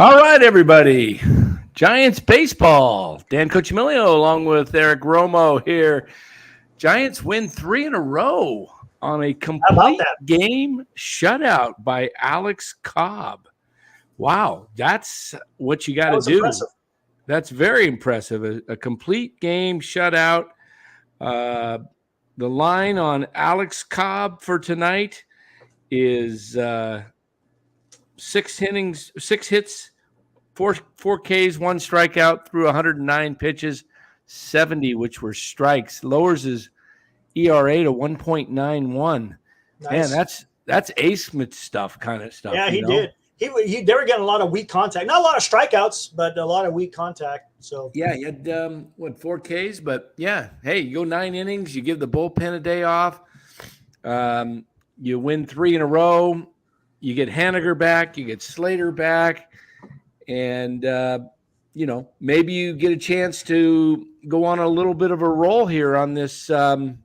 All right, everybody. Giants baseball. Dan Cochimilio along with Eric Romo here. Giants win 3 in a row on a complete game shutout by Alex Cobb. Wow, that's what you got to do. Impressive. That's very impressive. A complete game shutout. The line on Alex Cobb for tonight is 6 innings, 6 hits, 4 Ks, 1 strikeout through 109 pitches, 70 which were strikes. Lowers his ERA to 1.91. Nice. Man, that's Ace Smith stuff, kind of stuff. Yeah, he did. They were getting a lot of weak contact. Not a lot of strikeouts, but a lot of weak contact. So yeah, he had 4 Ks, but yeah, hey, you go 9 innings, you give the bullpen a day off, you win 3 in a row, you get Haniger back, you get Slater back, and maybe you get a chance to go on a little bit of a roll here on this homestand.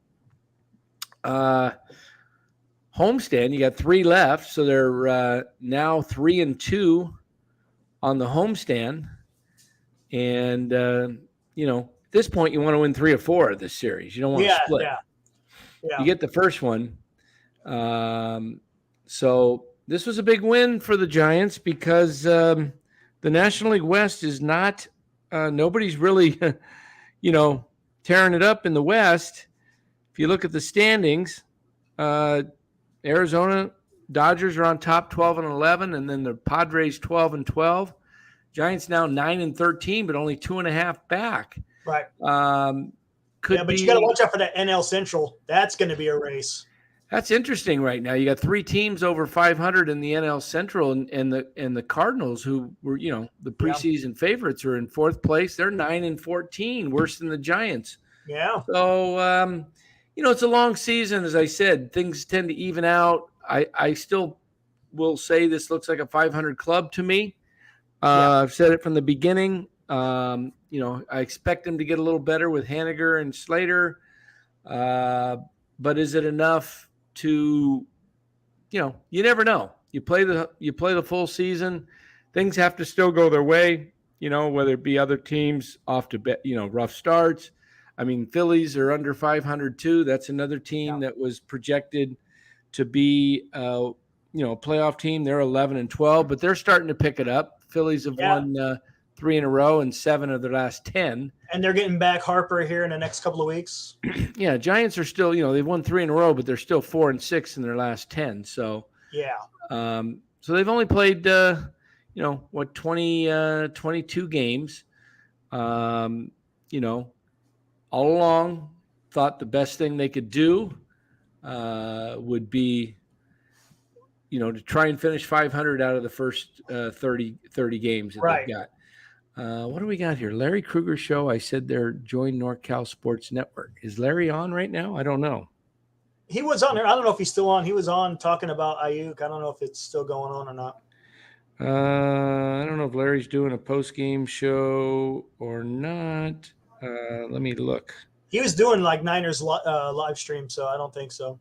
You got 3 left, so they're now 3-2 on the homestand. And at this point, you want to win 3 or 4 of this series. You don't want to split. Yeah. You get the first one. So this was a big win for the Giants because the National League West is not nobody's really tearing it up in the West. If you look at the standings, Arizona Dodgers are on top 12-11, and then the Padres 12-12. Giants now 9-13, but only 2.5 back. Right. But you got to watch out for that NL Central. That's going to be a race. That's interesting right now. You got 3 teams over 500 in the NL Central, and the Cardinals, who were the preseason favorites, are in 4th place. They're 9-14, worse than the Giants. Yeah. So it's a long season, as I said. Things tend to even out. I still will say this looks like a 500 club to me. I've said it from the beginning. I expect them to get a little better with Haniger and Slater. But is it enough to, you never know. You play the full season. Things have to still go their way, whether it be other teams off to rough starts. I mean, Phillies are under 500 too. That's another team that was projected to be a playoff team. They're 11-12, but they're starting to pick it up. Phillies have won 3 in a row and 7 of their last 10. And they're getting back Harper here in the next couple of weeks. Yeah, Giants are still, they've won 3 in a row, but they're still 4-6 in their last 10. So so they've only played 22 games. All along thought the best thing they could do would be to try and finish 500 out of the first 30 games that they've got. What do we got here? Larry Krueger Show. I said they're joined NorCal Sports Network. Is Larry on right now? I don't know. He was on there. I don't know if he's still on. He was on talking about Ayuk. I don't know if it's still going on or not. I don't know if Larry's doing a post-game show or not. Let me look. He was doing like Niners live stream, so I don't think so.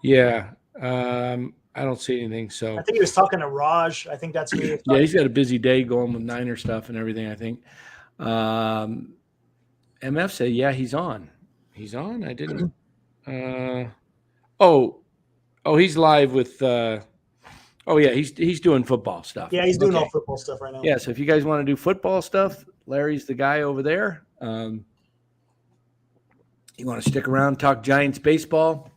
Yeah. I don't see anything. So I think he was talking to Raj. I think that's who he was talking. Yeah, he's got a busy day going with Niner stuff and everything, I think. MF said, yeah, he's on. He's on? I didn't. He's live with he's doing football stuff. Yeah, he's doing all football stuff right now. Yeah, so if you guys want to do football stuff, Larry's the guy over there. You want to stick around, talk Giants baseball.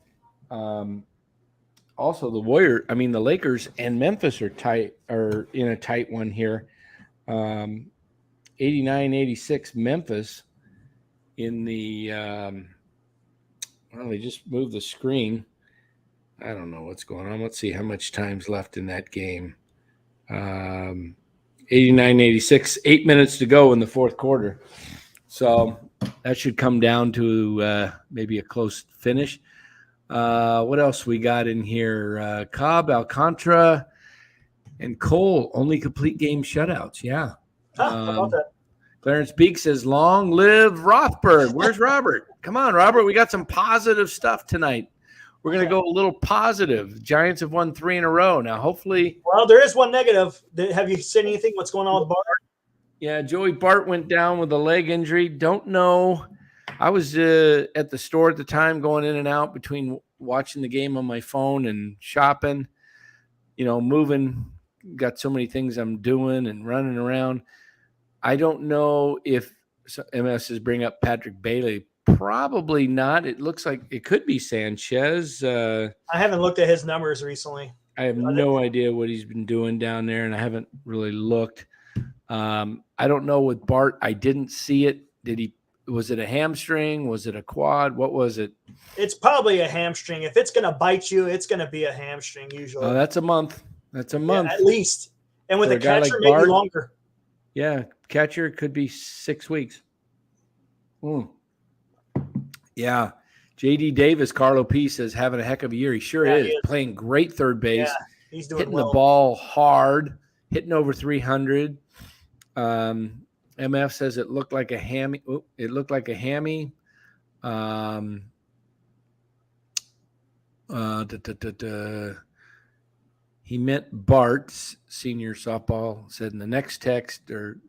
Also, the Lakers and Memphis are in a tight one here. 89-86 Memphis in the they just moved the screen. I don't know what's going on. Let's see how much time's left in that game. 89-86, 8 minutes to go in the 4th quarter. So that should come down to maybe a close finish. What else we got in here? Cobb, Alcantara, and Cole, only complete game shutouts. Yeah. How about that? Clarence Beek says, long live Rothberg. Where's Robert? Come on, Robert. We got some positive stuff tonight. we're going to go a little positive. Giants have won 3 in a row. Now, hopefully. Well, there is one negative. Have you seen anything? What's going on with Bart? Yeah, Joey Bart went down with a leg injury. Don't know. I was at the store at the time, going in and out between watching the game on my phone and shopping, moving. Got so many things I'm doing and running around. I don't know if MS is bringing up Patrick Bailey. Probably not. It looks like it could be Sanchez. I haven't looked at his numbers recently. I have no idea what he's been doing down there, and I haven't really looked. I don't know with Bart. I didn't see it. Was it a hamstring? Was it a quad? What was it? It's probably a hamstring. If it's going to bite you, it's going to be a hamstring usually. Oh, that's a month. That's a month. Yeah, at least. And with For a catcher, like maybe Bart, longer. Yeah, catcher could be 6 weeks. Yeah. JD Davis, Carlo P says, having a heck of a year. He sure is. Playing great third base. Yeah, he's doing hitting well. The ball hard, hitting over 300. MF says it looked like a hammy. It looked like a hammy. He meant Bart's senior softball. Said in the next text or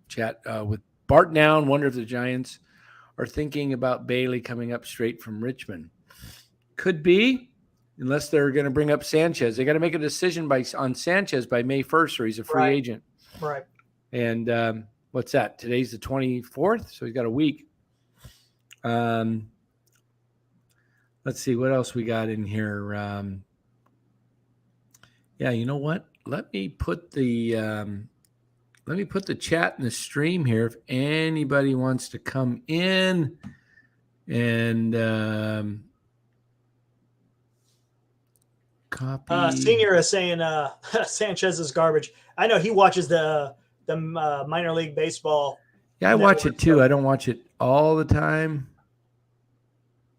chat with Bart down. Wonder if the Giants are thinking about Bailey coming up straight from Richmond. Could be, unless they're going to bring up Sanchez. They got to make a decision on Sanchez by May 1st, or he's a free agent. Right. And what's that? Today's the 24th, so he's got a week. Let's see what else we got in here. Yeah, you know what? Let me put the chat in the stream here if anybody wants to come in and copy. Senior is saying Sanchez is garbage. I know he watches the minor league baseball. Yeah, I watch it too. I don't watch it all the time,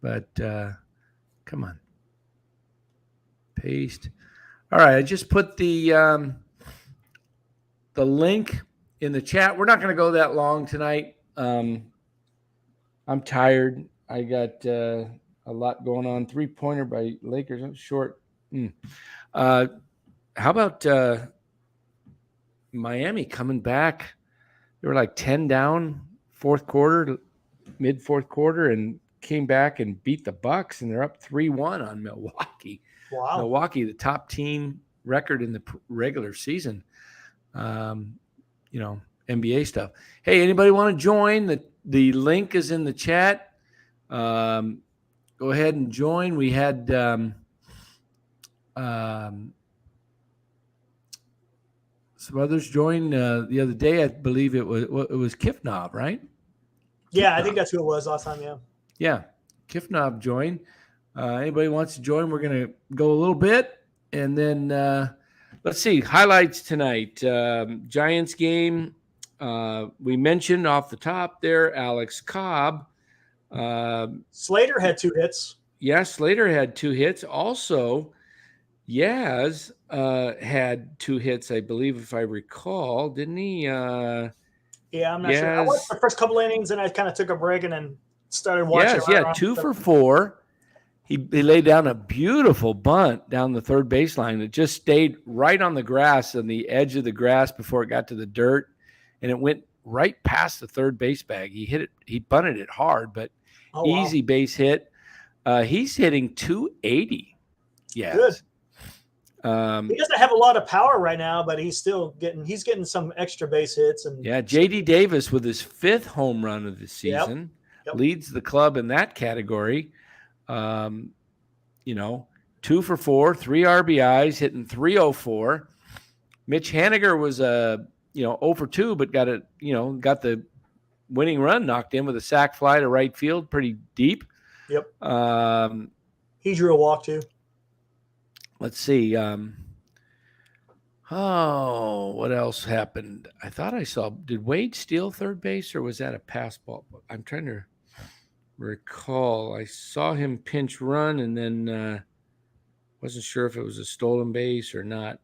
but come on, paste. All right, I just put the link in the chat. We're not going to go that long tonight. I'm tired. I got a lot going on. 3-pointer by Lakers. I'm short. How about Miami coming back? They were like 10 down mid fourth quarter, and came back and beat the Bucks, and they're up 3-1 on Milwaukee. Wow. Milwaukee, the top team record in the regular season. NBA stuff. Hey, anybody want to join? The link is in the chat. Go ahead and join. We had some others join the other day. I believe it was Kifnob, right? Yeah, I think that's who it was last time. Yeah, Kifnob joined. Anybody wants to join? We're going to go a little bit, and then let's see highlights tonight. Giants game. We mentioned off the top there, Alex Cobb. Slater had 2 hits. Yeah, Slater had 2 hits. Also, Yaz had 2 hits, I believe, if I recall, didn't he? Yeah, I'm not sure. I watched the first couple innings, and I kind of took a break and then started watching. Yeah, 2 for 4. He laid down a beautiful bunt down the third baseline. It just stayed right on the grass, on the edge of the grass before it got to the dirt, and it went right past the third base bag. He hit it. He bunted it hard, but easy base hit. He's hitting 280. Yeah, good. He doesn't have a lot of power right now, but he's getting some extra base hits. And JD Davis with his 5th home run of the season leads the club in that category. 2 for 4, 3 RBIs, hitting 304. Mitch Haniger was 0 for 2, but got the winning run knocked in with a sac fly to right field, pretty deep. Yep. He drew a walk too. Let's see. What else happened? I thought I saw. Did Wade steal third base, or was that a pass ball? I'm trying to recall. I saw him pinch run, and then wasn't sure if it was a stolen base or not.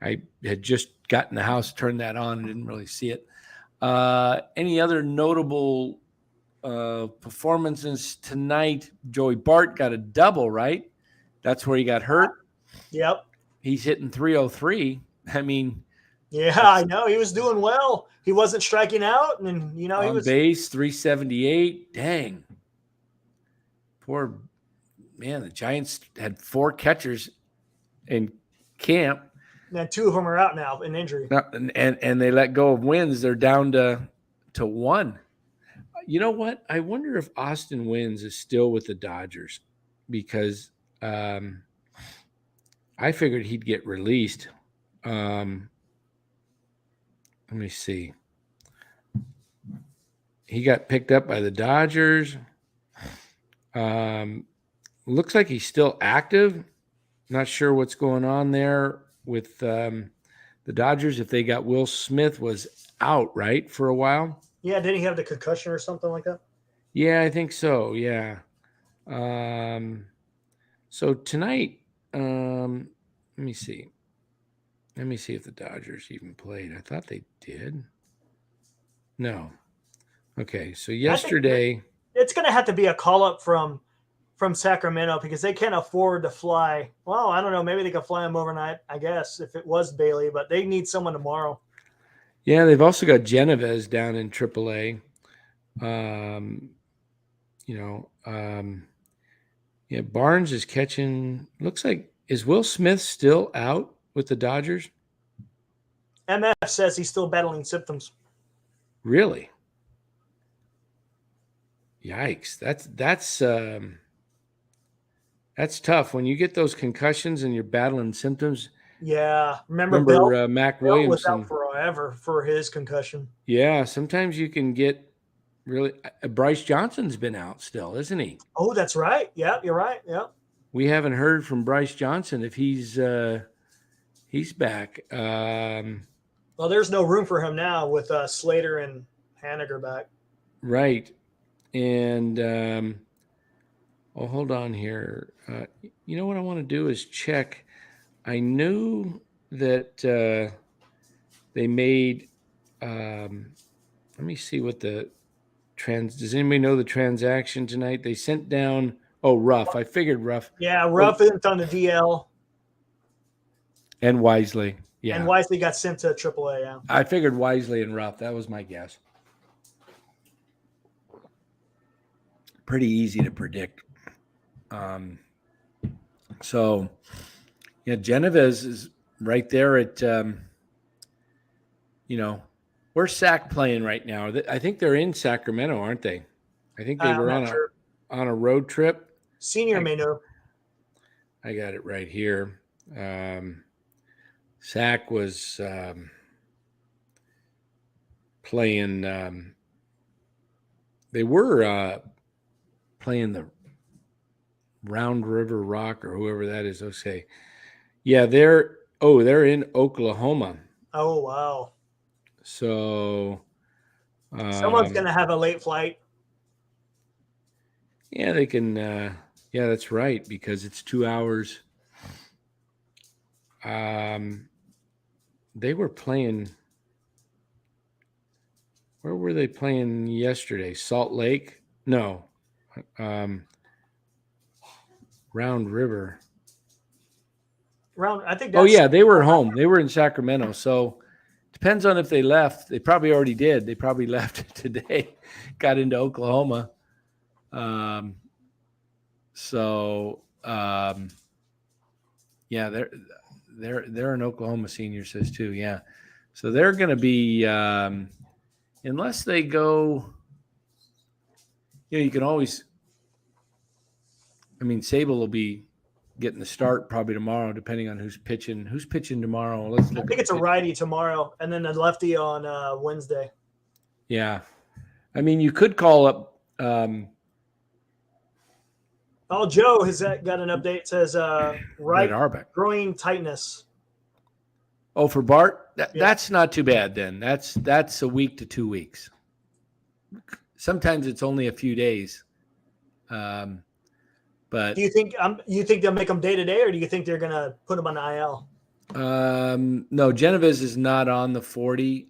I had just gotten the house, turned that on, and didn't really see it. Any other notable performances tonight. Joey Bart got a double, right? That's where he got hurt. Yep. He's hitting 303. I mean, yeah, I know he was doing well. He wasn't striking out, and he on was base 378. Dang, poor man. The Giants had 4 catchers in camp. And 2 of them are out now in injury. And they let go of Wins. They're down to 1. You know what? I wonder if Austin Wins is still with the Dodgers, because I figured he'd get released. Let me see. He got picked up by the Dodgers. Looks like he's still active. Not sure what's going on there with the Dodgers. If they got Will Smith was out, right, for a while. Yeah, didn't he have the concussion or something like that? Yeah, I think so. Yeah. So tonight, let me see. Let me see if the Dodgers even played. I thought they did. No. Okay, so yesterday it's going to have to be a call up from Sacramento, because they can't afford to fly. Well, I don't know. Maybe they could fly him overnight, I guess, if it was Bailey, but they need someone tomorrow. Yeah, they've also got Genovez down in AAA. Yeah, Barnes is catching. Looks like, is Will Smith still out with the Dodgers? MF says he's still battling symptoms. Really? Yikes! That's tough when you get those concussions and you're battling symptoms. Yeah, remember Mac Bill Williamson was out forever for his concussion. Yeah, sometimes you can get really. Bryce Johnson's been out still, isn't he? Oh, that's right. Yeah, you're right. Yeah. We haven't heard from Bryce Johnson if he's back. Well, there's no room for him now with Slater and Haniger back. Right, and hold on here. You know what I want to do is check. I knew that they made. Let me see what the Does anybody know the transaction tonight? They sent down. Oh, Ruff. I figured Ruff. Yeah, Ruff isn't on the DL. And Wisely. Yeah. And Wisely got sent to AAA. Yeah. I figured Wisely and Ruff. That was my guess. Pretty easy to predict. So, yeah, Genovez is right there at, where's Sac playing right now? I think they're in Sacramento, aren't they? I think they were on a road trip. Senior may know. I got it right here. Sac was playing. They were playing the Round River Rock or whoever that is. Okay, yeah, they're in Oklahoma. Oh wow! So someone's gonna have a late flight. Yeah, they can. Yeah, that's right, because it's 2 hours. They were playing. Where were they playing yesterday? Salt Lake? No. Round River. I think. Oh yeah, they were home. They were in Sacramento. So depends on if they left. They probably already did. They probably left today. Got into Oklahoma. Yeah, they're an Oklahoma senior, says too. Yeah. So they're going to be, unless they go, you can always, Sable will be getting the start probably tomorrow, depending on who's pitching. Who's pitching tomorrow? I think it's a righty tomorrow, and then a lefty on Wednesday. Yeah. You could call up, Joe has got an update. It says right groin tightness. Oh, for Bart? That's not too bad then. That's a week to 2 weeks. Sometimes it's only a few days. But do you think they'll make them day to day, or do you think they're gonna put them on the IL? No, Genovez is not on the 40.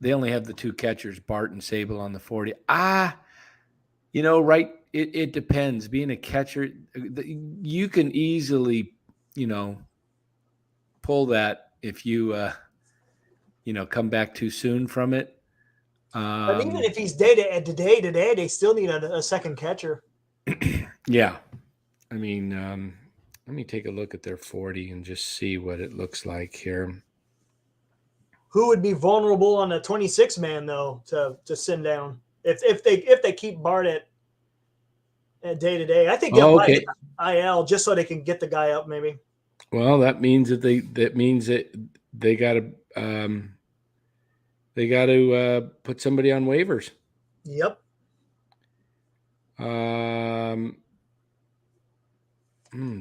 they only have the two catchers, Bart and Sable, on the 40. Right. It depends. Being a catcher, you can easily, pull that if you, come back too soon from it. But even if he's day to day, they still need a second catcher. Yeah. I mean, let me take a look at their 40 and just see what it looks like here. Who would be vulnerable on a 26 man though to send down if they keep Bart at day to day? I think they'll Okay. IL just so they can get the guy up maybe. Well, that means that they got to put somebody on waivers. Yep.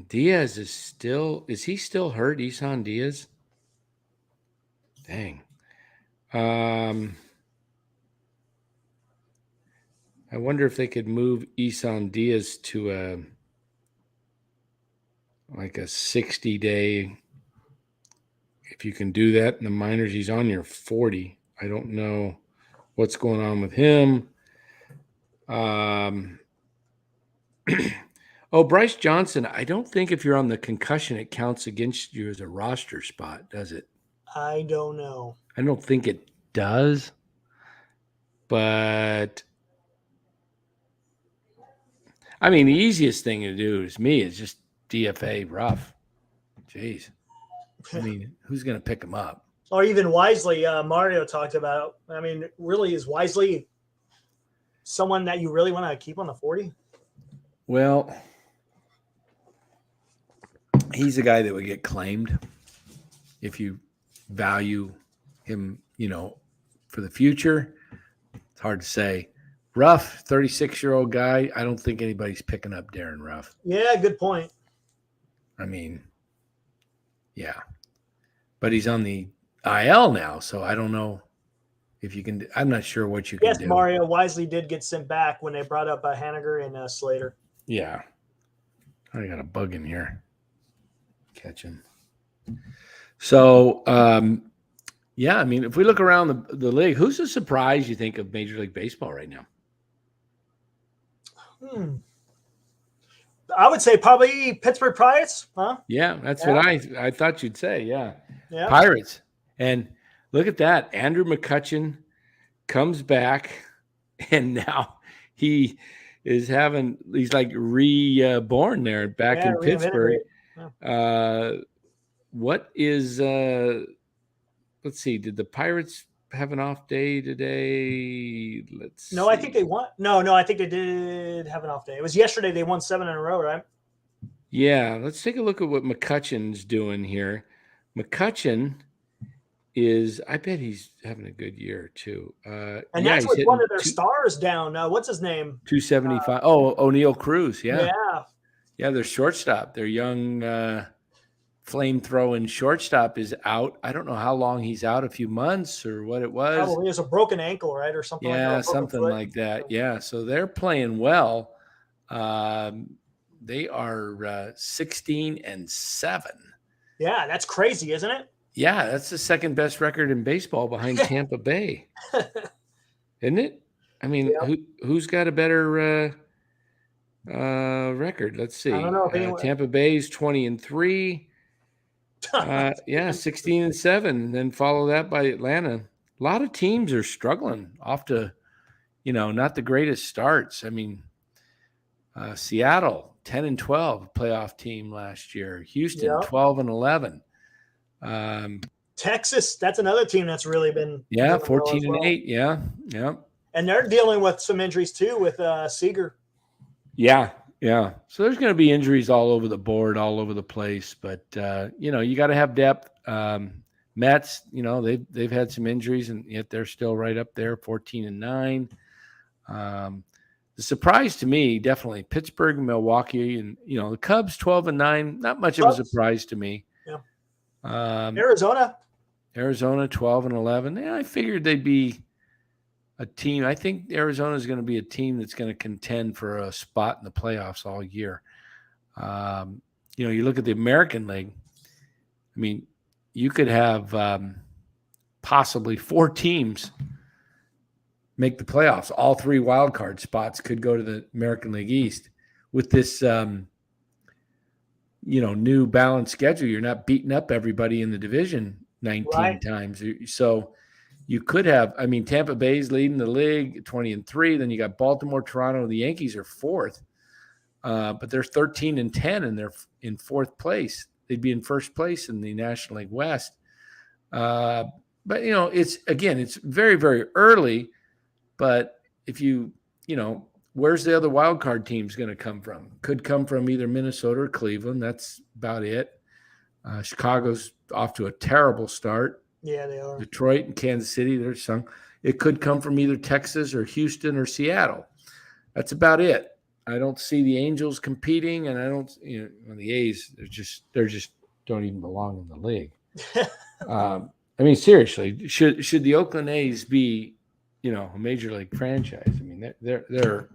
Diaz is he still hurt? Isan Diaz? Dang. I wonder if they could move Isan Diaz to a 60-day. If you can do that in the minors, he's on your 40. I don't know what's going on with him. Bryce Johnson, I don't think if you're on the concussion, it counts against you as a roster spot, does it? I don't know. I don't think it does. But, I mean, the easiest thing to do is just DFA Ruff. Jeez. I mean, who's going to pick him up? Or even Wisely, Mario talked about. I mean, really, is Wisely someone that you really want to keep on the 40? Well, he's a guy that would get claimed if you value him, for the future. It's hard to say. Ruff, 36-year-old guy. I don't think anybody's picking up Darren Ruff. Yeah, good point. I mean, yeah. But he's on the IL now, so I don't know if you can. I'm not sure what you can do. Yes, Mario, Wisely did get sent back when they brought up Haniger and Slater. Yeah. I got a bug in here. Catch him. So, yeah, I mean, if we look around the league, who's the surprise you think of Major League Baseball right now? I would say probably Pittsburgh Pirates, huh? Yeah, that's what I thought you'd say. Yeah. Pirates. And look at that. Andrew McCutchen comes back, and now he's like reborn there back in Pittsburgh. What is let's see, did the Pirates have an off day today? No, I think they won. No, I think they did have an off day. It was yesterday. They won 7 in a row, right? Yeah, let's take a look at what McCutchen's doing here. McCutchen I bet he's having a good year too. And that's with one of their stars down. What's his name? 275. O'Neal Cruz. Yeah. Yeah, their shortstop, their young flame-throwing shortstop is out. I don't know how long he's out, a few months or what it was. Probably is a broken ankle, right? Or something like that. Yeah, something like that. Yeah, so they're playing well. They are 16-7. Yeah, that's crazy, isn't it? Yeah, that's the second best record in baseball behind Tampa Bay. Isn't it? I mean, who's got a better record? Let's see. I don't know. Tampa Bay's 20-3. 16-7. Then follow that by Atlanta. A lot of teams are struggling off to, not the greatest starts. I mean, Seattle 10-12 playoff team last year. Houston 12-11. Texas, that's another team that's really been 14-8. Yeah. And they're dealing with some injuries too with Seager. Yeah. So there's going to be injuries all over the board, all over the place. But you got to have depth. Mets, they've had some injuries, and yet they're still right up there, 14-9. The surprise to me, definitely Pittsburgh, Milwaukee, and the Cubs 12-9. Not much of a surprise to me. Yeah. Arizona 12-11. Yeah, I figured they'd be a team. I think Arizona is going to be a team that's going to contend for a spot in the playoffs all year. You look at the American League. I mean, you could have possibly 4 teams make the playoffs. All 3 wild card spots could go to the American League East with this, new balanced schedule. You're not beating up everybody in the division 19 times. So you could have, Tampa Bay's leading the league 20-3. Then you got Baltimore, Toronto. The Yankees are 4th, but they're 13-10 and they're in 4th place. They'd be in first place in the National League West. But it's very, very early. But if where's the other wild card teams going to come from? Could come from either Minnesota or Cleveland. That's about it. Chicago's off to a terrible start. Yeah, they are. Detroit and Kansas City, they're some. It could come from either Texas or Houston or Seattle. That's about it. I don't see the Angels competing, and I don't. The A's, they're just don't even belong in the league. Seriously, should the Oakland A's be, a major league franchise? They're.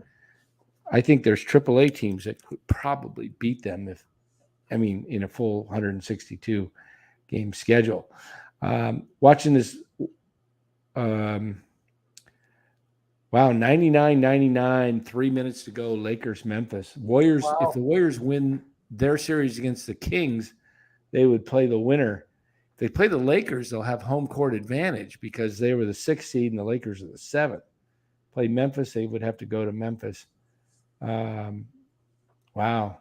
I think there's AAA teams that could probably beat them in a full 162 game schedule. Watching this, 99-99, 3 minutes to go, Lakers, Memphis. Warriors, wow. If the Warriors win their series against the Kings, they would play the winner. If they play the Lakers, they'll have home court advantage because they were the 6th seed and the Lakers are the 7th. Play Memphis, they would have to go to Memphis. Wow.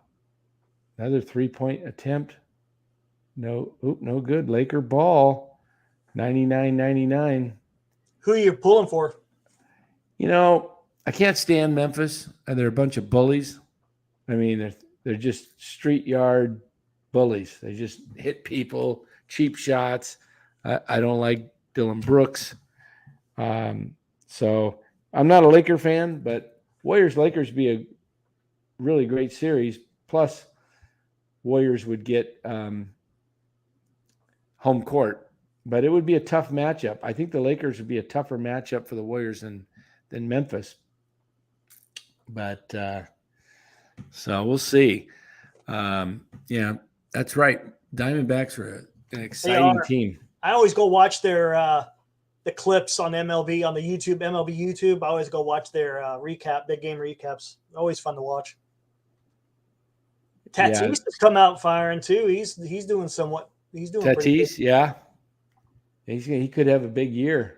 Another 3-point attempt. No good. Laker ball. 99-99. Who are you pulling for? I can't stand Memphis, and they're a bunch of bullies. They're just street yard bullies. They just hit people, cheap shots. I don't like Dylan Brooks. So I'm not a Laker fan, but Warriors-Lakers be a really great series. Plus, Warriors would get home court, but it would be a tough matchup. I think the Lakers would be a tougher matchup for the Warriors than Memphis. But so we'll see. That's right. Diamondbacks are an exciting team. I always go watch their the clips on MLB on the MLB YouTube. I always go watch their big game recaps. Always fun to watch. Tatis has come out firing too. He's doing somewhat. He's doing Tatis, yeah. He could have a big year.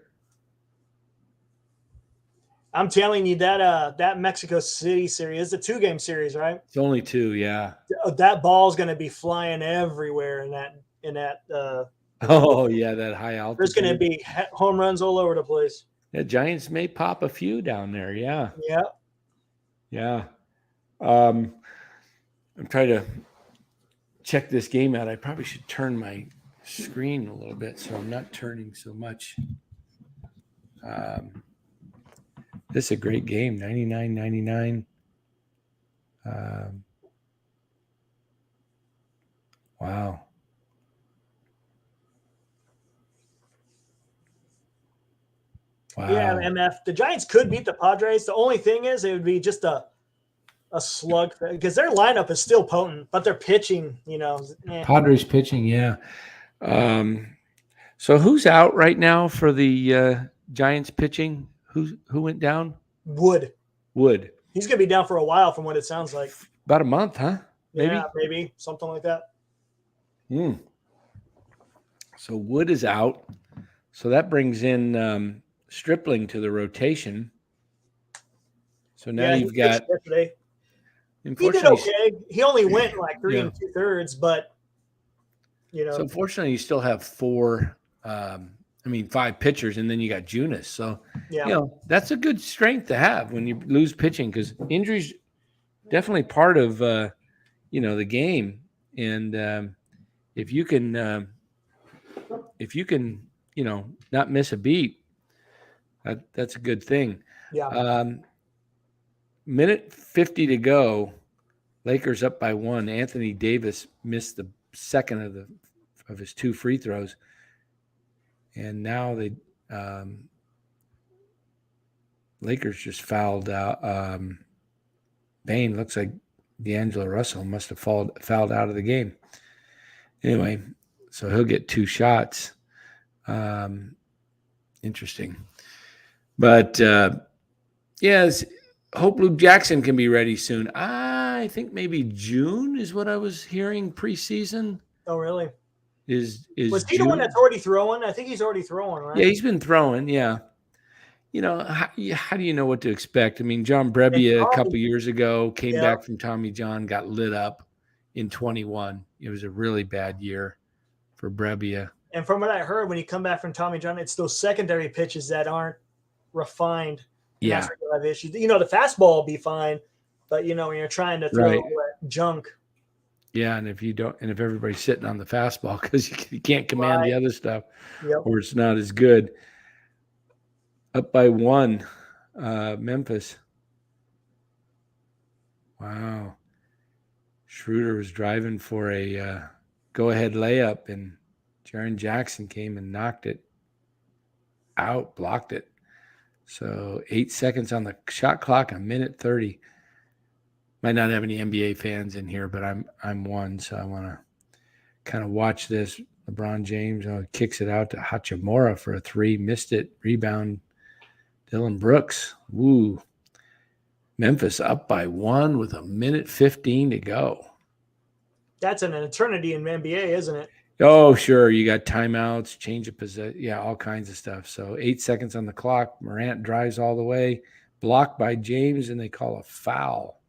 I'm telling you that Mexico City series, it's a 2-game series, right? It's only 2, yeah. That ball's going to be flying everywhere in that. That high altitude. There's going to be home runs all over the place. Yeah, Giants may pop a few down there. Yeah. Yeah. Yeah. I'm trying to check this game out. I probably should turn my screen a little bit so I'm not turning so much. This is a great game, 99-99. Wow. Wow. Yeah, MF. The Giants could beat the Padres. The only thing is it would be just a slug because their lineup is still potent, but their pitching, Padres pitching, yeah. So who's out right now for the Giants pitching? Who went down? Wood. He's going to be down for a while from what it sounds like. About a month, huh? Maybe? Yeah, maybe. Something like that. So Wood is out. So that brings in Stripling to the rotation. So now you've got... Yesterday. He did okay. He only went like 3 2/3, but, So unfortunately, you still have 5 pitchers, and then you got Junis. So, that's a good strength to have when you lose pitching because injuries definitely part of, the game. And if you can, not miss a beat, that's a good thing. Yeah. Minute 50 to go. Lakers up by 1. Anthony Davis missed the second of his 2 free throws. And now they Lakers just fouled out. Bain looks like D'Angelo Russell must have fouled out of the game. Anyway, so he'll get 2 shots. Interesting. But yes, hope Luke Jackson can be ready soon. I think maybe June is what I was hearing preseason. Oh, really? Is Was he the June? one that's already throwing? I think he's already throwing, right? Yeah, he's been throwing. Yeah. How do you know what to expect? I mean, John And Brebbia a Tommy, couple years ago came yeah. back from Tommy John, got lit up in 21. It was a really bad year for Brebbia. And from what I heard, when you come back from Tommy John, it's those secondary pitches that aren't refined. And Yeah. that's where you have issues. The fastball will be fine, but when you're trying to throw junk. Yeah, and if everybody's sitting on the fastball because you can't command the other stuff, or it's not as good. Up by 1, Memphis. Wow. Schroeder was driving for a go-ahead layup, and Jaren Jackson came and knocked it out, blocked it. So 8 seconds on the shot clock, a minute 30. Might not have any NBA fans in here, but I'm one, so I want to kind of watch this. LeBron James kicks it out to Hachimura for a 3, missed it. Rebound, Dylan Brooks. Woo. Memphis up by 1 with a minute 15 to go. That's an eternity in NBA, isn't it? Oh, sure. You got timeouts, change of possession. Yeah, all kinds of stuff. So 8 seconds on the clock. Morant drives all the way. Blocked by James, and they call a foul.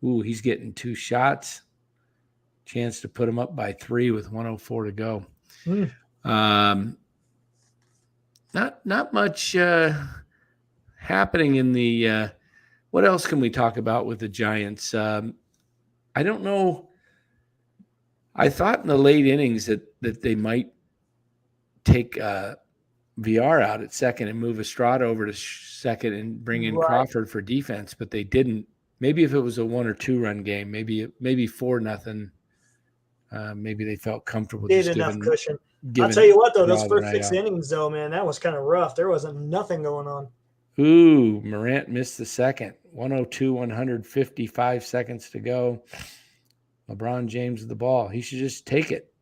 Ooh, he's getting 2 shots. Chance to put him up by 3 with 1:04 to go. Not much happening in the what else can we talk about with the Giants? I don't know. I thought in the late innings that they might take VR out at second and move Estrada over to second and bring in Crawford for defense, but they didn't. Maybe if it was a 1 or 2 run game, maybe 4-0. Maybe they felt comfortable. Did enough cushion. I'll tell you what, though, those first 6 innings, though, man, that was kind of rough. There wasn't nothing going on. Ooh, Morant missed the second. 102, 155 seconds to go. LeBron James with the ball. He should just take it.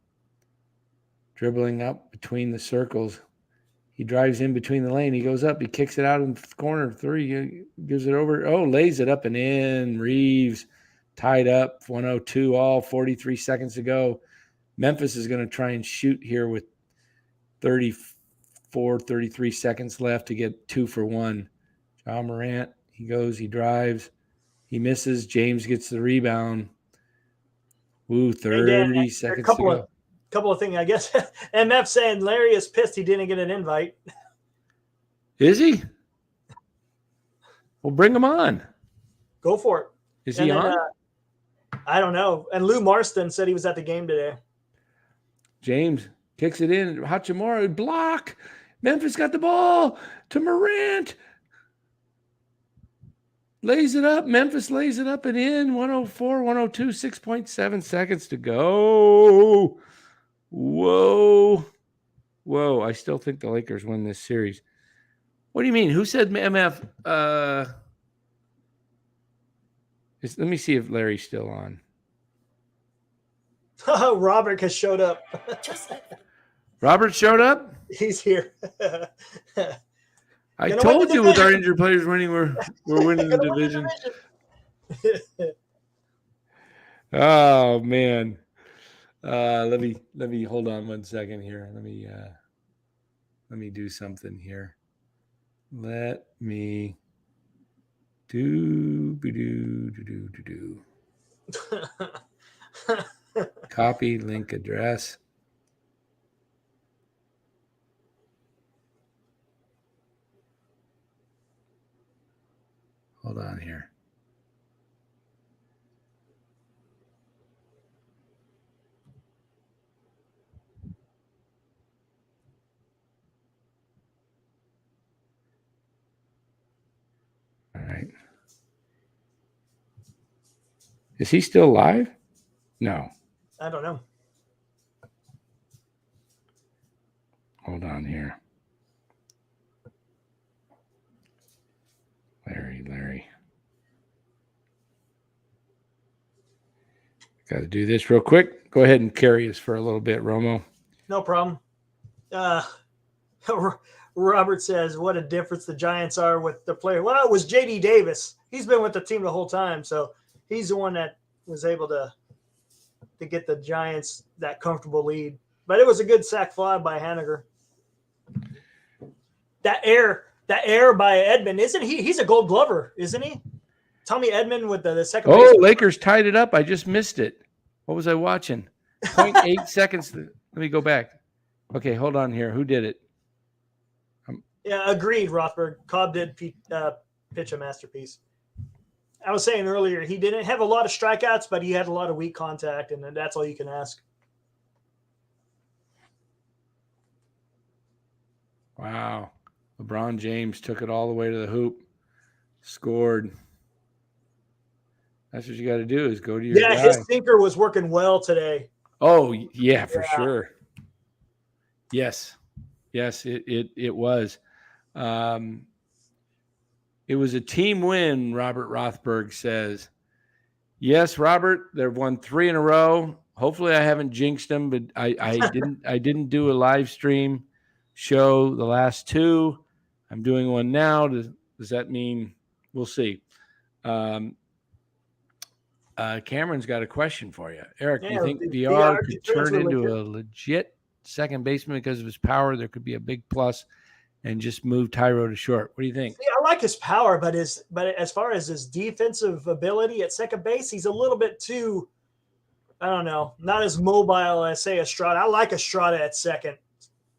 Dribbling up between the circles. He drives in between the lane. He goes up. He kicks it out in the corner. 3. He gives it over. Oh, lays it up and in. Reeves tied up. 102 all. 43 seconds to go. Memphis is going to try and shoot here with 33 seconds left to get 2 for 1. John Morant, he goes, he drives, he misses. James gets the rebound. Woo, 30 seconds to go. Couple of things, I guess. MF saying Larry is pissed he didn't get an invite. Is he? Well, bring him on. Go for it. Is he on? I don't know. And Lou Marston said he was at the game today. James kicks it in. Hachimura, block. Memphis got the ball to Morant. Lays it up. Memphis lays it up and in. 104, 102, 6.7 seconds to go. Whoa. I still think the Lakers win this series. What do you mean? Who said MF? Let me see if Larry's still on. Robert has showed up. Robert showed up? He's here. I told you with our injured players winning, we're winning the division. Oh man. Let me hold on 1 second here. Let me do something here. Let me do. Copy link address. Hold on here. All right. Is he still live? No. I don't know. Hold on here. Larry. Got to do this real quick. Go ahead and carry us for a little bit, Romo. No problem. Robert says, what a difference the Giants are with the player. Well, it was J.D. Davis. He's been with the team the whole time, so he's the one that was able to get the Giants that comfortable lead. But it was a good sack fly by Haniger. That air by Edmond, isn't he? He's a Gold Glover, isn't he? Tommy Edmond with the second. Oh, Lakers tied it up. I just missed it. What was I watching? 0.8 seconds. Let me go back. Okay, hold on here. Who did it? Yeah, agreed, Rothberg. Cobb did pitch a masterpiece. I was saying earlier, he didn't have a lot of strikeouts, but he had a lot of weak contact, and that's all you can ask. Wow. LeBron James took it all the way to the hoop, scored. That's what you got to do is go to your guy. His sinker was working well today. Oh, yeah, for sure. Yes, it was. It was a team win, Robert Rothberg says. Yes, Robert, they've won 3 in a row. Hopefully I haven't jinxed them, but I didn't do a live stream show the last 2. I'm doing one now. Does that mean we'll see? Cameron's got a question for you. Eric, do you think VR could turn into a legit second baseman because of his power? There could be a big plus and just move Tyro to short. What do you think? See, I like his power, but as far as his defensive ability at second base, he's a little bit too, I don't know, not as mobile as, say, Estrada. I like Estrada at second.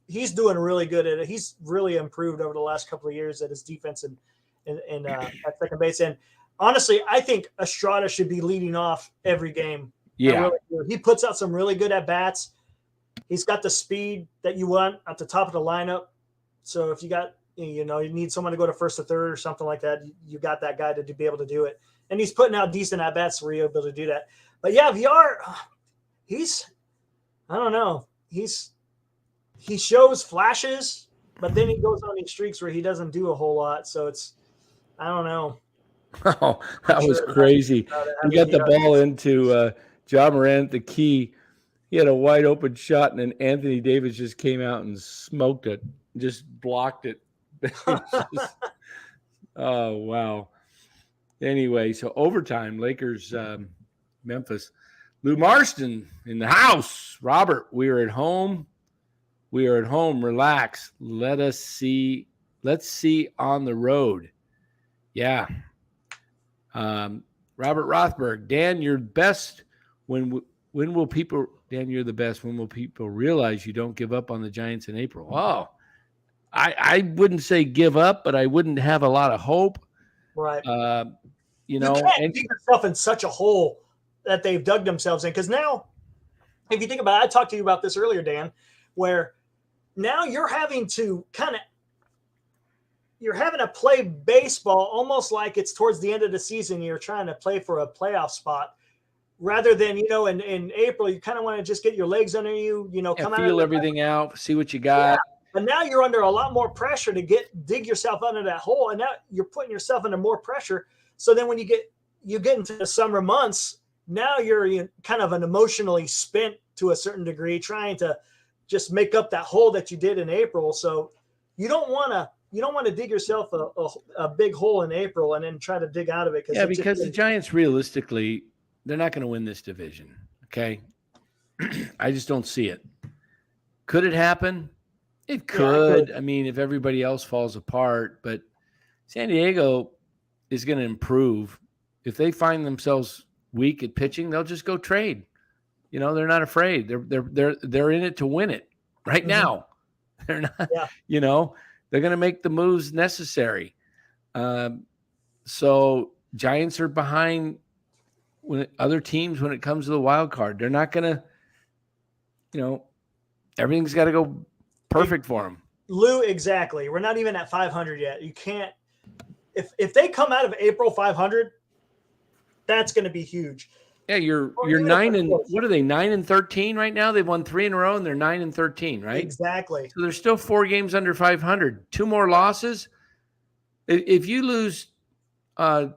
He's doing really good at it. He's really improved over the last couple of years at his defense and at second base. And honestly, I think Estrada should be leading off every game. Yeah. He puts out some really good at-bats. He's got the speed that you want at the top of the lineup. So if you got, you need someone to go to first or third or something like that, you got that guy to be able to do it. And he's putting out decent at-bats where you're able to do that. But yeah, VR, I don't know. He shows flashes, but then he goes on these streaks where he doesn't do a whole lot. So I don't know. Oh, that was crazy. He got the ball into Ja Morant, the key. He had a wide open shot, and then Anthony Davis just came out and smoked it, just blocked it. Oh, wow. Anyway, so overtime, Lakers, Memphis. Lou Marston in the house. Robert, we are at home. We are at home. Relax. Let's see on the road. Yeah. Robert Rothberg, Dan, you're best. When will people? Dan, you're the best. When will people realize you don't give up on the Giants in April? Oh, I wouldn't say give up, but I wouldn't have a lot of hope. Right. You can't dig yourself in such a hole that they've dug themselves in. Because now, if you think about it, I talked to you about this earlier, Dan, where now you're having to play baseball almost like it's towards the end of the season. You're trying to play for a playoff spot rather than, in April, you kind of want to just get your legs under you, come out, feel everything out, see what you got. Yeah. But now you're under a lot more pressure to dig yourself under that hole. And now you're putting yourself under more pressure. So then when you get into the summer months, now you're kind of an emotionally spent to a certain degree, trying to just make up that hole that you did in April. So you don't want to dig yourself a big hole in April and then try to dig out of it. Because the Giants, realistically, they're not going to win this division. Okay. I just don't see it. Could it happen? It could. I mean, if everybody else falls apart, but San Diego is going to improve. If they find themselves weak at pitching, they'll just go trade. They're not afraid. They're in it to win it right now. They're not, they're going to make the moves necessary. So Giants are behind other teams when it comes to the wild card. They're not going to, everything's got to go perfect for them. Lou, exactly. We're not even at 500 yet. You can't, if they come out of April 500, that's going to be huge. Yeah, you're 9 what are they? 9-13 right now? They've won 3 in a row and they're 9-13, right? Exactly. So they're still 4 games under 500. 2 more losses. If you lose the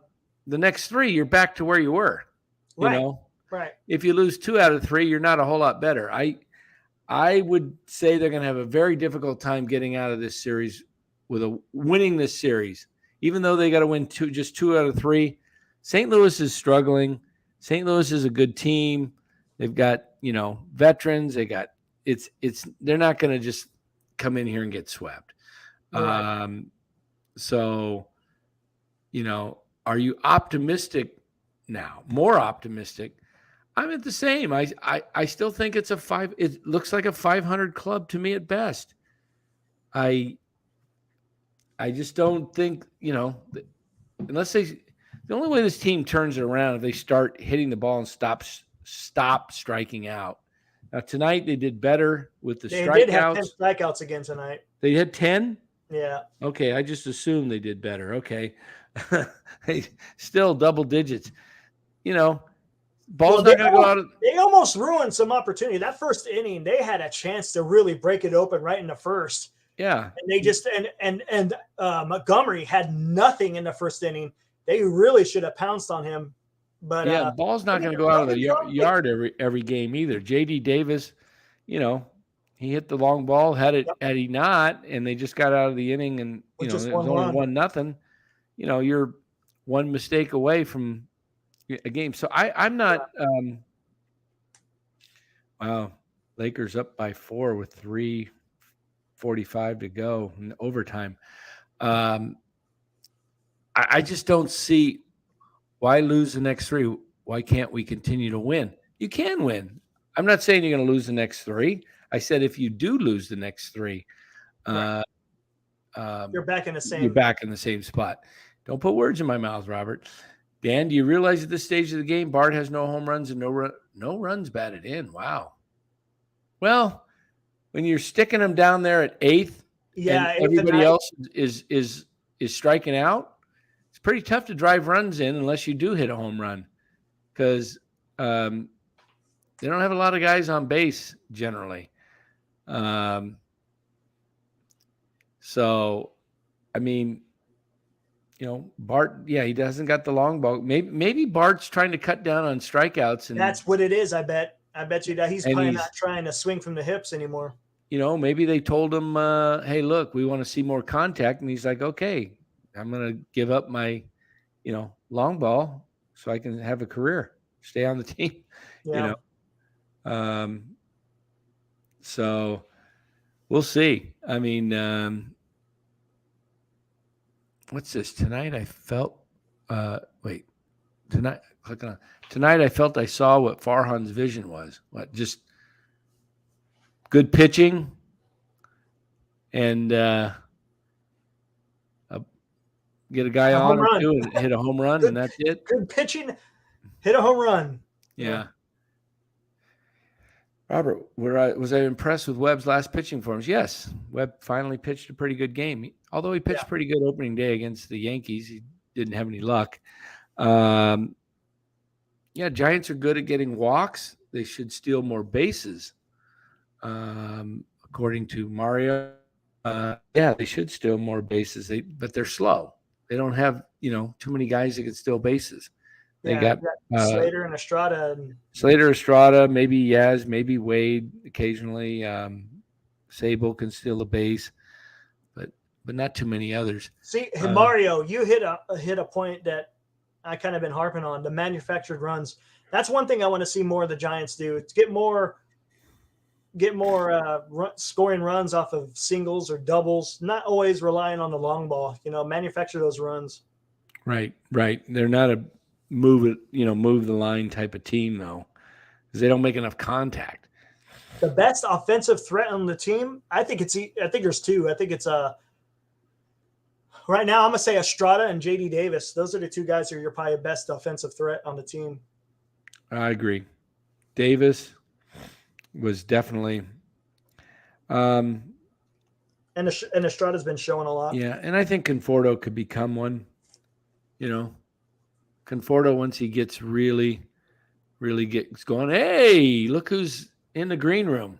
next 3, you're back to where you were. Right. If you lose 2 out of 3, you're not a whole lot better. I would say they're going to have a very difficult time getting out of this series winning this series, even though they got to win just 2 out of 3. St. Louis is struggling. St. Louis is a good team. They've got, veterans. They're not going to just come in here and get swept. Right. So, are you optimistic now? More optimistic? I'm at the same. I still think it's it looks like a 500 club to me at best. I just don't think, unless the only way this team turns it around if they start hitting the ball and stop striking out. Now tonight they did better with the strikeouts. They did have 10 strikeouts again tonight. They had 10? Yeah. Okay, I just assumed they did better. Okay. Still double digits. Ball's not going to go out. They almost ruined some opportunity. That first inning, they had a chance to really break it open right in the first. Yeah. And they just and Montgomery had nothing in the first inning. They really should have pounced on him. But yeah, ball's not going to go out of the yard every game either. JD Davis, he hit the long ball. Had he not, and they just got out of the inning, and it was only 1-0. You're one mistake away from a game. So I'm not. Wow, Lakers up by 4 with 3:45 to go in overtime. I just don't see why lose the next 3. Why can't we continue to win? You can win. I'm not saying you're going to lose the next 3. I said if you do lose the next 3, right. You're back in the same. You're back in the same spot. Don't put words in my mouth, Robert. Dan, do you realize at this stage of the game, Bart has no home runs and no runs batted in? Wow. Well, when you're sticking them down there at 8th, and everybody else is striking out, it's pretty tough to drive runs in unless you do hit a home run, because they don't have a lot of guys on base generally. So, I mean, Bart, he doesn't got the long ball. Maybe Bart's trying to cut down on strikeouts. And that's what it is, I bet. I bet you that he's probably not trying to swing from the hips anymore. Maybe they told him, hey, look, we want to see more contact. And he's like, okay, I'm going to give up my, long ball so I can have a career, stay on the team, So we'll see. I mean, what's this? Tonight I felt tonight I felt I saw what Farhan's vision was. What, just good pitching and get a guy on or two and hit a home run, and that's it. Good pitching, hit a home run. Yeah. Robert, was I impressed with Webb's last pitching performance? Yes. Webb finally pitched a pretty good game. Although he pitched pretty good opening day against the Yankees, he didn't have any luck. Giants are good at getting walks. They should steal more bases. According to Mario, they should steal more bases. But they're slow. They don't have, too many guys that can steal bases. They got Slater and Estrada. Maybe Yaz, maybe Wade occasionally. Sable can steal a base, but not too many others. See, Mario, you hit a point that I kind of been harping on, the manufactured runs. That's one thing I want to see more of the Giants do. It's get more scoring runs off of singles or doubles, not always relying on the long ball. Manufacture those runs. Right. They're not a move the line type of team though, because they don't make enough contact. The best offensive threat on the team, I think there's 2. I think it's right now I'm gonna say Estrada and JD Davis. Those are the 2 guys who are your probably best offensive threat on the team. I agree. Davis was definitely and Estrada's been showing a lot. Yeah, and I think Conforto could become one. Conforto, once he gets really gets going, hey, look who's in the green room.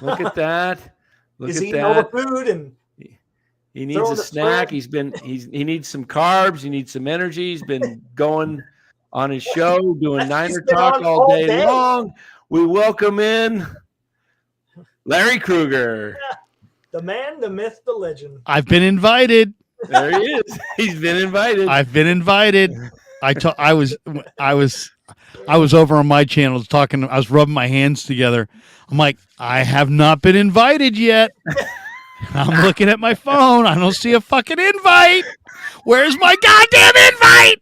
Look at that. He's eating all the food and he needs a snack. He needs some carbs. He needs some energy. He's been going on his show, doing Niner talk all day long. We welcome in Larry Krueger. The man, the myth, the legend. I've been invited. There he is. He's been invited. I've been invited. I was over on my channel talking. I was rubbing my hands together. I'm like, I have not been invited yet. I'm looking at my phone. I don't see a fucking invite. Where's my goddamn invite?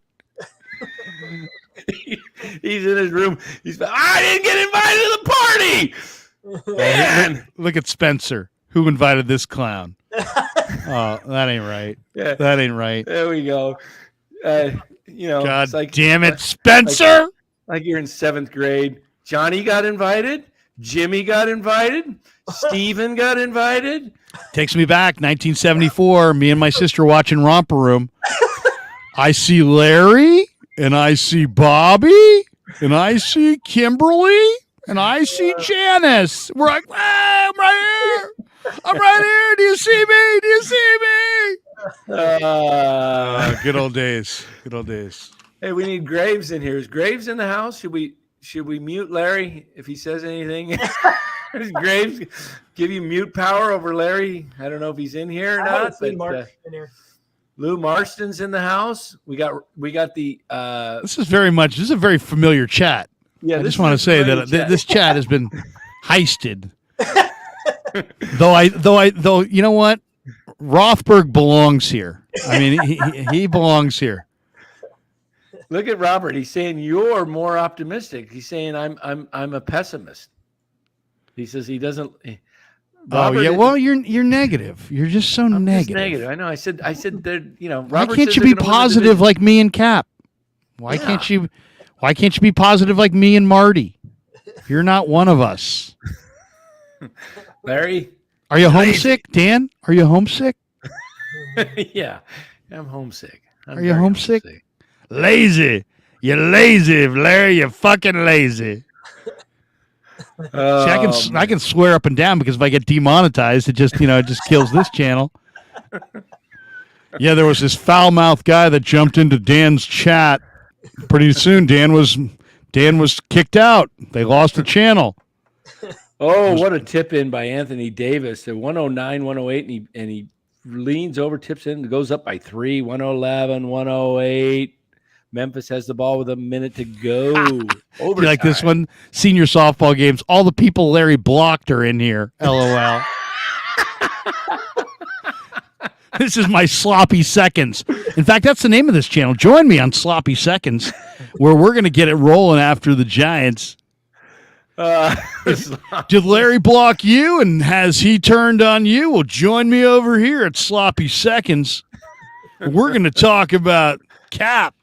He's in his room. I didn't get invited to the party. Man. Look at Spencer. Who invited this clown? Oh, that ain't right. Yeah. That ain't right. There we go. God it's like, damn it, Spencer. Like you're in 7th grade. Johnny got invited. Jimmy got invited. Steven got invited. Takes me back, 1974. Me and my sister watching Romper Room. I see Larry, and I see Bobby, and I see Kimberly, and I see Janice. We're like, I'm right here. I'm right here. Do you see me? Do you see me? Good old days. Good old days. Hey, we need Graves in here. Is Graves in the house? Should we mute Larry if he says anything? Does Graves give you mute power over Larry? I don't know if he's in here or I not. haven't seen But, Mark in here. Lou Marston's in the house. We got the. This is a very familiar chat. Yeah, I just want to say that this chat has been heisted. Though you know what, Rothberg belongs here. I mean, he belongs here. Look at Robert. He's saying you're more optimistic. He's saying I'm a pessimist. He says he doesn't. Robert, well, you're negative. You're just so negative. Just negative. I know. I said that. Why can't you be positive like me and Cap? Why can't you be positive like me and Marty? You're not one of us. Larry, are you homesick, Dan? Are you homesick? Yeah, I'm homesick. Are you homesick? Lazy. You're lazy, Larry. You're fucking lazy. See, I can swear up and down because if I get demonetized, it just kills this channel. Yeah, there was this foul-mouthed guy that jumped into Dan's chat. Pretty soon, Dan was kicked out. They lost the channel. Oh, what a tip in by Anthony Davis at 109, 108, and he leans over, tips in, goes up by 3, 111, 108. Memphis has the ball with a minute to go. You like this one? Senior softball games. All the people Larry blocked are in here. LOL. This is my sloppy seconds. In fact, that's the name of this channel. Join me on Sloppy Seconds, where we're going to get it rolling after the Giants. Did Larry block you, and has he turned on you? Well, join me over here at Sloppy Seconds. We're going to talk about Cap.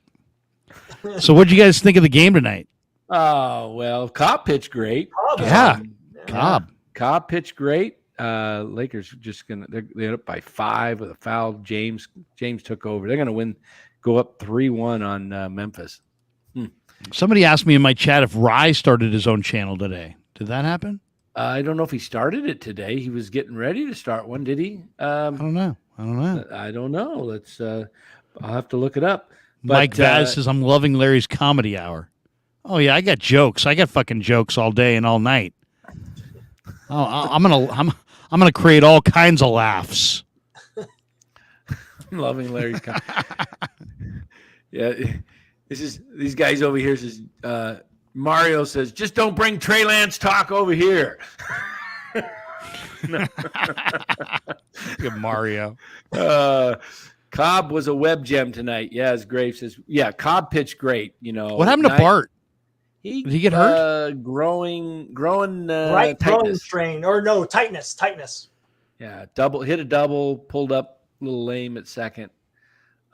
So what do you guys think of the game tonight? Oh, well, Cobb pitched great. Cobb pitched great. Lakers just they're up by 5 with a foul. James took over. They're gonna go up 3-1 on Memphis. Somebody asked me in my chat if Rye started his own channel today. Did that happen? I don't know if he started it today. He was getting ready to start one. Did he? I don't know. I don't know. Let's. I'll have to look it up. But, Mike Vaz says I'm loving Larry's comedy hour. Oh yeah, I got jokes. I got fucking jokes all day and all night. Oh, I'm gonna create all kinds of laughs. I'm loving Larry's comedy. Yeah, these guys over here says Mario says just don't bring Trey Lance talk over here. Good Mario. Cobb was a web gem tonight. Yeah, as Graves says. Yeah, Cobb pitched great. What happened to Bart? Did he get hurt? Growing right tightness. growing strain or no tightness. Yeah, hit a double, pulled up a little lame at second.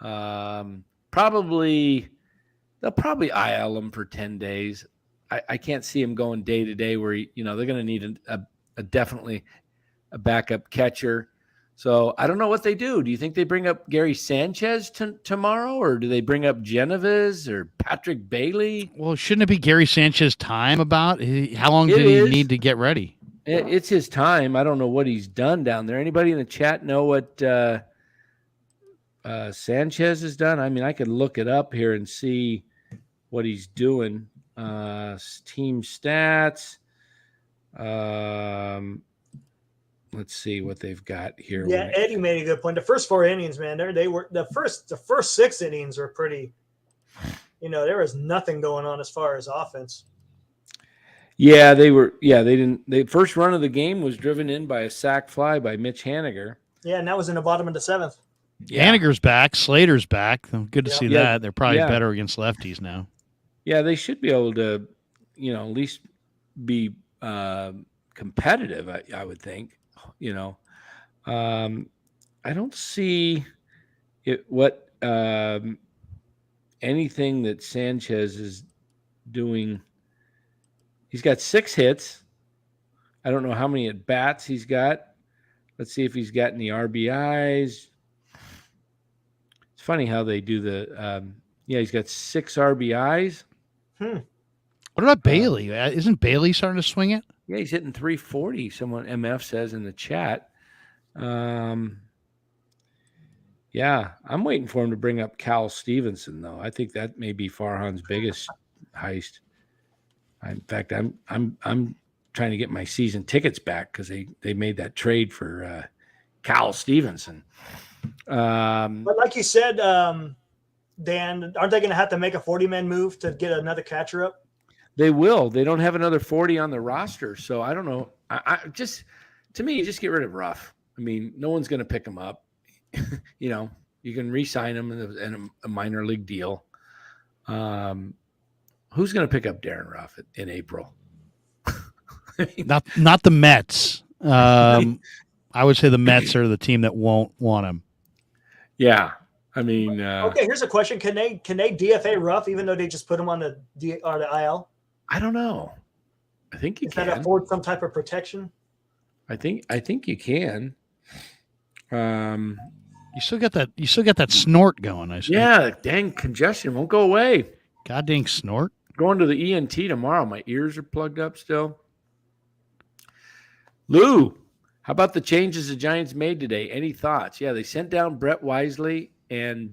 They'll probably IL him for 10 days. I can't see him going day to day where they're going to need a definitely a backup catcher. So I don't know what they do. Do you think they bring up Gary Sanchez tomorrow, or do they bring up Genovese or Patrick Bailey? Well, shouldn't it be Gary Sanchez time about? How long did he need to get ready? It's his time. I don't know what he's done down there. Anybody in the chat know what Sanchez has done? I mean, I could look it up here and see what he's doing. Team stats. let's see what they've got here. Yeah, Eddie made a good point. The first 4 innings, man, they were the first 6 innings were pretty. There was nothing going on as far as offense. Yeah, they were. Yeah, they didn't. The first run of the game was driven in by a sac fly by Mitch Haniger. Yeah, and that was in the bottom of the 7th. Yeah. Haniger's back. Slater's back. Good to see Yeah. that. They're probably Yeah. better against lefties now. Yeah, they should be able to, at least be competitive. I would think. I don't see what anything that Sanchez is doing. He's got 6 hits. I don't know how many at bats he's got. Let's see if he's got any RBIs. It's funny how they do the. He's got 6 RBIs. What about Bailey? Isn't Bailey starting to swing it? Yeah, he's hitting 340. Someone MF says in the chat. Yeah, I'm waiting for him to bring up Cal Stevenson though. I think that may be Farhan's biggest heist. In fact, I'm trying to get my season tickets back because they made that trade for Cal Stevenson. But like you said, Dan, aren't they going to have to make a 40-man move to get another catcher up? They will. They don't have another 40 on the roster, so I don't know. I just, to me, just get rid of Ruff. I mean, no one's going to pick him up. You can re-sign him in a minor league deal. Who's going to pick up Darren Ruff in April? Not the Mets. I would say the Mets are the team that won't want him. Yeah, I mean. Okay, here's a question: Can they DFA Ruff even though they just put him on the IL? I don't know. I think you can. Does that afford some type of protection? I think you can. You still got that snort going. I see. Yeah, dang congestion won't go away. God dang snort. Going to the ENT tomorrow. My ears are plugged up still. Lou, how about the changes the Giants made today? Any thoughts? Yeah, they sent down Brett Wisely and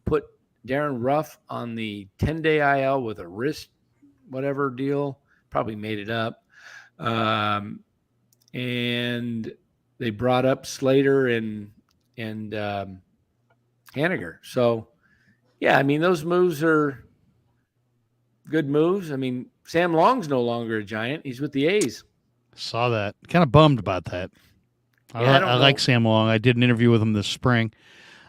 put Darren Ruff on the 10-day IL with a wrist whatever deal. Probably made it up. And they brought up Slater and Haniger. So, yeah, I mean, those moves are good moves. I mean, Sam Long's no longer a Giant. He's with the A's. Saw that. Kind of bummed about that. I like Sam Long. I did an interview with him this spring.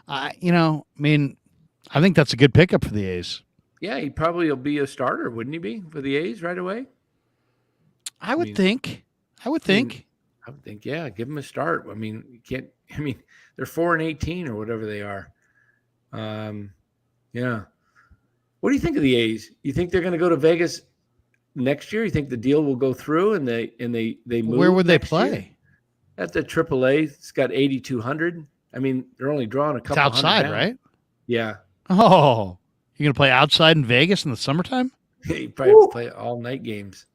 I think that's a good pickup for the A's. Yeah, he probably will be a starter, wouldn't he be, for the A's right away? I would think. I would think, yeah, give him a start. I mean, you can't. I mean, they're 4-18 or whatever they are. Yeah. What do you think of the A's? You think they're going to go to Vegas next year? You think the deal will go through and they move? Where would they play? Year? At the AAA. It's got 8,200. I mean, they're only drawing a couple. It's outside, right? Yeah. Oh, you're going to play outside in Vegas in the summertime? You probably have to play all night games.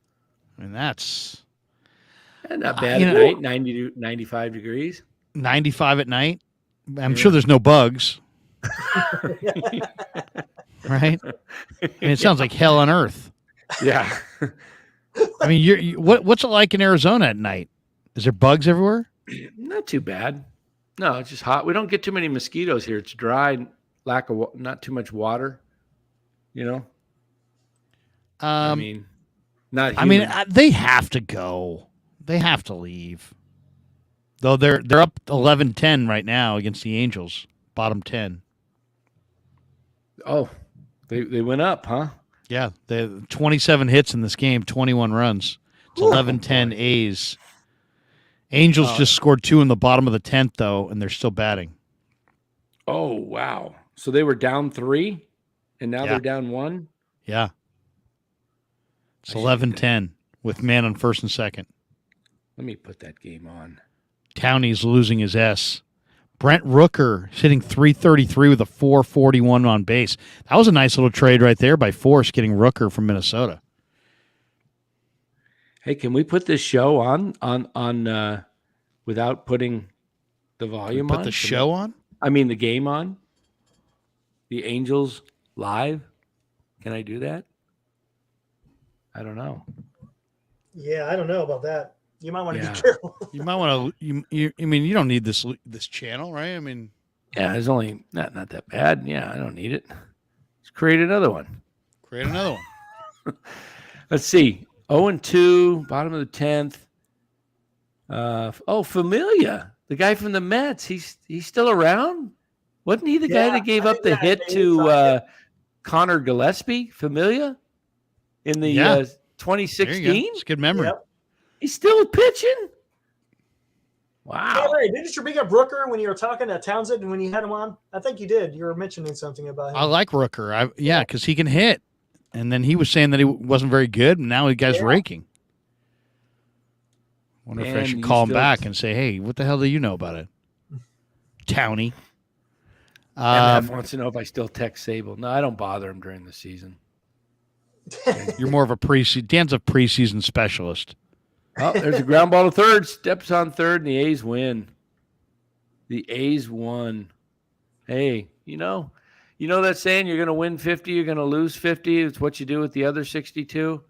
I mean, that's not bad at night. 90 to 95 degrees. 95 at night. I'm sure there's no bugs. Right? I mean, it sounds like hell on earth. Yeah. I mean, what's it like in Arizona at night? Is there bugs everywhere? Not too bad. No, it's just hot. We don't get too many mosquitoes here. It's dry, lack of not too much water. I mean, not. Human. I mean, they have to go. They have to leave. Though they're up 11-10 right now against the Angels, bottom 10. Oh, they went up, huh? Yeah, they have 27 hits in this game, 21 runs. It's 11-10 A's. Angels just scored 2 in the bottom of the 10th, though, and they're still batting. Oh, wow. So they were down 3, and now they're down 1? Yeah. It's 11-10 with man on first and second. Let me put that game on. Towney's losing his S. Brent Rooker hitting .333 with a .441 on base. That was a nice little trade right there by Force getting Rooker from Minnesota. Hey, can we put this show on without putting the volume on? Put the show on? I mean, the game on? The Angels live? Can I do that? I don't know. Yeah, I don't know about that. You might want to Yeah. be careful. You might want to. I mean, you don't need this channel, right? I mean, Yeah, it's only not that bad. Yeah, I don't need it. Let's create another one. create another one. Let's see. 0-2, bottom of the 10th. Familia, the guy from the Mets. He's still around? Wasn't he the guy that gave up the hit to Connor Gillespie? Familia in the 2016? It's a good memory. Yep. He's still pitching? Wow. Hey, Ray, didn't you bring up Rooker when you were talking to Townsend and when you had him on? I think you did. You were mentioning something about him. I like Rooker. Because he can hit. And then he was saying that he wasn't very good, and now the guy's raking. Wonder if I should call him back and say, hey, what the hell do you know about it? Townie. MF wants to know if I still text Sable. No, I don't bother him during the season. You're more of a Dan's a preseason specialist. Oh, there's a ground ball to third. Steps on third, and the A's win. The A's won. Hey, you know that saying, you're going to win 50, you're going to lose 50. It's what you do with the other 62.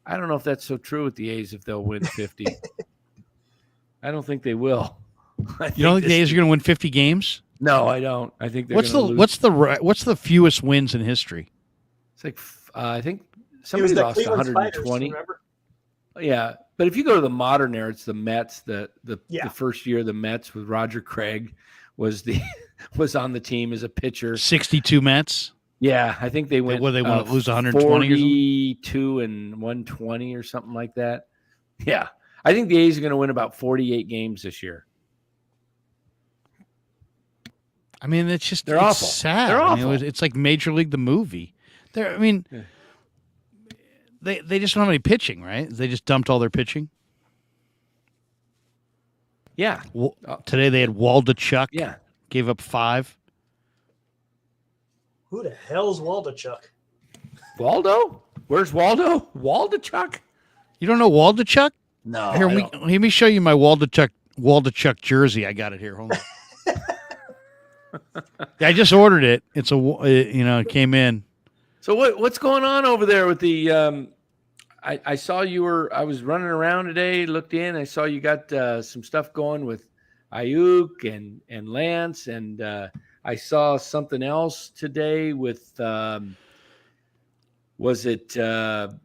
I don't know if that's so true with the A's if they'll win 50. I don't think they will. You don't think the A's are going to win 50 games? No, I don't. I think they're what's the fewest wins in history? It's like I think somebody lost 120. Remember? Yeah, but if you go to the modern era, it's the Mets. The first year the Mets with Roger Craig was on the team as a pitcher. 62 Mets. Yeah, I think they went. They want to lose 120 42 and 120 or something like that. Yeah, I think the A's are going to win about 48 games this year. I mean, it's awful. Sad. They're awful. I mean, it's like Major League the movie. They just don't have any pitching, right? They just dumped all their pitching. Yeah. Today they had Waldachuk. Yeah. Gave up 5. Who the hell's Waldachuk? Waldo? Where's Waldo? Waldachuk? You don't know Waldachuk? No. Here, let me show you my Waldachuk jersey. I got it here. Hold on. I just ordered it. It's it came in. So what's going on over there with the? I saw I was running around today. Looked in. I saw you got some stuff going with Ayuk and Lance, and I saw something else today with. Was it? One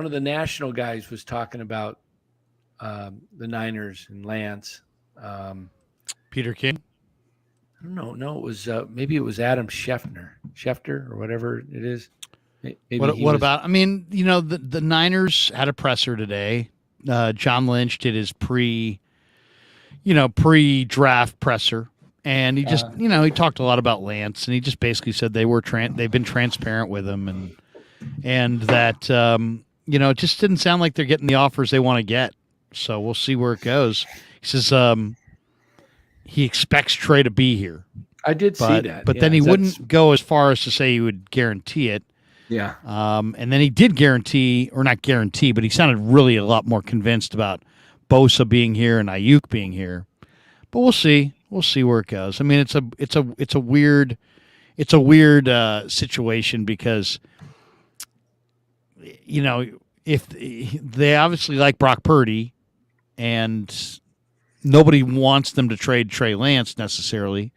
of the national guys was talking about the Niners and Lance. Peter King. I don't know. No, it was maybe it was Adam Schefter or whatever it is. What about? I mean, the Niners had a presser today. John Lynch did his pre-draft presser, and he just, he talked a lot about Lance, and he just basically said they've been transparent with him, and that it just didn't sound like they're getting the offers they want to get. So we'll see where it goes. He says he expects Trey to be here. I did see that. But then he wouldn't go as far as to say he would guarantee it. Yeah. And then he did guarantee, or not guarantee, but he sounded really a lot more convinced about Bosa being here and Ayuk being here. But we'll see. We'll see where it goes. I mean, it's a weird situation because, if they obviously like Brock Purdy, and nobody wants them to trade Trey Lance necessarily,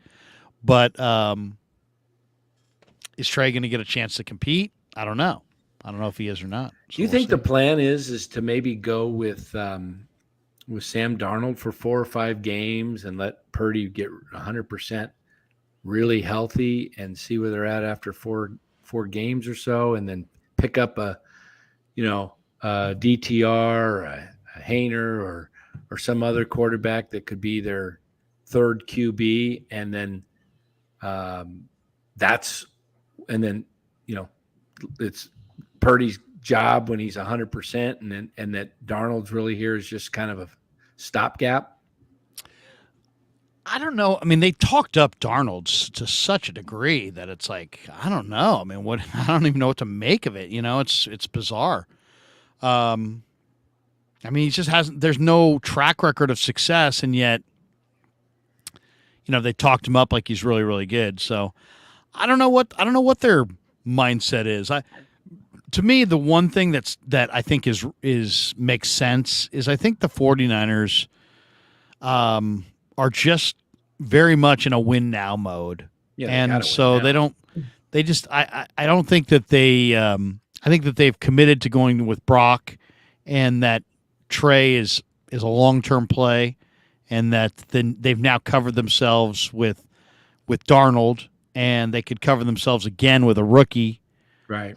but is Trey going to get a chance to compete? I don't know. I don't know if he is or not. So do you think the plan is to maybe go with Sam Darnold for 4 or 5 games and let Purdy get 100% really healthy and see where they're at after four games or so, and then pick up a DTR or a Hainer or some other quarterback that could be their third QB, and then it's Purdy's job when he's 100%, and that Darnold's really here is just kind of a stopgap. I don't know. I mean, they talked up Darnold to such a degree that it's like, I don't know. I mean, I don't even know what to make of it. It's bizarre. I mean, he just there's no track record of success, and yet, they talked him up like he's really, really good. So I don't know what their mindset is. to me, the one thing that I think is makes sense is I think the 49ers are just very much in a win now mode. Yeah, and so they don't I don't think that they I think that they've committed to going with Brock, and that Trey is a long-term play, and that then they've now covered themselves with Darnold, and they could cover themselves again with a rookie. Right.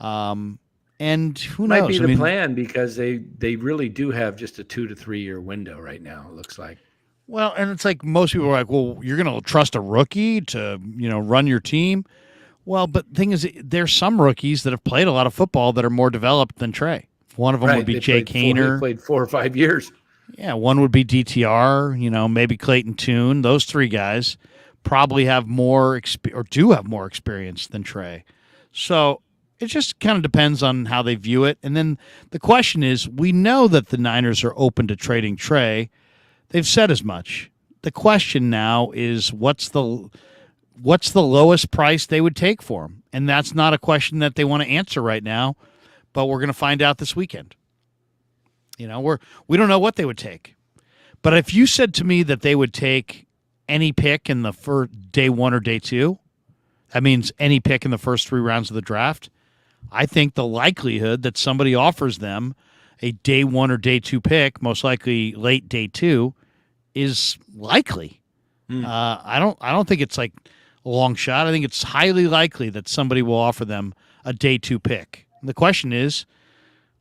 And who Might knows? be the plan, because they really do have just a 2 to 3 year window right now, it looks like. Well, and it's like most people are like, well, you're going to trust a rookie to, run your team. Well, but the thing is, there's some rookies that have played a lot of football that are more developed than Trey. One of them would be Jake Haener. They played 4 or 5 years. Yeah, one would be DTR, maybe Clayton Tune. Those 3 guys probably have more or do have more experience than Trey. So it just kind of depends on how they view it. And then the question is, we know that the Niners are open to trading Trey. They've said as much. The question now is, what's the lowest price they would take for him? And that's not a question that they want to answer right now, but we're going to find out this weekend. We don't know what they would take. But if you said to me that they would take any pick in the first day 1 or day 2, that means any pick in the first 3 rounds of the draft, I think the likelihood that somebody offers them a day 1 or day 2 pick, most likely late day 2, is likely. I don't think it's like a long shot. I think it's highly likely that somebody will offer them a day 2 pick. And the question is,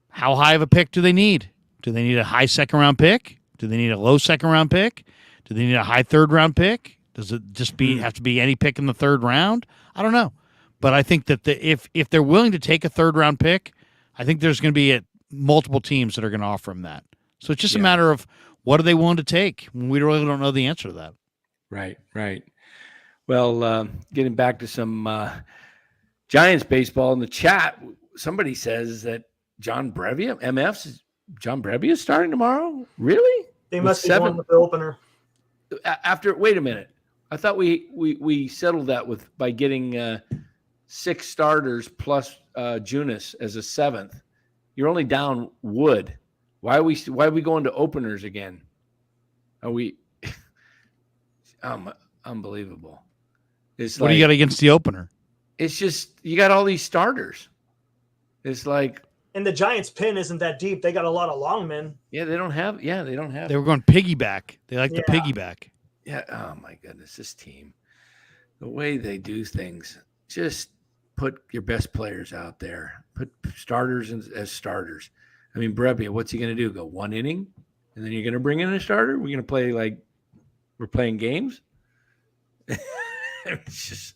how high of a pick do they need? Do they need a high second round pick? Do they need a low second round pick? Do they need a high third round pick? Does it just have to be any pick in the 3rd round? I don't know. But I think that if they're willing to take a 3rd round pick, I think there's going to be multiple teams that are going to offer them that. So it's just a matter of, what are they willing to take? We really don't know the answer to that. Right. Well, getting back to some Giants baseball in the chat, somebody says that John Brebbia, John Brebbia is starting tomorrow? Really? They must be going with the opener. Wait a minute. I thought we settled that by getting 6 starters plus Junis as a 7th. You're only down Wood. Why are we going to openers again? Are we unbelievable. What do you got against the opener? It's just, you got all these starters. It's like, and the Giants' pin isn't that deep. They got a lot of long men. They don't have. They were going piggyback. They like the piggyback. Yeah. Oh my goodness, this team, the way they do things, just put your best players out there. Put starters as starters. I mean, Brebbia, what's he going to do? Go 1 inning, and then you're going to bring in a starter? We're going to play like we're playing games? It's just,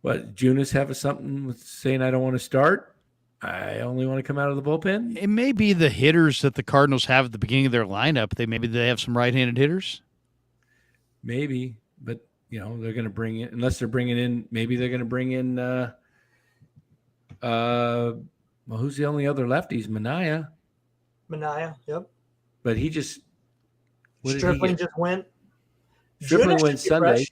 what, Junis have something with saying I don't want to start? I only want to come out of the bullpen? It may be the hitters that the Cardinals have at the beginning of their lineup. Maybe they have some right-handed hitters. Maybe, but they're going to bring in, unless they're bringing in, maybe they're going to bring in. Well, who's the only other lefties? Minaya, yep. But he just. Stripling just went. Stripling went Sunday. Fresh.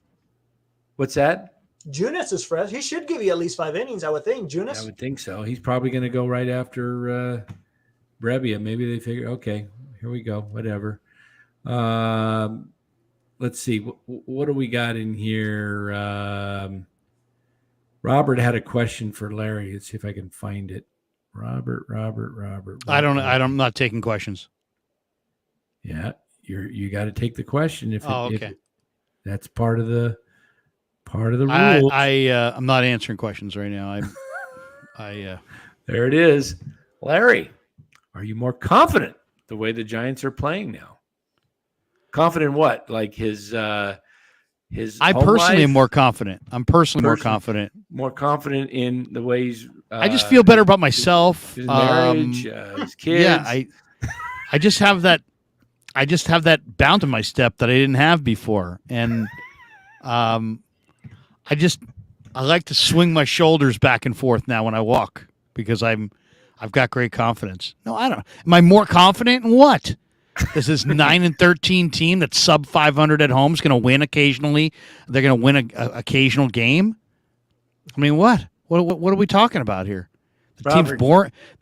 What's that? Junis is fresh. He should give you at least 5 innings, I would think. Junis. I would think so. He's probably going to go right after Brebbia. Maybe they figure, okay, here we go. Whatever. Let's see. What do we got in here? Robert had a question for Larry. Let's see if I can find it. Robert. I'm not taking questions. Yeah, you got to take the question if okay. If that's part of the rules. I'm not answering questions right now. There it is. Larry, are you more confident the way the Giants are playing now? Confident in what? Like his I personally am more confident. I'm personally more confident. More confident in the way he's I just feel better about myself. His marriage, his kids. Yeah, I just have that bounce in my step that I didn't have before. And I like to swing my shoulders back and forth now when I walk because I've got great confidence. No, I don't. Am I more confident in what? Is this 9-13 team that's sub 500 at home is going to win occasionally? They're going to win an occasional game. I mean, what? What are we talking about here? The team's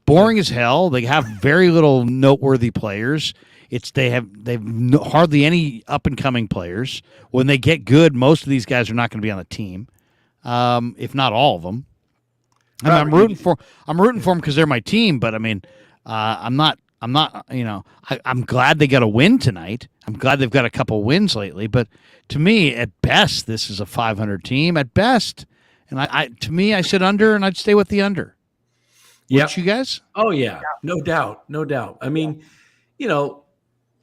boring as hell. They have very little noteworthy players. They've hardly any up and coming players. When they get good, most of these guys are not going to be on the team, if not all of them. I mean, I'm rooting for them because they're my team. But I mean, I'm not. You know, I'm glad they got a win tonight. I'm glad they've got a couple wins lately. But to me, at best, this is a 500 team at best. And to me, I said under, and I'd stay with the under. Yeah, you guys? Oh yeah, no doubt. I mean, you know.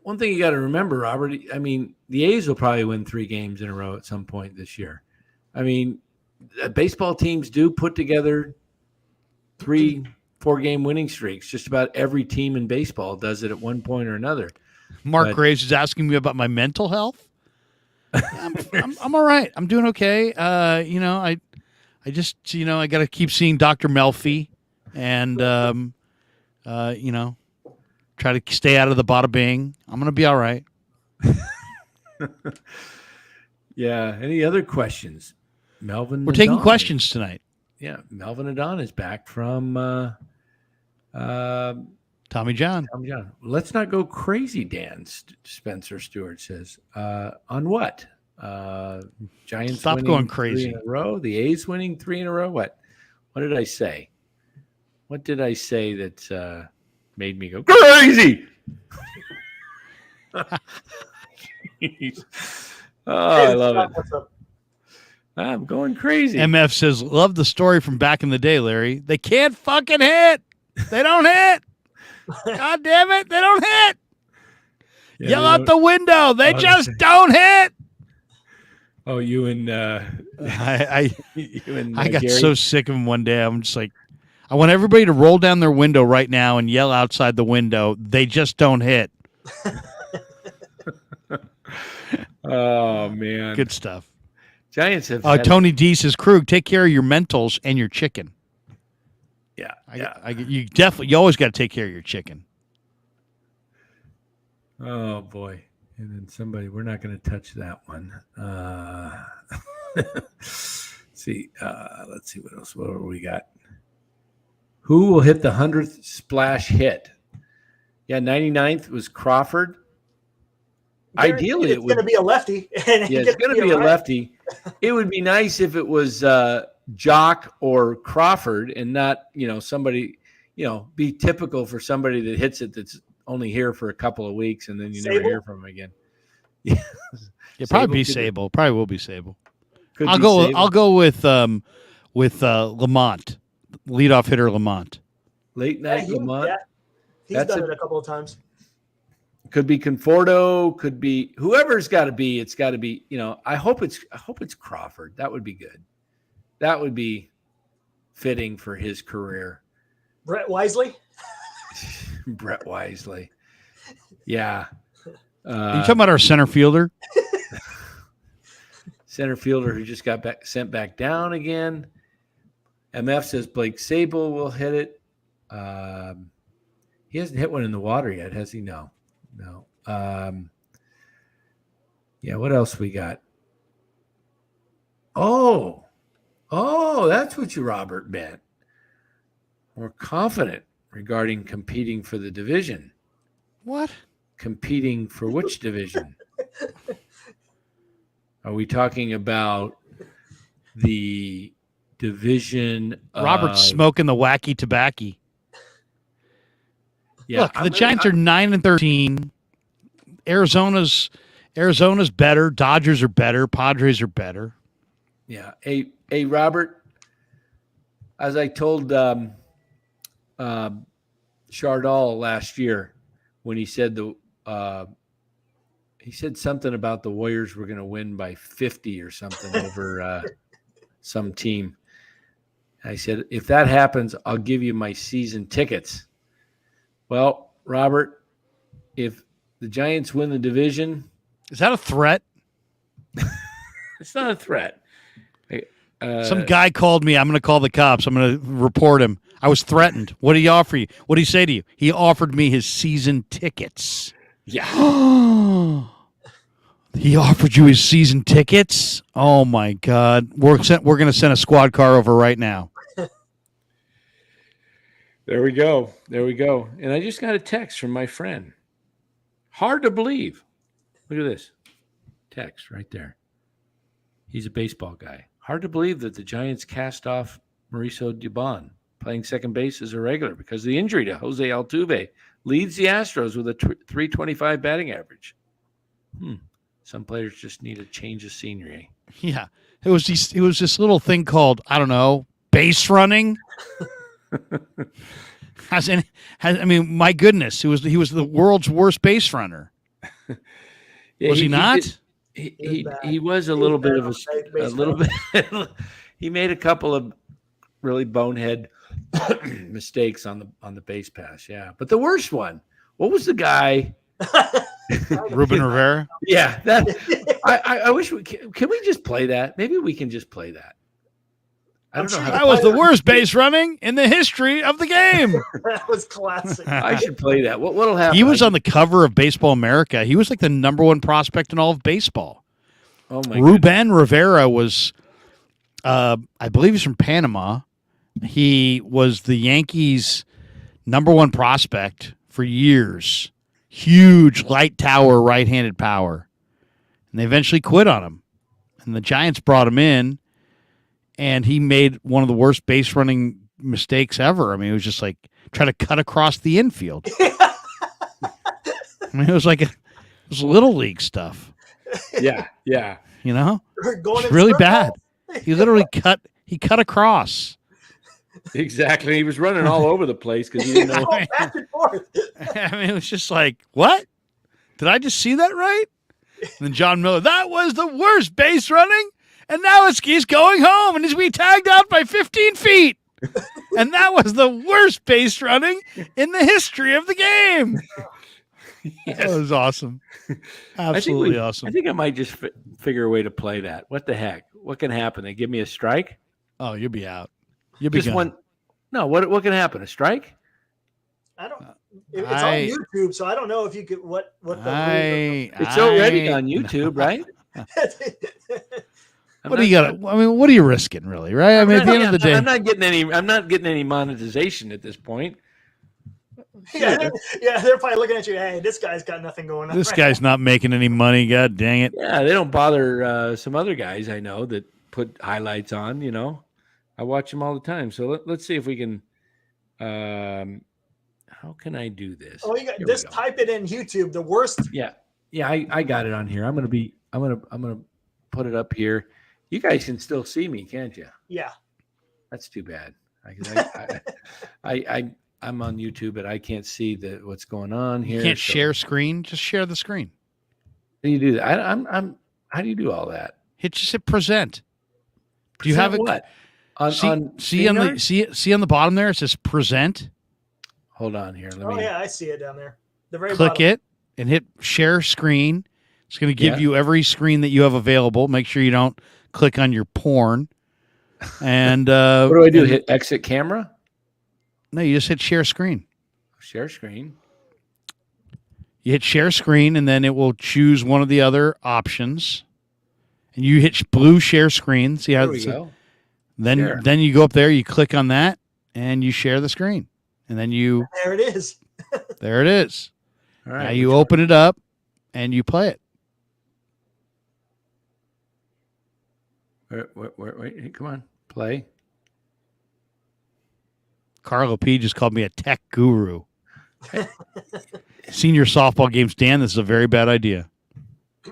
One thing you got to remember, Robert, I mean, the A's will probably win 3 games in a row at some point this year. I mean, baseball teams do put together 3-4 game winning streaks. Just about every team in baseball does it at one point or another. Mark Graves is asking me about my mental health. I'm all right. I'm doing okay. You know, I just, you know, I got to keep seeing Dr. Melfi and, you know, try to stay out of the bada bing. I'm going to be all right. Yeah. Any other questions? Melvin. We're taking questions tonight. Yeah. Melvin Adon is back from Tommy John. Let's not go crazy, Dan. Spencer Stewart says. On what? Giants Stop winning going crazy. 3 in a row. The A's winning 3 in a row. What did I say? What did I say that made me go crazy? I love it. I'm going crazy. MF says, love the story from back in the day, Larry. They can't fucking hit. They don't hit. God damn it. They don't hit. Yeah, yell out the window. They just don't hit. Oh, you and I got Gary? so sick of him one day. I'm just like, I want everybody to roll down their window right now and yell outside the window. They just don't hit. Oh, man. Good stuff. Giants have Tony D says, Krug, take care of your mentals and your chicken. Yeah. You always got to take care of your chicken. Oh, boy. And then somebody, we're not going to touch that one. Let's see what else. What we got? Who will hit the 100th splash hit? Yeah, 99th was Crawford. Ideally, it's going to be a lefty. It's going to be a lefty. It would be nice if it was Jock or Crawford and not, somebody, be typical for somebody that hits it that's only here for a couple of weeks and then you never hear from him again. Yeah, probably be Sable. Probably will be Sable. I'll go with Lamont, leadoff hitter Lamont. Late night Lamont. Yeah. He's done it a couple of times. Could be Conforto. Could be whoever's got to be. It's got to be. I hope it's Crawford. That would be good. That would be fitting for his career. Brett Wisely. Brett Wisely. Yeah. Are you talking about our center fielder? Center fielder who just got sent back down again. MF says Blake Sable will hit it. He hasn't hit one in the water yet, has he? No. Yeah, what else we got? Oh, that's what you, Robert, meant. More confident regarding competing for the division. What? Competing for which division? Are we talking about the division? Robert's smoking the wacky tobacco. Yeah, look, the Giants are 9-13. Arizona's better. Dodgers are better. Padres are better. Yeah. Hey, Robert. As I told Chardal last year when he said he said something about the Warriors were going to win by 50 or something over some team. I said, if that happens, I'll give you my season tickets. Well, Robert, if the Giants win the division. Is that a threat? It's not a threat. Some guy called me. I'm going to call the cops. I'm going to report him. I was threatened. What did he offer you? What did he say to you? He offered me his season tickets. Yeah. He offered you his season tickets? Oh, my God. We're going to send a squad car over right now. There we go. There we go. And I just got a text from my friend. Hard to believe. Look at this text right there. He's a baseball guy. Hard to believe that the Giants cast off Mauricio Dubon, playing second base as a regular because of the injury to Jose Altuve. Leads the Astros with a 325 batting average. Some players just need a change of scenery. Yeah. It was this little thing called, I don't know, base running. I mean, my goodness, he was the world's worst base runner. Yeah, was he not? He was a little bit of a little bit. He made a couple of really bonehead mistakes on the base pass. Yeah, but the worst one. What was the guy? Ruben Rivera. Yeah, that. I wish can we just play that? Maybe we can just play that. I don't know. That was the worst base running in the history of the game. That was classic. I should play that. What'll happen? He was on the cover of Baseball America. He was like the number one prospect in all of baseball. Oh my! Ruben Rivera was, I believe he's from Panama. He was the Yankees' number one prospect for years. Huge light tower, right-handed power. And they eventually quit on him. And the Giants brought him in, and he made one of the worst base running mistakes ever. I mean, it was just like try to cut across the infield. I mean, it was little league stuff. Yeah. You know? Going It's really bad. He literally cut across. Exactly. He was running all over the place because he didn't know. Back and forth. I mean, it was just like, what? Did I just see that right? And then John Miller, that was the worst base running. And now he's going home and he's being tagged out by 15 feet. And that was the worst base running in the history of the game. Yes. That was awesome. Absolutely awesome. I think I might just figure a way to play that. What the heck? What can happen? They give me a strike? Oh, you'll be out. You'll be Just gone. one. No, what can happen? A strike? I don't. It's on YouTube, so I don't know if you could what the. It's already on YouTube, right? What do you got? I mean, what are you risking, really? Right? I mean, at the end of the day, I'm not getting any monetization at this point. Yeah, they're probably looking at you. Hey, this guy's got nothing going on. this guy's not making any money. God dang it! Yeah, they don't bother some other guys I know that put highlights on. You know, I watch them all the time. So let's see if we can. How can I do this? Oh, just type it in YouTube. The worst. Yeah, I got it on here. I'm gonna put it up here. You guys can still see me, can't you? Yeah. That's too bad. I'm on YouTube, but I can't see what's going on here. You can't share screen. Just share the screen. How do you do that? How do you do all that? Just hit present. Do you have it? What? See on the bottom there? It says present. Hold on here. Yeah, I see it down there. The very click bottom. it and hit share screen. It's going to give you every screen that you have available. Make sure you don't click on your porn. And what do I do? Hit exit camera? No, you just hit share screen. Share screen. You hit share screen, and then it will choose one of the other options. And you hit blue share screen. See how there we go. Then you go up there, you click on that, and you share the screen. And then there it is. There it is. All right. Now you open it up and you play it. Wait, come on. Play. Carlo P just called me a tech guru. Senior softball games, Dan, this is a very bad idea. I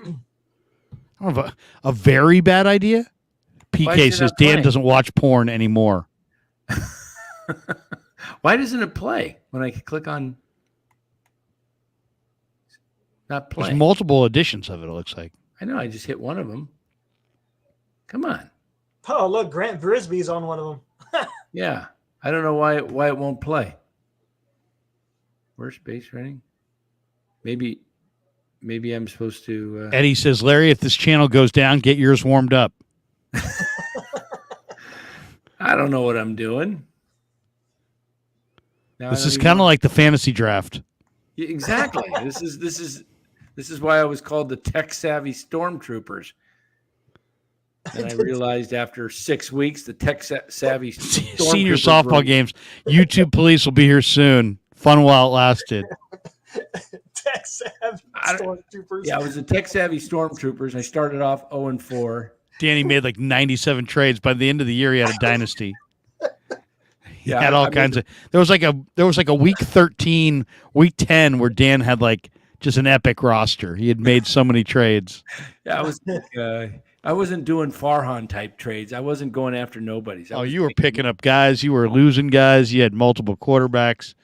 don't have a very bad idea. PK says Dan doesn't watch porn anymore. Why doesn't it play when I click on not play? There's multiple editions of it, it looks like. I know. I just hit one of them. Come on. Oh, look, Grant Brisbee's on one of them. Yeah. I don't know why it won't play. Worst base running? Maybe I'm supposed to. Eddie says, Larry, if this channel goes down, get yours warmed up. I don't know what I'm doing. Now this is kind of like the fantasy draft. Yeah, exactly. This is why I was called the tech savvy stormtroopers. And I realized after 6 weeks, the tech-savvy Senior softball games. YouTube police will be here soon. Fun while it lasted. Tech-savvy stormtroopers. Yeah, I was the tech-savvy stormtroopers. I started off 0-4. Danny made like 97 trades. By the end of the year, he had a dynasty. He Yeah, had all kinds of. There was like a week 13, week 10 where Dan had like just an epic roster. He had made so many trades. Yeah, I wasn't doing Farhan type trades. I wasn't going after nobodies. You were picking up guys. You were losing guys. You had multiple quarterbacks.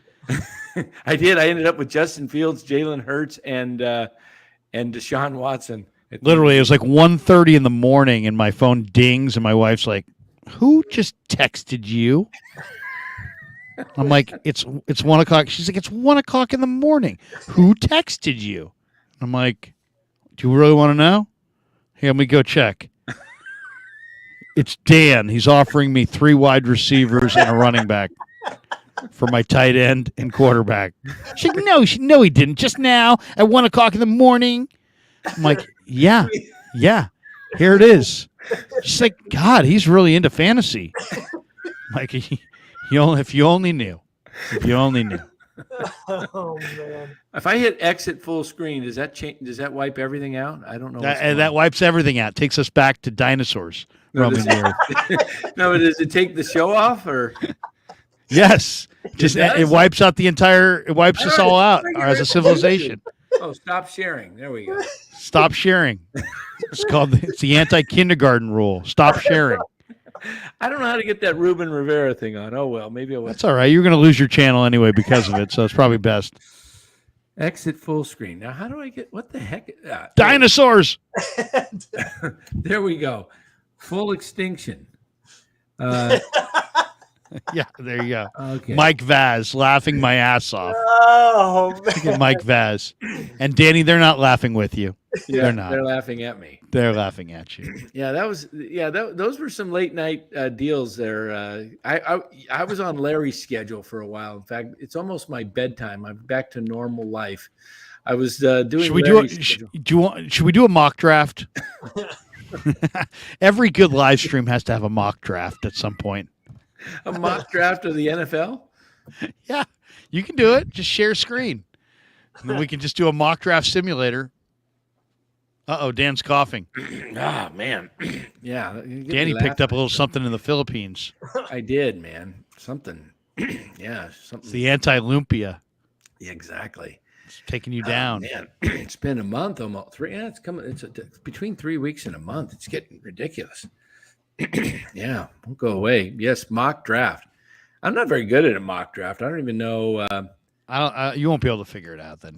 I did. I ended up with Justin Fields, Jalen Hurts, and Deshaun Watson. Literally, it was like 1:30 in the morning, and my phone dings, and my wife's like, "Who just texted you?" I'm like, "It's 1 o'clock." She's like, "It's 1 o'clock in the morning. Who texted you?" I'm like, "Do you really want to know? Here, let me go check." It's Dan. He's offering me 3 wide receivers and a running back for my tight end and quarterback. She's like, no, he didn't. Just now at 1 o'clock in the morning. I'm like, yeah, here it is. She's like, God, he's really into fantasy. I'm like, if you only knew. Oh man! If I hit exit full screen, does that change? Does that wipe everything out? I don't know. That wipes everything out. Takes us back to dinosaurs roaming the earth. No, but does it take the show off or? Yes, it wipes out the entire. It wipes us all out as a civilization. Oh, stop sharing. There we go. Stop sharing. It's the anti-kindergarten rule. Stop sharing. I don't know how to get that Ruben Rivera thing on. Oh well, maybe I will. That's all right. You're going to lose your channel anyway because of it, so it's probably best. Exit full screen. Now, how do I get? What the heck? Dinosaurs. There we go. Full extinction. Yeah, there you go. Okay. Mike Vaz laughing my ass off. Oh Look man! at Mike Vaz. And Danny, they're not laughing with you. Yeah, They're not. They're laughing at me. They're laughing at you. Yeah, those were some late night deals there. I was on Larry's schedule for a while. In fact, it's almost my bedtime. I'm back to normal life. I was doing. Should we do a mock draft? Every good live stream has to have a mock draft at some point. A mock draft of the NFL? Yeah, you can do it. Just share screen. And then we can just do a mock draft simulator. Uh-oh, Dan's coughing. Ah, man. Yeah. Danny picked up a little something in the Philippines. I did, man. Something. Yeah. Something. It's the anti-lumpia. Yeah, exactly. It's taking you down. Man, it's been a month almost. 3. Yeah, it's coming. It's between 3 weeks and a month. It's getting ridiculous. Yeah, won't go away. Yes, mock draft. I'm not very good at a mock draft. I don't even know. You won't be able to figure it out then.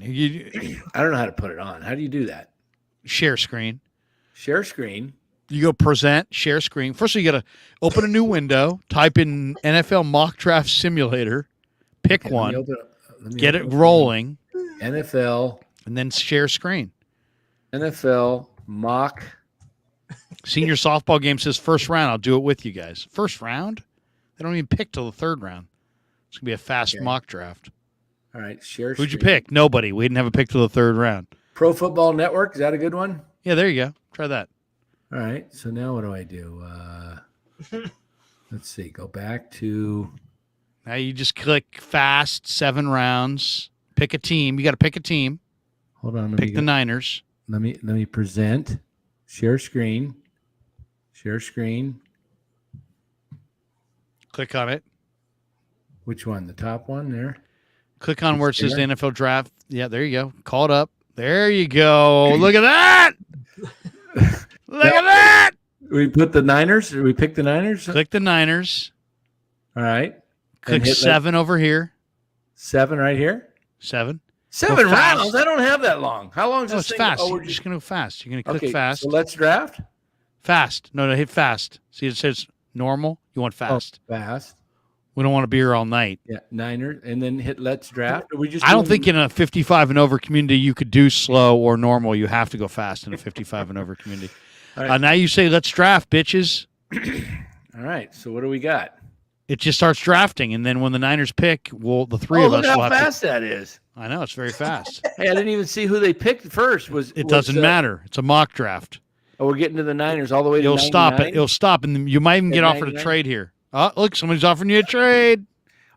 I don't know how to put it on. How do you do that? Share screen. Share screen. You go present, share screen. First, you got to open a new window, type in NFL mock draft simulator, pick one, get it rolling. NFL. And then share screen. NFL mock. Senior softball game says first round. I'll do it with you guys. First round? They don't even pick till the 3rd round. It's going to be a fast mock draft. All right, share Who'd you screen. pick? Nobody. We didn't have a pick till the 3rd round. Pro Football Network. Is that a good one? Yeah, there you go. Try that. All right, so now what do I do? Let's see. Go back to. Now you just click fast, 7 rounds. Pick a team. You got to pick a team. Hold on. Pick the Niners. Let me present. Share screen. Share screen. Click on it. Which one? The top one there? Click on where it says the NFL draft. Yeah, there you go. Call it up. There you go. Look at that. Look at that. We put the Niners. We pick the Niners. Click the Niners. All right. Click 7 over here. 7 right here. 7. 7 rounds. I don't have that long. How long is this it's thing? fast. Oh, You're just going to go fast. You're going to click fast. So let's draft. Fast. No, hit fast. See, it says normal. You want fast. Oh, fast. We don't want to be here all night. Yeah, Niners, and then hit let's draft. I don't think in a 55 and over community you could do slow or normal. You have to go fast in a 55 and over community. Right. Now you say let's draft, bitches. All right. So what do we got? It just starts drafting, and then when the Niners pick, the 3 of us will have to. Look how fast that is. I know, it's very fast. Hey, I didn't even see who they picked first. It doesn't matter. It's a mock draft. Oh, we're getting to the Niners all the way to You'll stop it. 99? You'll stop, and you might even get offered a 99? trade here. Oh, look, somebody's offering you a trade.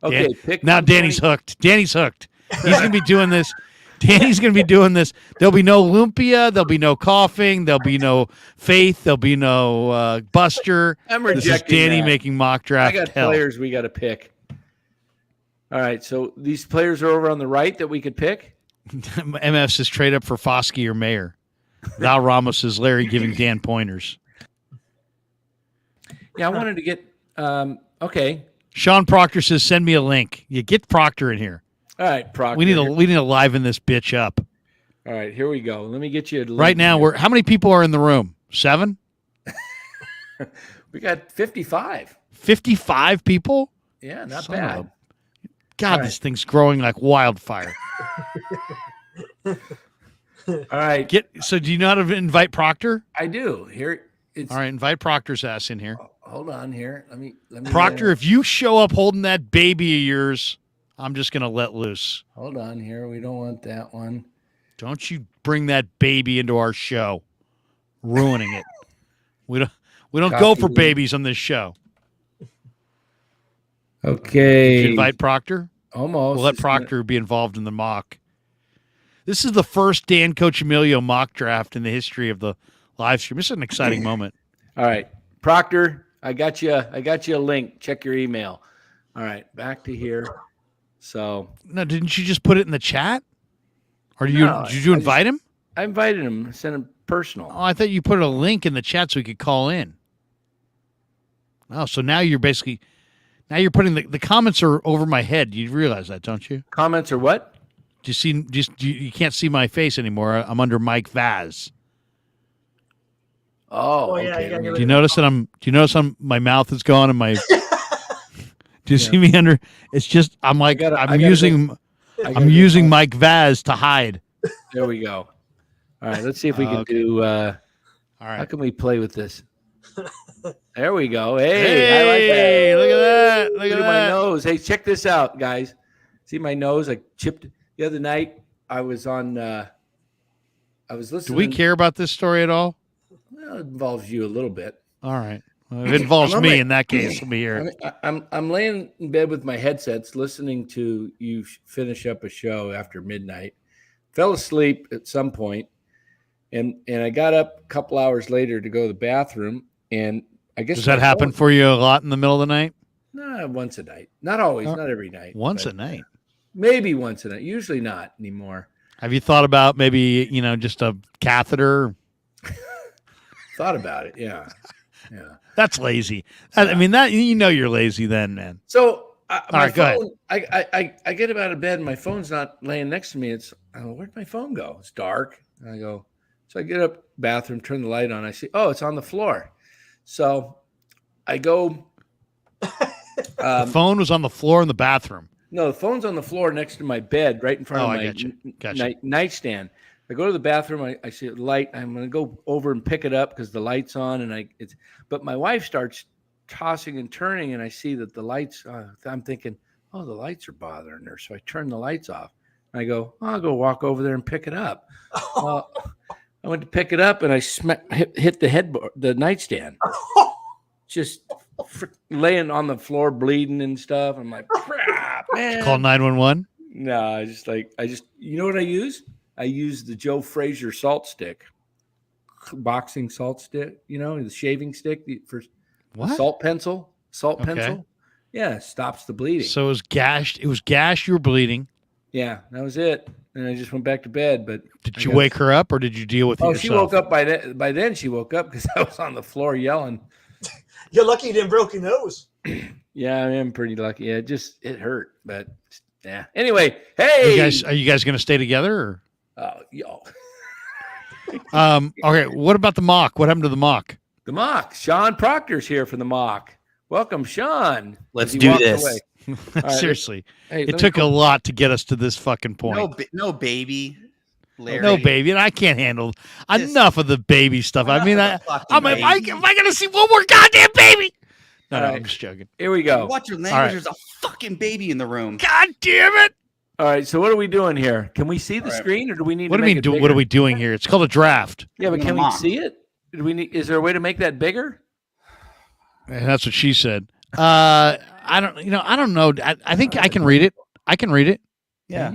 Okay, Dan, pick now 120. Danny's hooked. Danny's hooked. He's going to be doing this. Danny's going to be doing this. There'll be no Lumpia. There'll be no coughing. There'll be no Faith. There'll be no Buster. I'm This is rejecting Danny that. making mock I draft got hell. players we got to pick. All right, so these players are over on the right that we could pick. MF says trade up for Foskey or Mayer. Val Ramos says Larry giving Dan pointers. Yeah, I wanted to get okay. Sean Proctor says send me a link. You get Proctor in here. All right, Proctor. We need to liven this bitch up. All right, here we go. Let me get you a link Right now, here. how many people are in the room? 7? We got 55. 55 people? Yeah, not Son of bad. a- God, All right. this thing's growing like wildfire. All right, So do you know how to invite Proctor? I do. Here it's All right, invite Proctor's ass in here. Hold on here. Let me Proctor, if you show up holding that baby of yours, I'm just going to let loose. hold on here. We don't want that one. Don't you bring that baby into our show, ruining it. We don't go for Copy. babies on this show. Okay. Did you invite Proctor? Almost. We'll let It's gonna- Proctor be involved in the mock. This is the first Dan Coach Emilio mock draft in the history of the live stream. This is an exciting moment. All right, Proctor, I got you a link. Check your email. All right, back to here. So No, didn't you just put it in the chat? Or did No, you I invite him? I invited him, sent him personal. Oh, I thought you put a link in the chat so he could call in. Oh, so now you're putting the comments are over my head. You realize that, don't you? Comments or what? Do you see? You can't see my face anymore. I'm under Mike Vaz. Oh, yeah, okay. you gotta let me- get Do you notice that my mouth is gone and my? Do you see me under? It's just I'm like I I'm gotta using I I'm gotta using go- Mike Vaz to hide. There we go. All right, let's see if we can Okay. do. All How right. can we play with this? There we go. Hey, I like that. Hey, look at that! Look Look at at my that! nose. Hey, check this out, guys. See my nose? I chipped the other night. I was on. I was Do listening. we care about this story at all? Well, it involves you a little bit. All right. Well, if it involves I'm me like- in that case, let me hear it. I'm laying in bed with my headsets, listening to you finish up a show after midnight. Fell asleep at some point, and I got up a couple hours later to go to the bathroom, and I guess Does that my happen phone- for you a lot in the middle of the night? No, once a night. Not always. Oh, not every night. Once but a night. Maybe once a night. Usually not anymore. Have you thought about maybe just a catheter? Thought about it. Yeah. Yeah. That's lazy. I mean that you're lazy then, man. So my right, go ahead. phone, I get out of bed and my phone's not laying next to me. I go, where'd my phone go? It's dark. And I go, so I get up, bathroom, turn the light on. I see, oh, it's on the floor. So I go. The phone was on the floor in the bathroom. No, the phone's on the floor next to my bed, right in front Oh, of I my gotcha. nightstand. I go to the bathroom. I see a light. I'm going to go over and pick it up because the light's on, but my wife starts tossing and turning, and I see that the lights. I'm thinking, oh, the lights are bothering her. So I turn the lights off. I go, I'll go walk over there and pick it up. I went to pick it up, and I hit the headboard, the nightstand, just laying on the floor, bleeding and stuff. I'm like, crap, man. Call 911. No, I just you know what I use? I use the Joe Frazier salt stick, boxing salt stick, the shaving stick for What? salt pencil. Okay. Pencil. Yeah, stops the bleeding. So it was gashed. It was gashed. You were bleeding. Yeah, that was it. And I just went back to bed. But Did you wake her up or did you deal with it Oh, yourself? she woke up by then. By then, she woke up because I was on the floor yelling. You're lucky you didn't broke your nose. Yeah, I am pretty lucky. Yeah, it hurt, but yeah. Anyway, hey, Are you guys going to stay together? Or? oh, yo, Okay. What about the mock? What happened to the mock? the mock. Sean Proctor's here for the mock. Welcome, Sean. Let's As he do walks this. away. right, Seriously, Hey, it took a lot to get us to this fucking point. No baby, Larry. No baby, and I can't handle Just- enough of the baby stuff. I mean, Enough of the am fucking I baby. going to see one more goddamn baby? No, All no, right. I'm just joking. Here we go. Watch your language. All right. There's a fucking baby in the room. God damn it! All right. So what are we doing here? Can we see the All right. screen, or do we need? What to do we make do? it What are bigger? we doing here? It's called a draft. Yeah, but We're can we gonna mock. see it? Do we need? Is there a way to make that bigger? And that's what she said. I don't know. I think I can read it. I can read it. Yeah.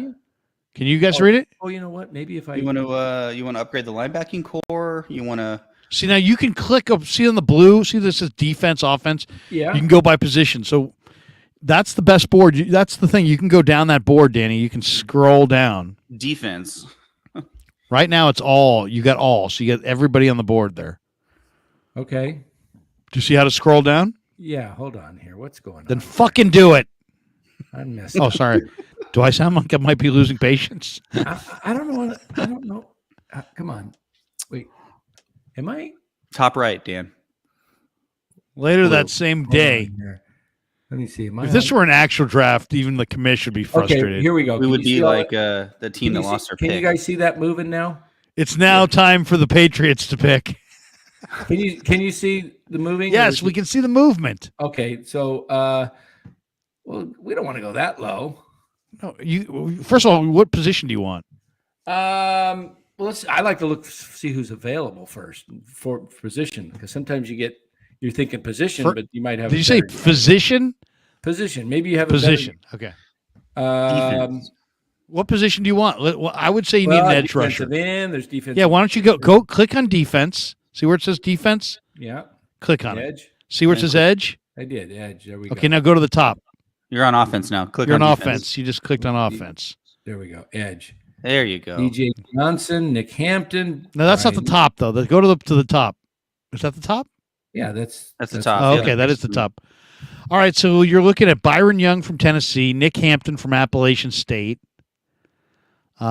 Can you guys read it? Oh, you know what? Maybe if I You want to upgrade the linebacking core? You want to? See, now you can click up. See on the blue. See this is defense, offense. Yeah. You can go by position. So that's the best board. That's the thing. You can go down that board, Danny. You can scroll down. Defense. Right now, it's all. You got all. So you got everybody on the board there. Okay. Do you see how to scroll down? Yeah. Hold on here. What's going on? Then fucking do it. I messed. Oh, sorry. Do I sound like I might be losing patience? I don't know. I don't know. Come on. Wait. Am I? Top right, Dan. Later that same Hold day. on here. Let me see. Am I If this were an actual draft, even the commission would be frustrated. Okay, here we go. We Can would you be see all like that? the team that lost their Can pick. you guys see that moving now? It's now time for the Patriots to pick. Can you see the moving? Yes, we can see the movement. Okay, so well, we don't want to go that low. No, you first of all, what position do you want? Well, I like to see who's available first for position, because sometimes you're thinking position, but you might have. Did you say physician? Position? Maybe you have Position. A Okay. better, What position do you want? Well, I would say you need an edge rusher. There's defensive. Yeah, why don't you go click on defense? See where it says defense? Yeah. Click on Edge. it. See where it says edge? I did edge. There we go. Okay, now go to the top. You're on offense now. Click You're on on defense. offense. You just clicked on offense. There we go. Edge. There you go. DJ Johnson, Nick Hampton. No, that's not the Ryan- top though. Go to the top. Is that the top? Yeah, that's the top. Oh, Yeah, okay, that is the top. All right, so you're looking at Byron Young from Tennessee, Nick Hampton from Appalachian State. You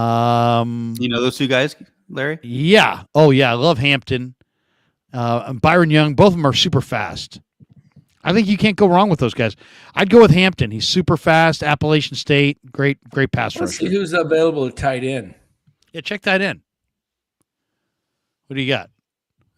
know those two guys, Larry? Yeah. Oh, yeah. I love Hampton. And Byron Young. Both of them are super fast. I think you can't go wrong with those guys. I'd go with Hampton. He's super fast. Appalachian State. Great pass Let's see rusher. who's available at tight end. Yeah, check that in. What do you got?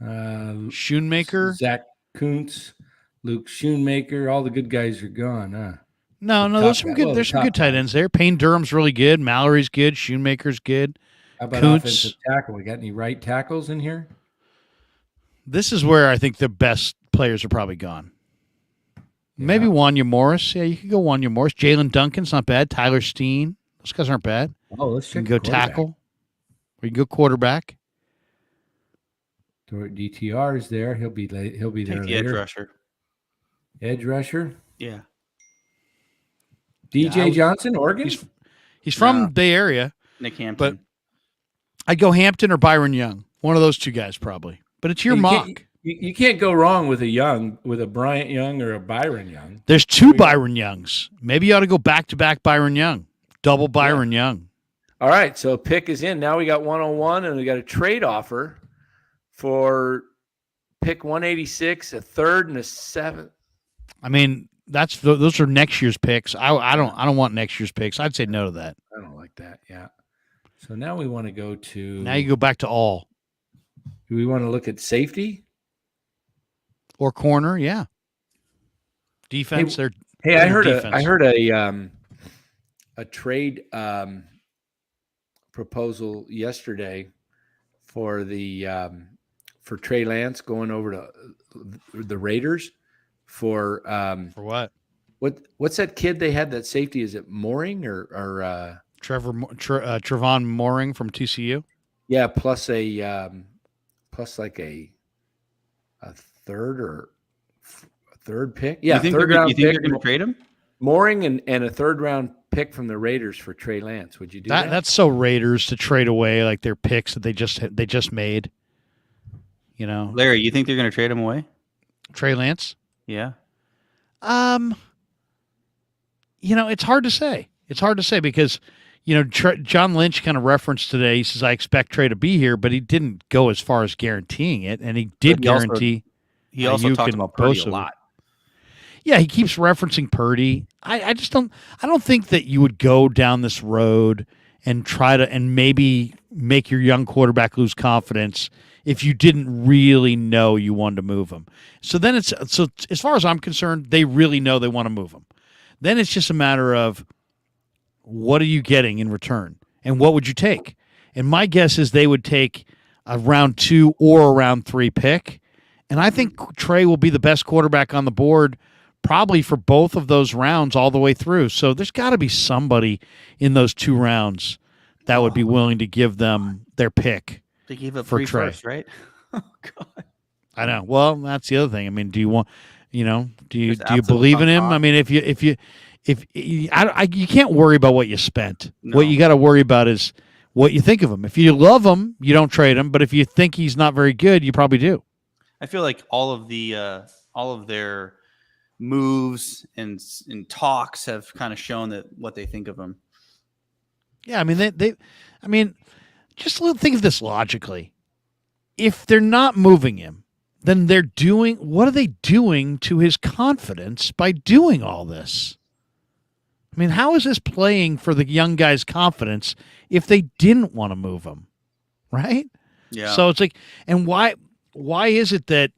Schoonmaker? Zach Kuntz, Luke Schoonmaker. All the good guys are gone, huh? No, top there's some guy. good. Well, There's some top good tight guy. ends there. Payne Durham's really good. Mallory's good. Schoonmaker's good. How about Kuntz. offensive tackle? We got any right tackles in here? This is where I think the best players are probably gone. Maybe Wanya Morris. Yeah, you could go Wanya Morris. Jalen Duncan's not bad. Tyler Steen. Those guys aren't bad. Oh, let's You check. can go tackle. Or you can go quarterback. DTR is there. He'll be late. He'll be there Take the edge later. rusher. Edge rusher. Yeah. DJ Johnson, Oregon. He's from No. Bay Area. Nick Hampton. But I'd go Hampton or Byron Young. One of those two guys probably. But it's your You mock. can't- You can't go wrong with a Bryant Young or a Byron Young. There's two Byron Youngs. Maybe you ought to go back-to-back Byron Young. Double Byron Young. All right, so pick is in. Now we got 101, and we got a trade offer for pick 186, a third, and a seventh. I mean, those are next year's picks. I don't want next year's picks. I'd say no to that. I don't like that. Yeah. So now we want to go to. Now you go back to all Do we want to look at safety? or corner, yeah. Defense, they're Hey, I heard defense. a trade proposal yesterday for for Trey Lance going over to the Raiders for what? what's that kid they had, that safety? Is it Mooring or Trevon Mooring from TCU? yeah, plus like a third pick. Yeah, You think third they're round going pick. to trade him? Mooring and a third round pick from the Raiders for Trey Lance. Would you do that? That's so Raiders to trade away like their picks that they just made. You know, Larry, you think they're going to trade him away? Trey Lance. Yeah. It's hard to say. It's hard to say because, John Lynch kind of referenced today. He says, I expect Trey to be here, but he didn't go as far as guaranteeing it. And he did guarantee. He also Ayuk talked and about Purdy a Bosa. lot. Yeah, he keeps referencing Purdy. I don't think that you would go down this road and try to and maybe make your young quarterback lose confidence if you didn't really know you wanted to move him. So then so as far as I'm concerned, they really know they want to move him. Then it's just a matter of what are you getting in return and what would you take? And my guess is they would take a round 2 or a round 3 pick. And I think Trey will be the best quarterback on the board probably for both of those rounds all the way through. So there's got to be somebody in those 2 rounds that would be willing to give them their pick. They gave up for 3 Trey. firsts, right? Oh God. I know. Well, that's the other thing. I mean, do you want, do you There's believe in absolute him? cost. I mean, if you can't worry about what you spent. No. What you got to worry about is what you think of him. If you love him, you don't trade him. But if you think he's not very good, you probably do. I feel like all of their moves and talks have kind of shown that what they think of him. Yeah, I mean, just think of this logically. If they're not moving him, then what are they doing to his confidence by doing all this? I mean, how is this playing for the young guy's confidence if they didn't want to move him? Right? Yeah. So it's like, and why is it that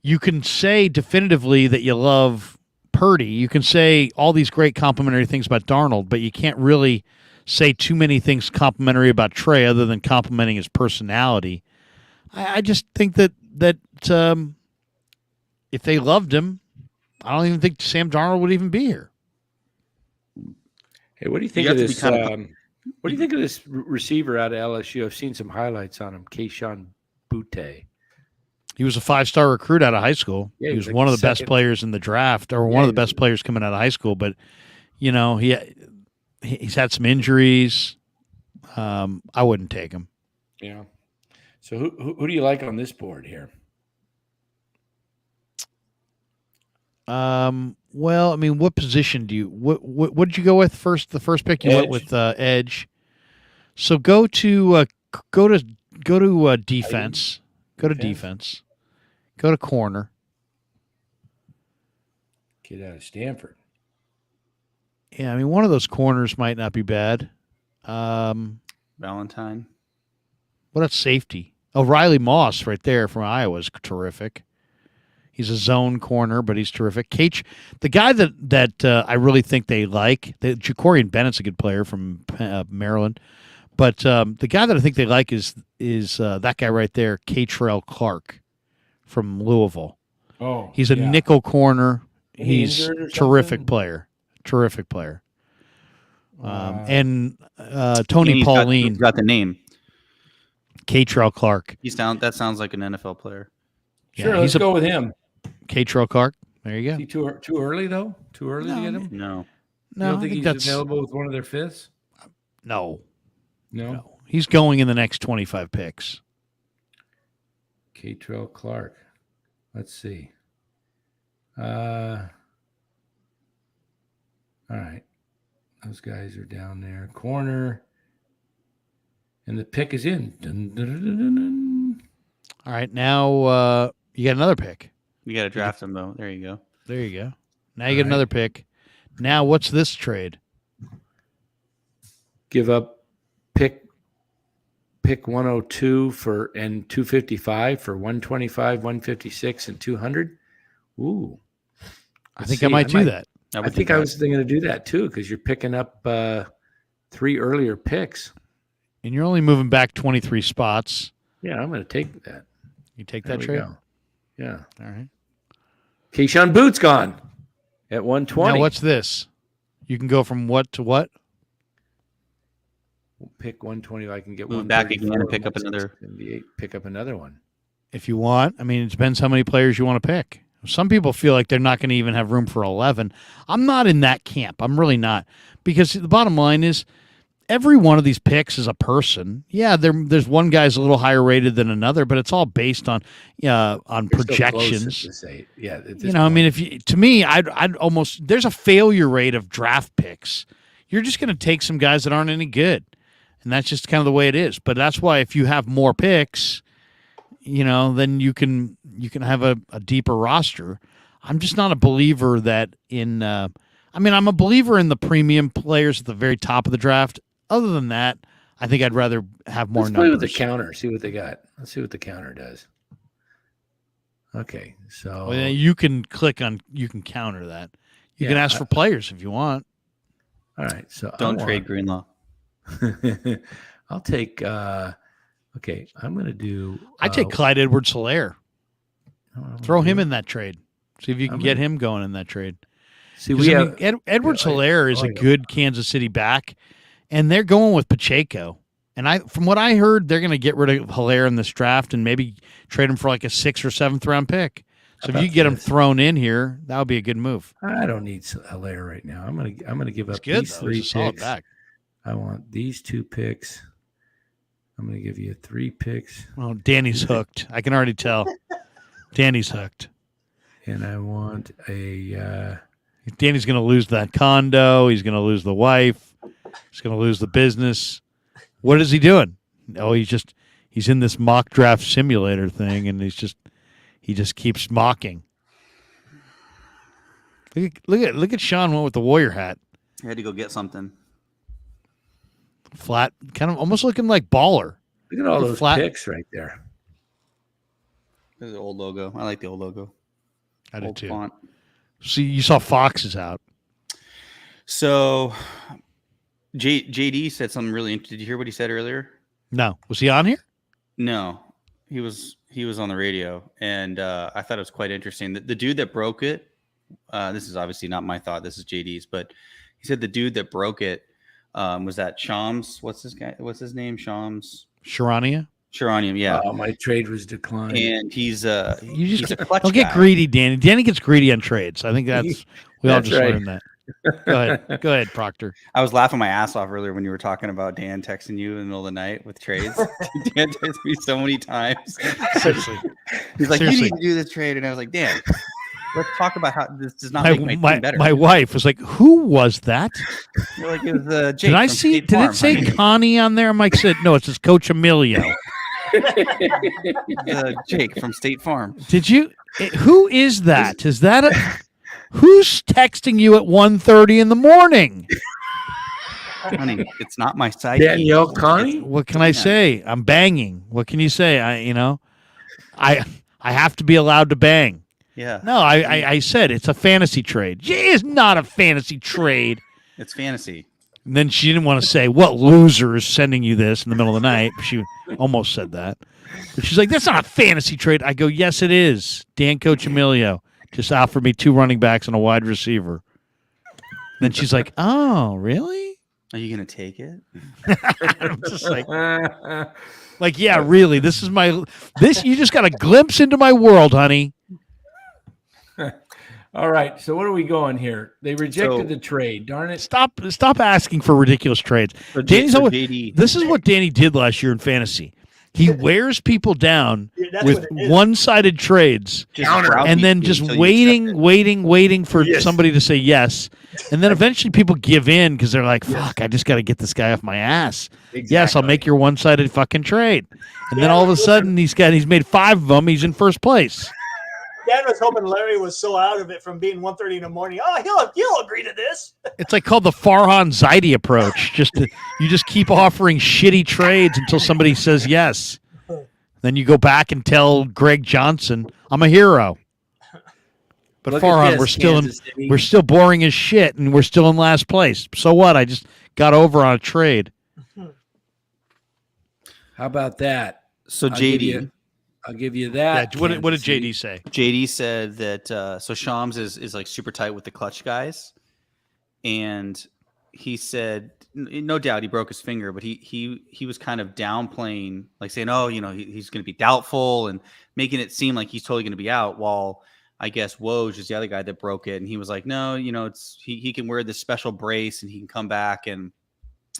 you can say definitively that you love Purdy, you can say all these great complimentary things about Darnold, but you can't really say too many things complimentary about Trey other than complimenting his personality. I just think that if they loved him, I don't even think Sam Darnold would even be here. Hey, what do you think of this? What do you think of this receiver out of LSU? I've seen some highlights on him, Keyshawn Butte. He was a 5-star recruit out of high school. Yeah, he was like one of the second. best players in the draft, or one of the best players coming out of high school. But he's had some injuries. I wouldn't take him. Yeah. So who do you like on this board here? Well, I mean, what position do you what did you go with first? The first pick you went with edge. So go to defense. Go to defense. Go to corner. Kid out of Stanford. Yeah, I mean, one of those corners might not be bad. Valentine. What about safety? Oh, Riley Moss right there from Iowa is terrific. He's a zone corner, but he's terrific. The guy that I really think they like, Jacorian Bennett's a good player from Maryland, but the guy that I think they like is that guy right there, Catrell Clark from Louisville. Oh, he's a nickel corner. He's injured or terrific something? player. Terrific player. And And Tony Pauline, He's got the name. Catrell Clark. That sounds like an NFL player. sure, Yeah, let's go with him. Catrell Clark. There you Is go. he too early though? Too early to get him? No. No, you I don't think think he's that's available with one of their fifths? no. No. He's going in the next 25 picks. Catrell Clark. Let's see. All right. Those guys are down there. Corner. And the pick is in. Dun, dun, dun, dun, dun, dun. All right, now you got another pick. You got to draft him though. There you go. There you go. Now All you get right. another pick. Now what's this trade? Give up pick 102 and 255 for 125, 156, and 200. Ooh. I think I might do that. I think I was thinking to do that too, because you're picking up 3 earlier picks. And you're only moving back 23 spots. Yeah, I'm going to take that. You take There that we trade? go. Yeah. All right. Keyshawn Boots gone at 120. Now what's this? You can go from what to what? Pick 120. I can get Move one back again and pick up another. 78. Pick up another one. If you want. I mean, it depends how many players you want to pick. Some people feel like they're not going to even have room for 11. I'm not in that camp. I'm really not. Because the bottom line is every one of these picks is a person. Yeah, there's one guy's a little higher rated than another, but it's all based on They're still close projections. to say. Yeah. at this You know, I point. mean, to me, I'd almost, there's a failure rate of draft picks. You're just going to take some guys that aren't any good. And that's just kind of the way it is. But that's why if you have more picks, you know, then you can have a deeper roster. I'm just not a believer that I'm a believer in the premium players at the very top of the draft. Other than that, I think I'd rather have more Let's play with the numbers. counter. See what they got. Let's see what the counter does. Okay, so Well, you can counter that. You can ask for players if you want. all right. So Don't trade Greenlaw. I'll take Okay, I'm going to do. I take Clyde Edwards-Helaire. Throw him in that trade. See if you can get him going in that trade. See, we have Edwards-Helaire is a good Kansas City back, and they're going with Pacheco. And from what I heard, they're going to get rid of Helaire in this draft and maybe trade him for like a 6th or 7th round pick. So if you get him thrown in here, that would be a good move. I don't need Helaire right now. I'm gonna give up good, these though. 3 He's a solid picks. back. I want these 2 picks. I'm gonna give you 3 picks. Oh, Danny's hooked. I can already tell. Danny's hooked. And I want a. Danny's going to lose that condo. He's going to lose the wife. He's going to lose the business. What is he doing? Oh, he's in this mock draft simulator thing, and he just keeps mocking. Look at Sean went with the Warrior hat. I had to go get something. Flat, kind of almost looking like baller. Look at all those picks right there. There's the old logo. I like the old logo. I do old too. Font. See, you saw Fox is out. So, JD said something really interesting. Did you hear what he said earlier? No, was he on here? No, he was on the radio, and I thought it was quite interesting. The dude that broke it. This is obviously not my thought. This is JD's, but he said the dude that broke it was that Shams. What's his name? Shams. Sharania, yeah. My trade was declined. And he's he's a clutch don't guy. get greedy, Danny. Danny gets greedy on trades. I think we all just learned that. Go ahead, Proctor. I was laughing my ass off earlier when you were talking about Dan texting you in the middle of the night with trades. Dan texted me so many times. Seriously. He's like, Seriously. you need to do this trade. And I was like, Dan, let's talk about how this does not make my team better. My wife was like, "Who was that?" You're like, it was, Jake Did I from see? State Did Farm, it say honey. Connie on there? Mike said, "No, it says Coach Emilio." Jake from State Farm. Did you? Who is that? Is that who's texting you at 1:30 in the morning? Honey, it's not my site. Danielle Connie? What can I say? I'm banging. What can you say? I have to be allowed to bang. Yeah. No, I said it's a fantasy trade. It's not a fantasy trade. It's fantasy. And then she didn't want to say, what loser is sending you this in the middle of the night? She almost said that. But she's like, that's not a fantasy trade. I go, yes, it is. Dan Coach Emilio just offered me 2 running backs and a wide receiver. Then she's like, oh, really? Are you going to take it? I'm just like, yeah, really. This you just got a glimpse into my world, honey. All right. So what are we going here? They rejected the trade. Darn it. Stop asking for ridiculous trades. JD. This is what Danny did last year in fantasy. He wears people down That's with what it is. one-sided trades and then just waiting for somebody to say yes. And then eventually people give in because they're like, fuck, I just got to get this guy off my ass. Exactly. Yes, I'll make your one-sided fucking trade. And then all of a sudden he's made 5 of them. He's in first place. Dan was hoping Larry was so out of it from being 1:30 in the morning. Oh, he'll agree to this. It's like called the Farhan Zaidi approach. You just keep offering shitty trades until somebody says yes. Then you go back and tell Greg Johnson, "I'm a hero." But Look at Farhan, this, we're still boring as shit, and we're still in last place. So what? I just got over on a trade. How about that? So JD. I'll give you that. Yeah, what did Kansas City. JD say? JD said that so Shams is like super tight with the clutch guys, and he said no doubt he broke his finger, but he was kind of downplaying, like saying, oh, he's going to be doubtful and making it seem like he's totally going to be out. While I guess Woj is the other guy that broke it, and he was like, no, it's he can wear this special brace and he can come back and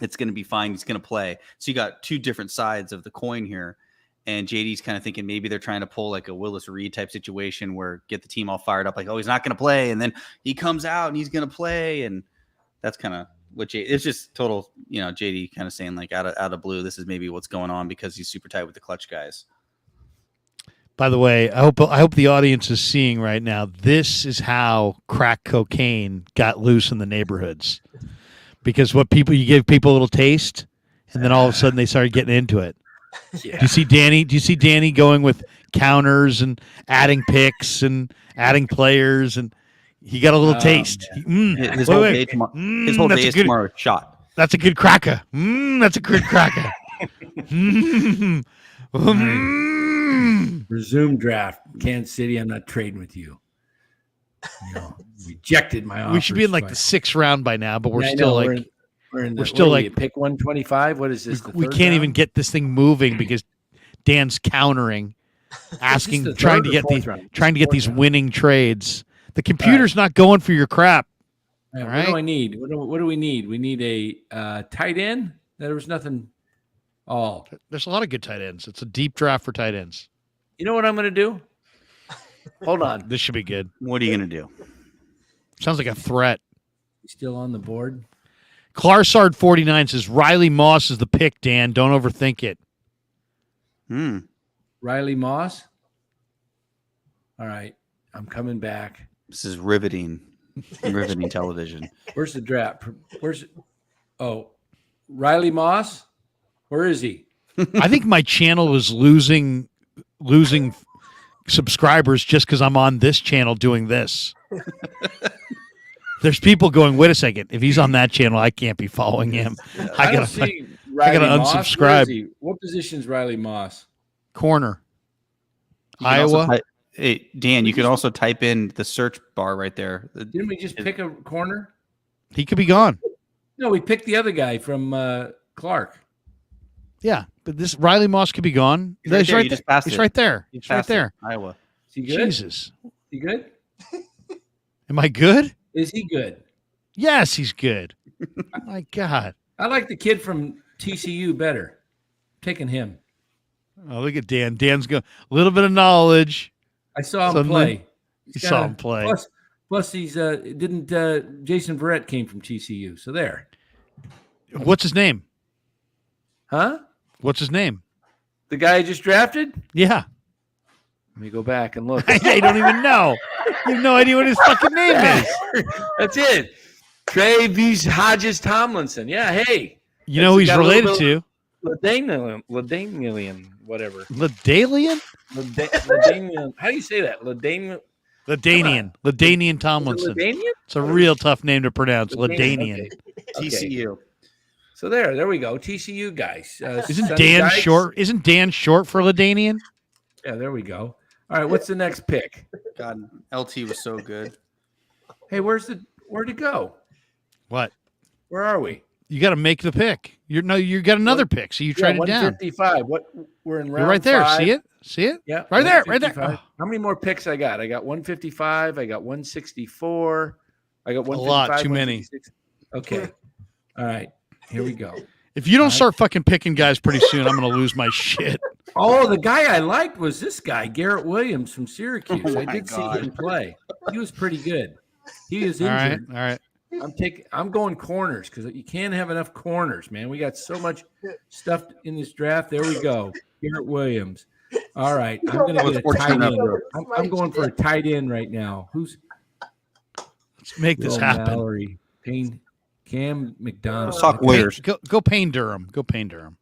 it's going to be fine. He's going to play. So you got 2 different sides of the coin here. And JD's kind of thinking maybe they're trying to pull like a Willis Reed type situation where get the team all fired up, like, oh, he's not going to play. And then he comes out and he's going to play. And that's kind of what it's just total, JD kind of saying like out of blue, this is maybe what's going on because he's super tight with the clutch guys. By the way, I hope the audience is seeing right now. This is how crack cocaine got loose in the neighborhoods, because you give people a little taste, and then all of a sudden they started getting into it. Yeah. Do you see Danny going with counters and adding picks and adding players, and he got a little taste. His whole day is tomorrow shot. That's a good cracker. That's a good cracker. Resume draft. Kansas City, I'm not trading with you. Rejected my offer. We should be in like the 6th round by now, but we're Yeah, still like we're still like pick 125. What is this? we can't even get this thing moving because Dan's countering, asking, trying to get these winning trades. The computer's not going for your crap. All right. What do I need? What do we need? We need a tight end. There was nothing. Oh, there's a lot of good tight ends. It's a deep draft for tight ends. You know what I'm going to do? Hold on. This should be good. What are you going to do? Sounds like a threat. Still on the board? Clarsard 49 says Riley Moss is the pick, Dan. Don't overthink it. Riley Moss? All right. I'm coming back. This is riveting television. Where's the draft? Riley Moss? Where is he? I think my channel is losing subscribers just because I'm on this channel doing this. There's people going, wait a second. If he's on that channel, I can't be following him. I gotta unsubscribe. What position is Riley Moss? Corner. Iowa. Hey, Dan, you can also type in the search bar right there. Didn't we just pick a corner? He could be gone. No, we picked the other guy from Clark. Yeah, but this Riley Moss could be gone. He's right there. He's right there. He's right there. Iowa. Is he good? Jesus. Is he good? Am I good? Is he good? Yes, he's good. My God. I like the kid from TCU better. Taking him. Oh, look at Dan. Dan's got a little bit of knowledge. I saw him play. You saw him play. Plus he's Jason Verrett came from TCU. So there. What's his name? Huh? What's his name? The guy I just drafted? Yeah. Let me go back and look. You don't even know. You have no idea what his fucking name is. That's it. Travis Hodges Tomlinson. Yeah, hey. You know who he's related to? Ladanian, whatever. Ladanian? Ladanian. How do you say that? Ladanian Tomlinson. Ladanian? It's a real tough name to pronounce. Ladanian. Okay. TCU. So there we go. TCU guys. Isn't Dan short? Isn't Dan short for Ladanian? Yeah, there we go. All right, what's the next pick? God, LT was so good. Hey, where'd it go? What? Where are we? You got to make the pick. You got another pick, so you trade it down. 155. What? We're in round. You're right there. 5. See it? See it? Yeah, right there. Oh. How many more picks I got? I got 155. I got 164. I got 155. A lot. Too many. Okay. All right. Here we go. If you don't start fucking picking guys pretty soon, I'm going to lose my shit. Oh, the guy I liked was this guy, Garrett Williams from Syracuse. I did see him play. He was pretty good. He was injured. All right. I'm going corners because you can't have enough corners, man. We got so much stuff in this draft. There we go. Garrett Williams. All right. I'm going to get a tight end. I'm going for a tight end right now. Let's make this happen. Mallory, Payne, Cam McDonald. Talk Warriors. Go Payne Durham. Go Payne Durham.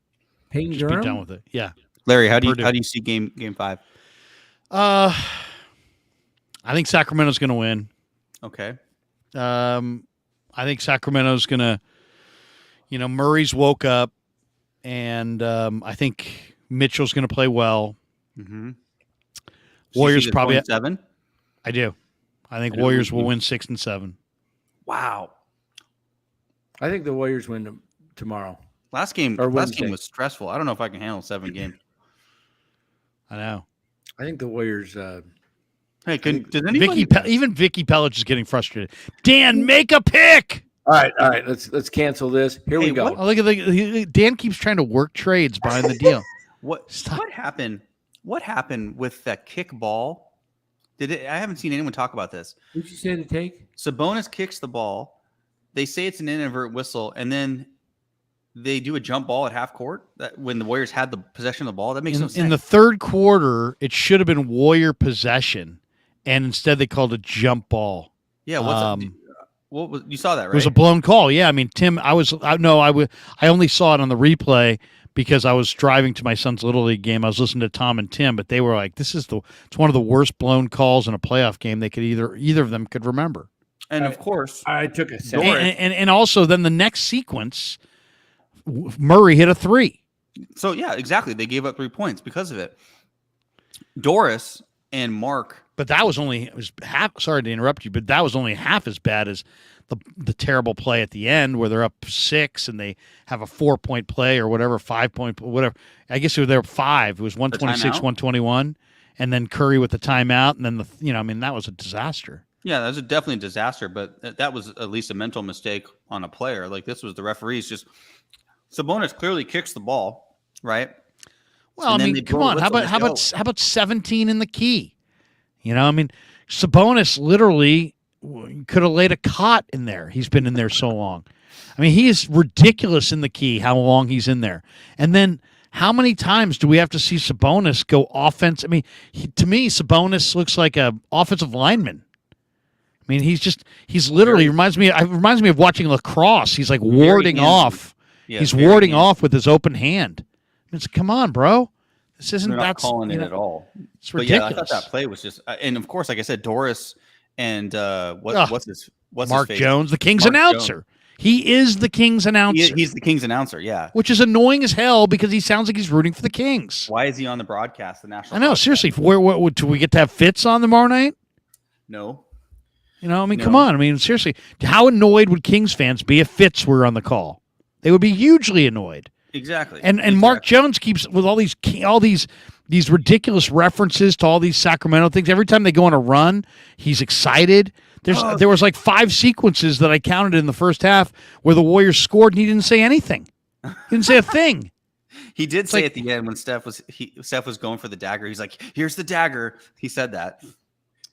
Payne Just Durham. be done with it. Yeah. Larry, how do you see game 5? I think Sacramento's going to win. Okay. I think Sacramento's going to, Murray's woke up, and I think Mitchell's going to play well. Mm-hmm. Warriors probably 7. I do. I think Warriors will win 6 and 7. Wow. I think the Warriors win tomorrow. Last game was stressful. I don't know if I can handle 7 games. I know. I think the Warriors. Hey, does anybody? Even Vicky Pellich is getting frustrated. Dan, make a pick. All right. Let's cancel this. Here we go. Look at Dan keeps trying to work trades behind the deal. What happened? What happened with that kick ball? I haven't seen anyone talk about this. Who'd you say to take? Sabonis kicks the ball. They say it's an inadvertent whistle, and then they do a jump ball at half court. That when the Warriors had the possession of the ball, that makes no sense. In the third quarter, it should have been Warrior possession, and instead they called a jump ball. Yeah, what was you saw that, right? It was a blown call. Yeah, I mean, Tim, I only saw it on the replay because I was driving to my son's Little League game. I was listening to Tom and Tim, but they were like, it's one of the worst blown calls in a playoff game they could either of them could remember. And of course, I took a and also then the next sequence, Murray hit a 3. So yeah, exactly. They gave up 3 points because of it. Doris and Mark. But that was only it was half. Sorry to interrupt you, but that was only half as bad as the terrible play at the end where they're up 6 and they have a 4-point play or whatever, 5-point, whatever. I guess they were there 5. It was 126, 121, and then Curry with the timeout, and then that was a disaster. Yeah, that was definitely a disaster. But that was at least a mental mistake on a player. Like this was the referees just. Sabonis clearly kicks the ball, right? Well, come on. How about 17 in the key? Sabonis literally could have laid a cot in there. He's been in there so long. He is ridiculous in the key how long he's in there. And then how many times do we have to see Sabonis go offense? To me, Sabonis looks like a offensive lineman. He's literally reminds me of watching lacrosse. He's like warding off. Yeah, he's warding off with his open hand. Come on, bro. This isn't not calling it at all. It's ridiculous. But yeah, I thought that play was just, and of course, like I said, Doris and what's Mark his face? Jones, the King's announcer. Jones. He is the King's announcer. He's the King's announcer, yeah. Which is annoying as hell because he sounds like he's rooting for the Kings. Why is he on the broadcast, the national? I know, broadcast? Seriously. Do we get to have Fitz on tomorrow night? No. No. Come on. Seriously, how annoyed would Kings fans be if Fitz were on the call? They would be hugely annoyed. Exactly. And Mark Jones keeps with all these ridiculous references to all these Sacramento things. Every time they go on a run, he's excited. There was like 5 sequences that I counted in the first half where the Warriors scored and he didn't say anything. He didn't say a thing. He did say at the end when Steph was going for the dagger. He's like, "Here's the dagger." He said that.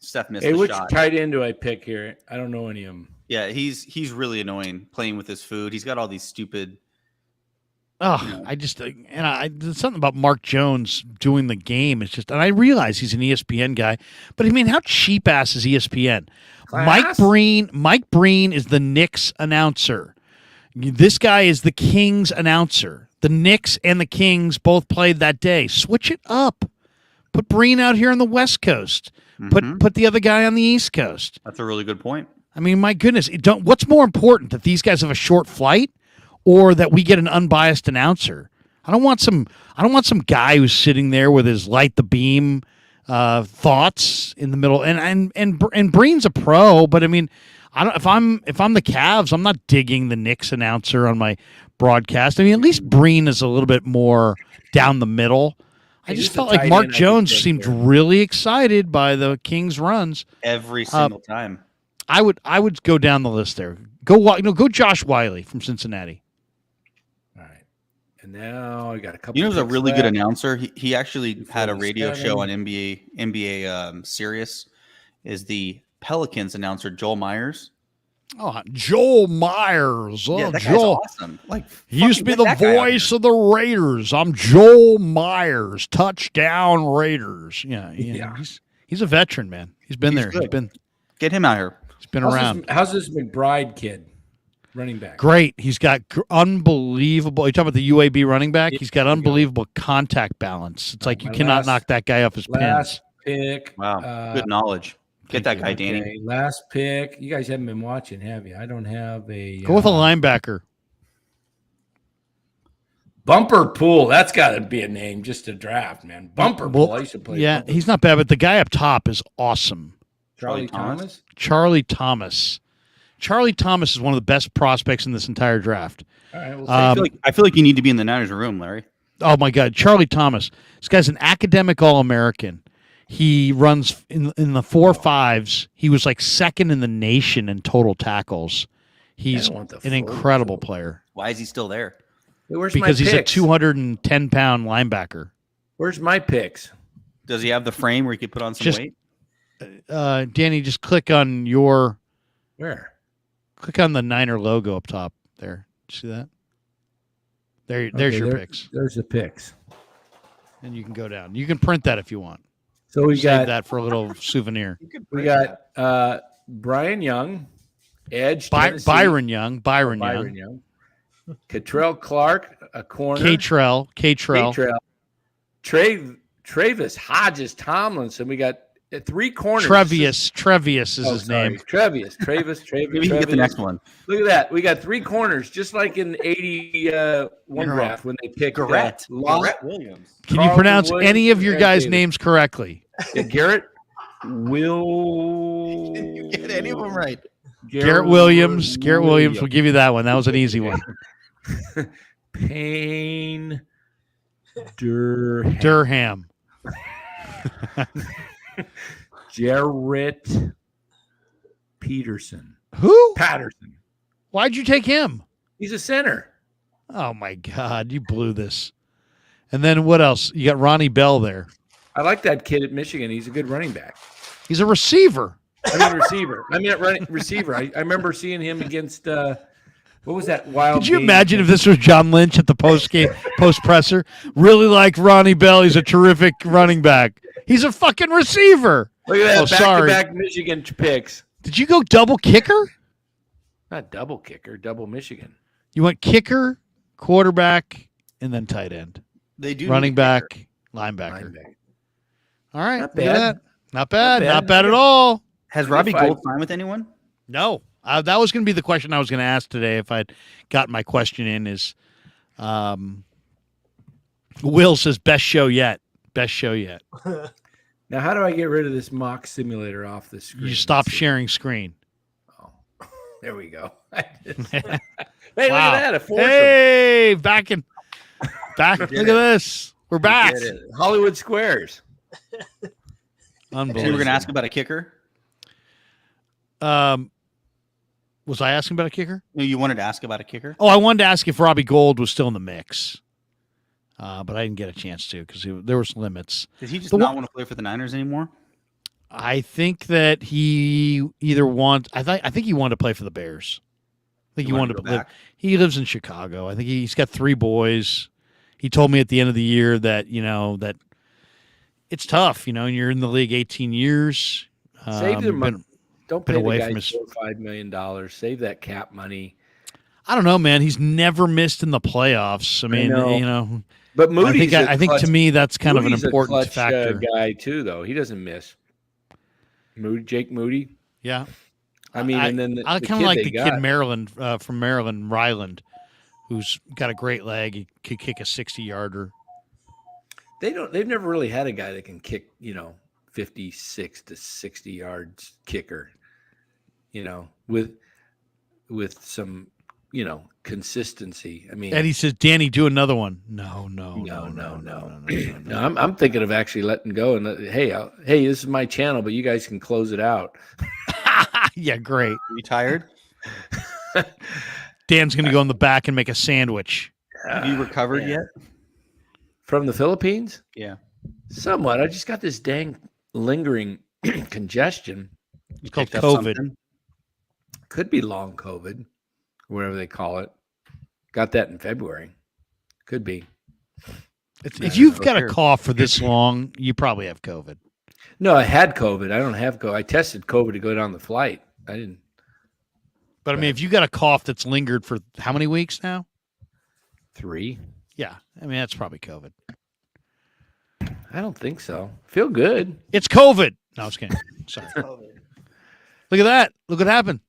Steph missed the which shot. Which tight end do I pick here? I don't know any of them. Yeah, he's really annoying playing with his food. He's got all these stupid. There's something about Mark Jones doing the game. It's just, and I realize he's an ESPN guy, but how cheap ass is ESPN? Class? Mike Breen is the Knicks announcer. This guy is the Kings announcer. The Knicks and the Kings both played that day. Switch it up. Put Breen out here on the West Coast. Mm-hmm. Put the other guy on the East Coast. That's a really good point. My goodness, what's more important, that these guys have a short flight or that we get an unbiased announcer? I don't want some guy who's sitting there with his light the beam thoughts in the middle. And Breen's a pro, but if I'm the Cavs, I'm not digging the Knicks announcer on my broadcast. At least Breen is a little bit more down the middle. I just felt like Mark Jones seemed really excited by the Kings' runs every single time. I would go down the list there. Go Josh Wiley from Cincinnati. All right, and now I got a couple. You know, who's a really good announcer? He actually had a radio show on NBA Sirius. Is the Pelicans announcer Joel Myers? Oh, Joel Myers. Oh, yeah, that Joel. guy's awesome. He used to be the voice of the Raiders. I'm Joel Myers. Touchdown Raiders. Yeah. He's a veteran, man. He's been there. Good. Get him out here. He's been around. How's this McBride kid, running back? Great. He's got unbelievable. You talking about the UAB running back? He's got unbelievable contact balance. It's like you cannot knock that guy off his pins. Last pick. Wow. Good knowledge. Get that guy, Danny. Okay, last pick. You guys haven't been watching, have you? I don't have a. Go with a linebacker. Bumper Pool. That's got to be a name just to draft, man. Bumper Pool. I used to play. Yeah, he's not bad, but the guy up top is awesome. Charlie Thomas. Charlie Thomas is one of the best prospects in this entire draft. All right. I feel like you need to be in the Niners room, Larry. Oh my God, Charlie Thomas. This guy's an academic All-American. He runs in the 4.5s. He was like second in the nation in total tackles. He's an incredible player. Why is he still there? Because he's a 210-pound linebacker. Where's my picks? Does he have the frame where he could put on some weight? Danny, just click on your. Where? Click on the Niner logo up top there. See that? There's your picks. There's the picks. And you can go down. You can print that if you want. So we got that for a little souvenir. We got Brian Young, Edge, Byron Young, Catrell Clark, a corner. Catrell. Travis Hodges Tomlinson. We got At 3 corners. Trevius is his sorry. name. Travis. Maybe you get the next one. Look at that. We got 3 corners, just like in 81 draft when they picked Garrett Garrett Williams. Can you pronounce any of your guys' names correctly? Garrett You get any of them right? Garrett Williams. Garrett Williams. We'll give you that one. That was an easy one. Payne Durham. Jarrett Patterson. Why'd you take him? He's a center. Oh my God, you blew this. And then what else? You got Ronnie Bell there. I like that kid at Michigan. He's a good running back. He's a receiver. Receiver. Receiver. I remember seeing him against what was that wild? Could you game? imagine if this was John Lynch at the post presser? Really like Ronnie Bell. He's a terrific running back. He's a fucking receiver. Look at that sorry. back-to-back Michigan picks. Did you go double kicker? Not double kicker, double Michigan. You went kicker, quarterback, and then tight end. They do running back, linebacker. All right, Not bad. Not bad at all. Has Robbie Gould signed with anyone? No. That was going to be the question I was going to ask today if I'd got my question in is Will says best show yet. Best show yet. Now, how do I get rid of this mock simulator off the screen? You stop sharing screen. Oh, there we go. Hey, Wow. look at that. A foursome. Hey, back. Look at this. We're back. Hollywood Squares. Unbelievable. So you were going to ask about a kicker? Was I asking about a kicker? No, you wanted to ask about a kicker? Oh, I wanted to ask if Robbie Gould was still in the mix. But I didn't get a chance to because there was limits. Did he just not want to play for the Niners anymore? I think that he either I think he wanted to play for the Bears. I think he wanted to live. He lives in Chicago. I think he's got 3 boys. He told me at the end of the year that, that it's tough, and you're in the league 18 years. Save their money. Don't pay away the from guy $4 or $5 million. Save that cap money. I don't know, man. He's never missed in the playoffs. I mean, But Moody's I think to me that's kind of an important clutch, factor. Guy too, though. He doesn't miss. Jake Moody. Yeah. I mean, and then I kind of like the kid Maryland from Maryland, Ryland, who's got a great leg. He could kick a 60-yarder. They've never really had a guy that can kick, 56 to 60 yards kicker. With some, consistency. I mean, Eddie says, "Danny, do another one." No. I'm thinking of actually letting go and hey, this is my channel, but you guys can close it out. Yeah, great. Are you tired? Dan's going to go in the back and make a sandwich. Have you recovered yet? From the Philippines? Yeah. Somewhat. I just got this dang lingering congestion. It's called COVID. Could be long COVID, whatever they call it. Got that in February. Could be. If you've got a cough for this long, you probably have COVID. No, I had COVID. I don't have COVID. I tested COVID to go down the flight. I didn't. But I mean, if you got a cough that's lingered for how many weeks now? 3. Yeah. I mean, that's probably COVID. I don't think so. Feel good. It's COVID. No, I was kidding. Sorry. Look at that. Look what happened.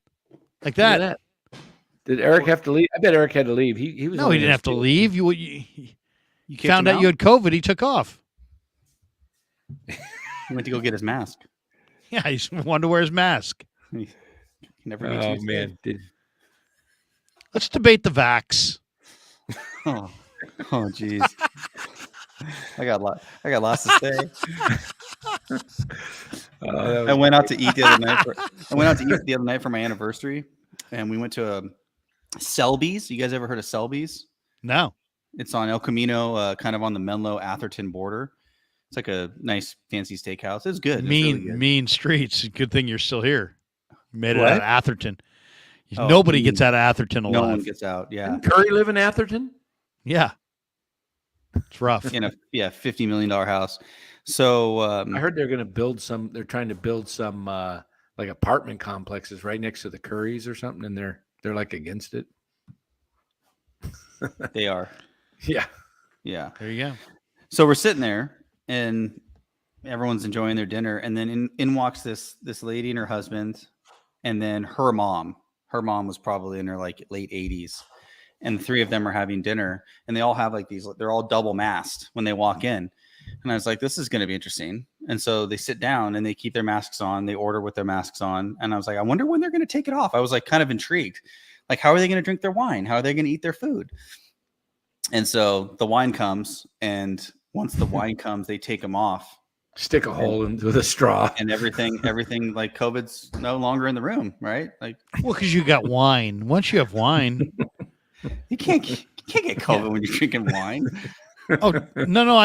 Like that. Look at that. Did Eric have to leave? I bet Eric had to leave. He was. No, he didn't have to leave. You found out you had COVID. He took off. He went to go get his mask. Yeah, he wanted to wear his mask. He never makes man. Let's debate the vax. Oh, jeez. I got lots to say. I went out to eat the other night for my anniversary, and we went to a Selby's. You guys ever heard of Selby's? No. It's on El Camino, kind of on the Menlo Atherton border. It's like a nice fancy steakhouse. It's good. Mean streets. Good thing you're still here. You made it What? out of Atherton. Nobody gets out of Atherton alive. No one gets out. Yeah. Didn't Curry live in Atherton? Yeah. It's rough. In a $50 million house. So I heard they're going to build some. They're trying to build some like apartment complexes right next to the Currys or something, and they're like against it. they are. Yeah. Yeah. There you go. So we're sitting there, and everyone's enjoying their dinner, and then in walks this lady and her husband, and then her mom. Her mom was probably in her like late 80s, and the three of them are having dinner, and they all have like these. They're all double masked when they walk in, and I was like, this is going to be interesting. And so they sit down and they keep their masks on. They order with their masks on, and I was like, I wonder when they're going to take it off. I was like kind of intrigued, like how are they going to drink their wine? How are they going to eat their food? And so the wine comes, and once the wine comes, they take them off. Stick a hole in with a straw. And everything like COVID's no longer in the room, right? Like, Well, because you got wine. Once you have wine, you can't get COVID when you're drinking wine. oh no,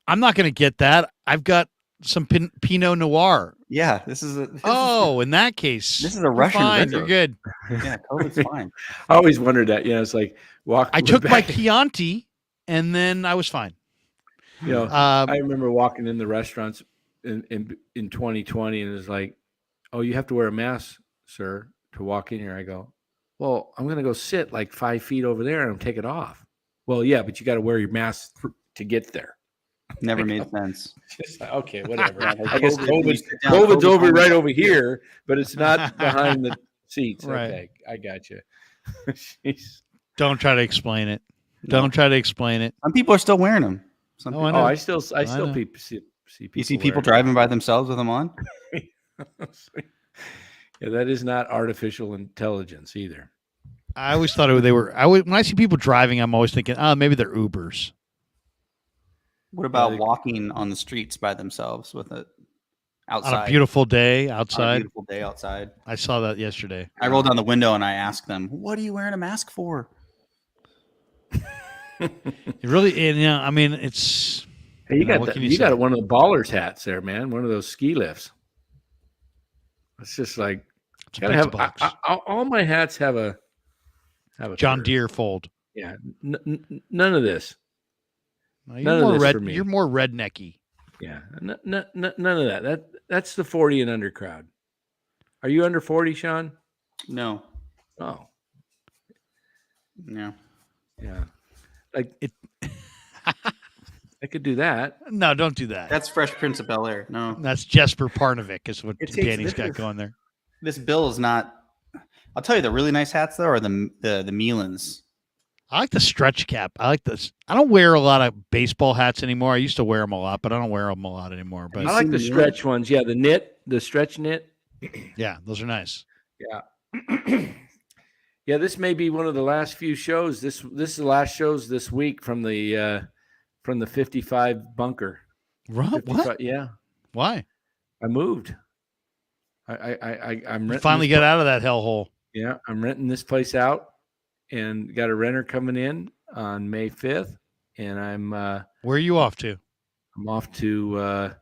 I'm not going to get that. I've got some Pinot Noir. Yeah, In that case, this is a Russian fine. River. You're good. Yeah, COVID's fine. I always wondered that. It's like I took my Chianti, and then I was fine. I remember walking in the restaurants in 2020, and it was like, oh, you have to wear a mask, sir, to walk in here. I go, well, I'm going to go sit like 5 feet over there and take it off. Well, yeah, but you got to wear your mask to get there. Never made sense. Just like, okay, whatever. I guess guess COVID's over right over here, but it's not behind the seats. Right. Okay, I got you. Don't try to explain it. Don't try to explain it. Some people are still wearing them. I know. I still see people. You see people driving by themselves with them on? Yeah, that is not artificial intelligence either. I always thought they were. When I see people driving, I'm always thinking, maybe they're Ubers. What about walking on the streets by themselves with it outside? On a beautiful day outside. I saw that yesterday. I rolled down the window and I asked them, "What are you wearing a mask for?" It really, and I mean, it's. Hey, you got one of the ballers hats there, man. One of those ski lifts. It's just like gotta have. All my hats have a John Deere fold. Yeah, none of this. No, you're more rednecky. Yeah, none of that. That's the 40 and under crowd. Are you under 40, Sean? No. Oh. No. Yeah. Like it. I could do that. No, don't do that. That's Fresh Prince of Bel-Air. No. That's Jesper Parnevik is what Danny's got going there. This bill is not. I'll tell you, the really nice hats though are the Milans. I like the stretch cap. I like this. I don't wear a lot of baseball hats anymore. I used to wear them a lot, but I don't wear them a lot anymore. But I like the stretch ones. Yeah, the stretch knit. Yeah, those are nice. Yeah. Yeah, this may be one of the last few shows. This is the last shows this week from the 55 bunker. What? Yeah. Why? I moved. I'm you finally get out of that hellhole. Yeah, I'm renting this place out, and got a renter coming in on May 5th, and I'm. Where are you off to? I'm off to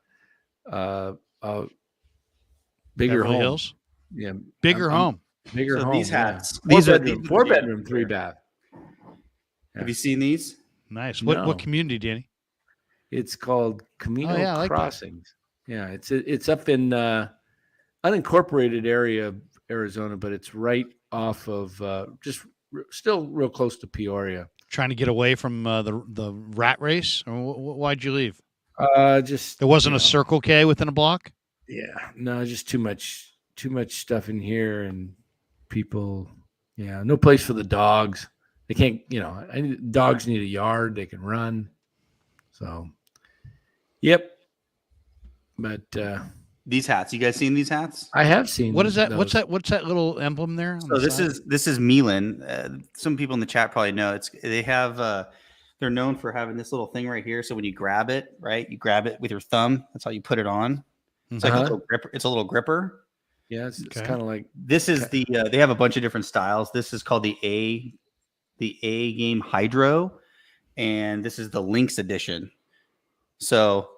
bigger Beverly home. Hills. Yeah, bigger home. Bigger home. These hats. Yeah. Four bedroom, 3 bath. Yeah. Have you seen these? Nice. What community, Danny? It's called Camino like Crossings. Yeah, it's up in unincorporated area of Arizona, but it's right off of still real close to Peoria. Trying to get away from the rat race, or why'd you leave? Just there wasn't a Circle K within a block. Yeah, no, just too much stuff in here, and people. Yeah, no place for the dogs. They can't. Dogs need a yard they can run. So, yep. But these hats, you guys seen these hats? I have seen. What is that? Those. What's that little emblem there? So this is Milan. Some people in the chat probably know they're known for having this little thing right here. So when you grab it, right, you grab it with your thumb. That's how you put it on. It's like a little gripper. It's a little gripper. Yeah, it's kind of like this is the. They have a bunch of different styles. This is called the A Game Hydro, and this is the Lynx edition. So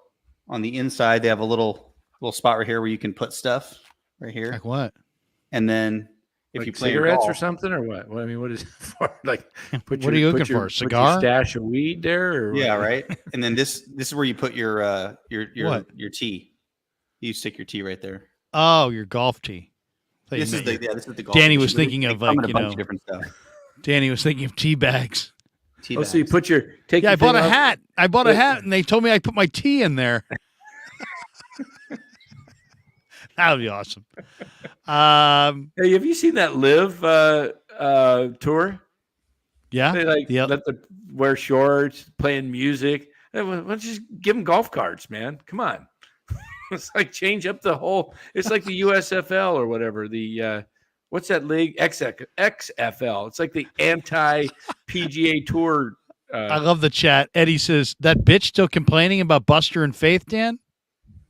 on the inside, they have a little spot right here where you can put stuff right here. Like what? And then if you play cigarettes golf, or something, or what? What is it for? Like, what are you looking for? A cigar? Stash of weed there? Or yeah, what? right. And then this is where you put your tee. You stick your tee right there. Oh, your golf tee. This is the golf. Danny was thinking of a bunch of different stuff. Danny was thinking of tea bags. So you put your I bought a hat. I bought a hat, and they told me I put my tea in there. That would be awesome. Hey, have you seen that Live tour? Yeah. They let the wear shorts, playing music. Hey, why don't you just give them golf carts, man? Come on. It's like change up the whole. It's like the USFL or whatever. The what's that league? XFL. It's like the anti PGA Tour. I love the chat. Eddie says that bitch still complaining about Buster and Faith, Dan.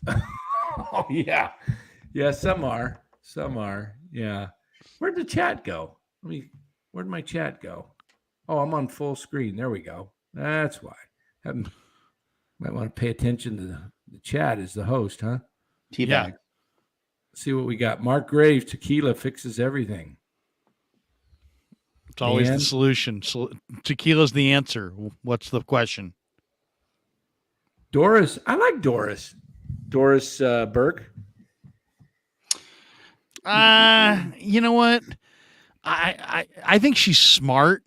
Oh yeah. Some are. Yeah. Where'd the chat go? Where'd my chat go? Oh, I'm on full screen. There we go. That's why. Might want to pay attention to the chat as the host, huh? Teabag. Yeah. See what we got. Mark Graves, tequila fixes everything. It's always Dan? the solution. Tequila's the answer. What's the question? Doris. I like Doris. Doris Burke. You know what? I think she's smart,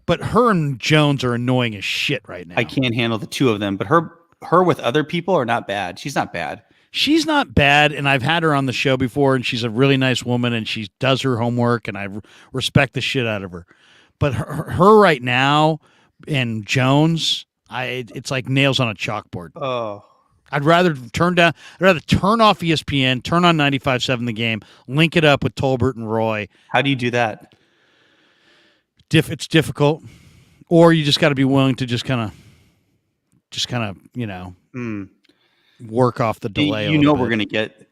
but her and Jones are annoying as shit right now. I can't handle the two of them, but her with other people are not bad. She's not bad. She's not bad, and I've had her on the show before, and she's a really nice woman, and she does her homework, and I respect the shit out of her. But her right now and Jones, it's like nails on a chalkboard. Oh. I'd rather turn off ESPN, turn on 95.7 The Game, link it up with Tolbert and Roy. How do you do that? It's difficult, or you just got to be willing to just kind of, work off the delay. You know we're gonna get,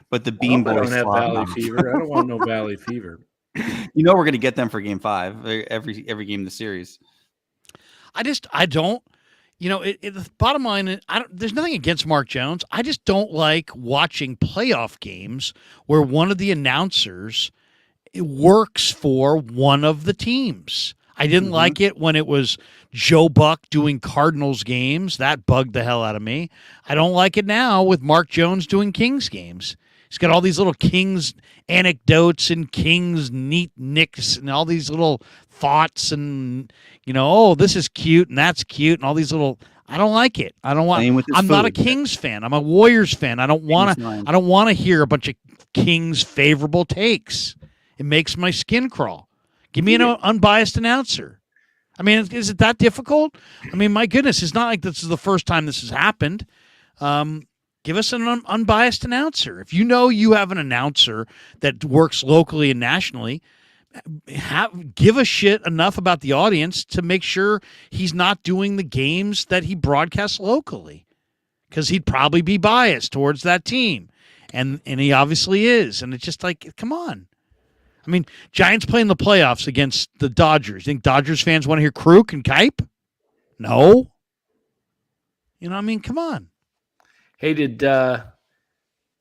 but the Bean I Boys don't have Valley Fever. I don't want no Valley Fever. You know we're gonna get them for Game 5 every game of the series. I don't. The bottom line, there's nothing against Mark Jones. I just don't like watching playoff games where one of the announcers works for one of the teams. I didn't like it when it was Joe Buck doing Cardinals games. That bugged the hell out of me. I don't like it now with Mark Jones doing Kings games. He's got all these little Kings anecdotes and Kings neat nicks and all these little thoughts and, oh, this is cute and that's cute and all these little. I don't like it. I'm not a Kings fan. I'm a Warriors fan. I don't want to hear a bunch of Kings favorable takes. It makes my skin crawl. Give me an unbiased announcer. I mean, is it that difficult? I mean, my goodness, it's not like this is the first time this has happened. Give us an unbiased announcer. If you have an announcer that works locally and nationally, give a shit enough about the audience to make sure he's not doing the games that he broadcasts locally, because he'd probably be biased towards that team, and he obviously is. And it's just like, come on. I mean, Giants playing the playoffs against the Dodgers. Think Dodgers fans want to hear Kruk and Kipe? No. Come on. Hey, did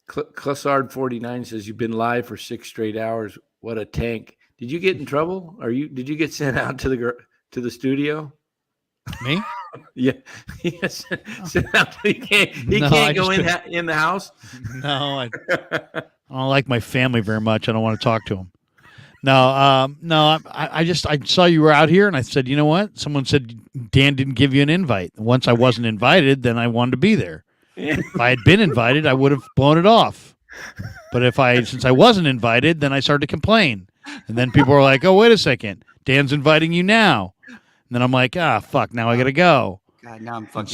Clessard 49 says you've been live for 6 straight hours. What a tank. Did you get in trouble? Did you get sent out to the studio? Me? Yeah. Yes. Sent out. He can't go in the house. No, I don't like my family very much. I don't want to talk to them. No. I saw you were out here, and I said, you know what? Someone said Dan didn't give you an invite. Once I wasn't invited, then I wanted to be there. If I had been invited, I would have blown it off. But since I wasn't invited, then I started to complain. And then people were like, oh, wait a second. Dan's inviting you now. And then I'm like, fuck, now I got to go. God, now I'm fucking.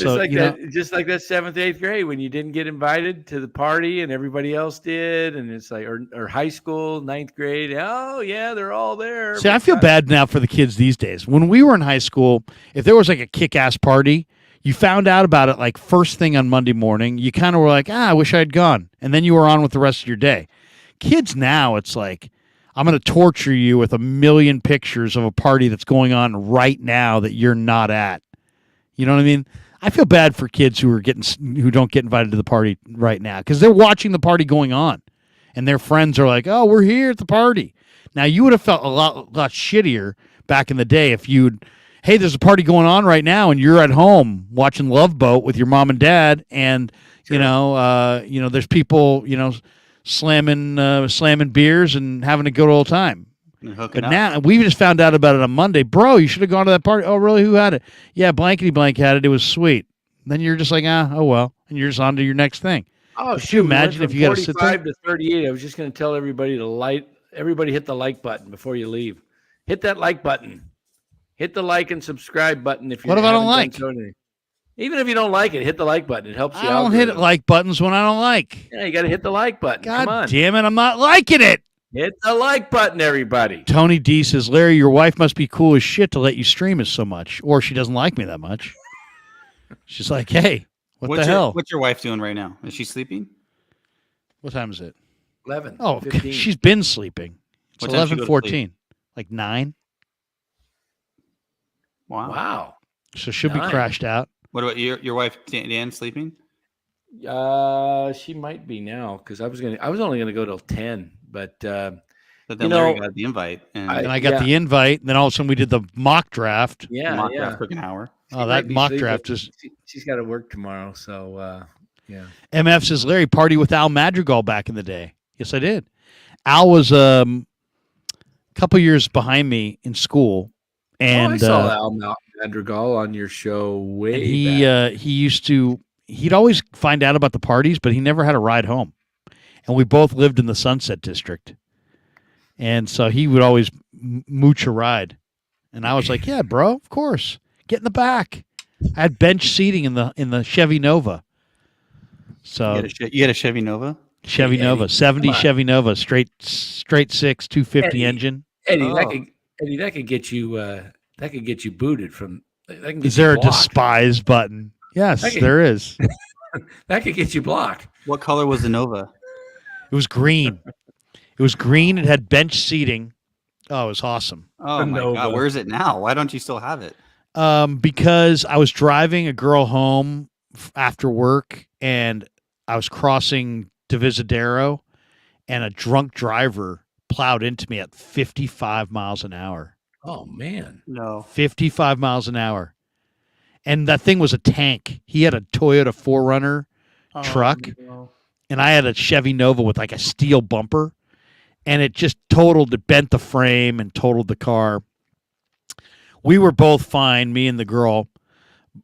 Just like that 7th, 8th grade when you didn't get invited to the party and everybody else did. And it's like, or high school, 9th grade. Oh, yeah, they're all there. See, I feel bad now for the kids these days. When we were in high school, if there was like a kick-ass party, you found out about it like first thing on Monday morning. You kind of were like, I wish I had gone. And then you were on with the rest of your day. Kids now, it's like, I'm going to torture you with a million pictures of a party that's going on right now that you're not at. You know what I mean? I feel bad for kids who don't get invited to the party right now because they're watching the party going on, and their friends are like, "Oh, we're here at the party." Now you would have felt a lot shittier back in the day if hey, there's a party going on right now, and you're at home watching Love Boat with your mom and dad, and sure. There's people slamming beers and having a good old time. But now we just found out about it on Monday. Bro, you should have gone to that party. Oh, really? Who had it? Yeah, blankety blank had it. It was sweet. Then you're just like, oh well, and you're just on to your next thing. Oh, Could shoot, you we went imagine if from you got to sit there? 45 to 38. I was just going to tell everybody everybody hit the like button before you leave. Hit that like button. Hit the like and subscribe button if you What if I don't haven't like? done so already. Even if you don't like it, hit the like button. It helps I the don't algorithm. hit like buttons when I don't like. Yeah, you got to hit the like button. Come God on. damn it, I'm not liking it. Hit the like button, everybody. Tony D says, Larry, your wife must be cool as shit to let you stream us so much, or she doesn't like me that much. She's like, hey, what the hell? What's your wife doing right now? Is she sleeping? What time is it? 11. Oh, 15. she's been sleeping. It's What time she go to 11:14, like 9. Wow. So she'll be 9. crashed out. What about your wife, Dan, sleeping? She might be now because I was only gonna go till 10, but But then You Larry know, got the invite, and And I got the invite, and then all of a sudden we did the mock draft. the yeah, mock yeah. draft took an hour. Oh, might that be mock sleeping. draft is. She's got to work tomorrow, so yeah. MF says, Larry, party with Al Madrigal back in the day. Yes, I did. Al was a couple years behind me in school, and I saw Al Madrigal on your show way and back. he used to. He'd always find out about the parties, but he never had a ride home. And we both lived in the Sunset District, and so he would always mooch a ride. And I was like, "Yeah, bro, of course, get in the back." I had bench seating in the Chevy Nova. So You had a Chevy Nova? Chevy Hey, Nova, Eddie, 70 come on. Chevy Nova, straight 6, 250 Eddie. engine. Eddie, Oh. that could get you booted from. That can get Is there you a blocked. despise button? Yes, Okay. there is. That could get you blocked. What color was the Nova? It was green. It was green. It had bench seating. Oh, it was awesome. Oh The my Nova. God, where is it now? Why don't you still have it? Because I was driving a girl home after work, and I was crossing Divisadero, and a drunk driver plowed into me at 55 miles an hour. Oh man. No. 55 miles an hour. And that thing was a tank. He had a Toyota 4Runner truck, and I had a Chevy Nova with like a steel bumper, and it just bent the frame and totaled the car. We were both fine, me and the girl.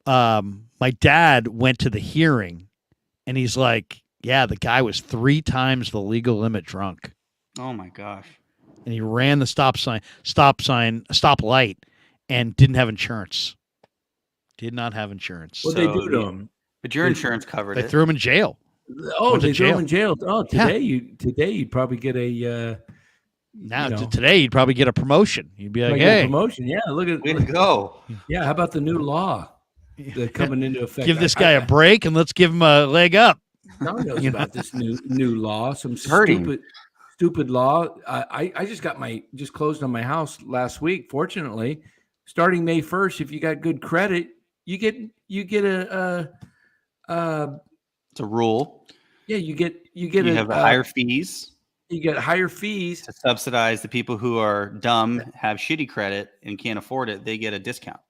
My dad went to the hearing, and he's like, yeah, the guy was 3 times the legal limit drunk. Oh my gosh. And he ran the stop light, and didn't have insurance. Did not have insurance. What So they do to you- him? But your insurance covered They it. threw him in jail. Oh, Went to they threw jail. him in jail. Oh, Yeah. today you'd probably get a Now, you know, today, you'd probably get a promotion. You'd be like, might get a hey, promotion. Yeah, look at Way to go. yeah. How about the new law that's coming into effect? give this guy a break and let's give him a leg up. No one knows You know? about this new law. Some Hurting. stupid law. I just closed on my house last week. Fortunately, starting May 1st, if you got good credit, you get a It's a rule. yeah, you get You a have higher fees you get higher fees. to subsidize the people who are dumb, have shitty credit, and can't afford it. They get a discount.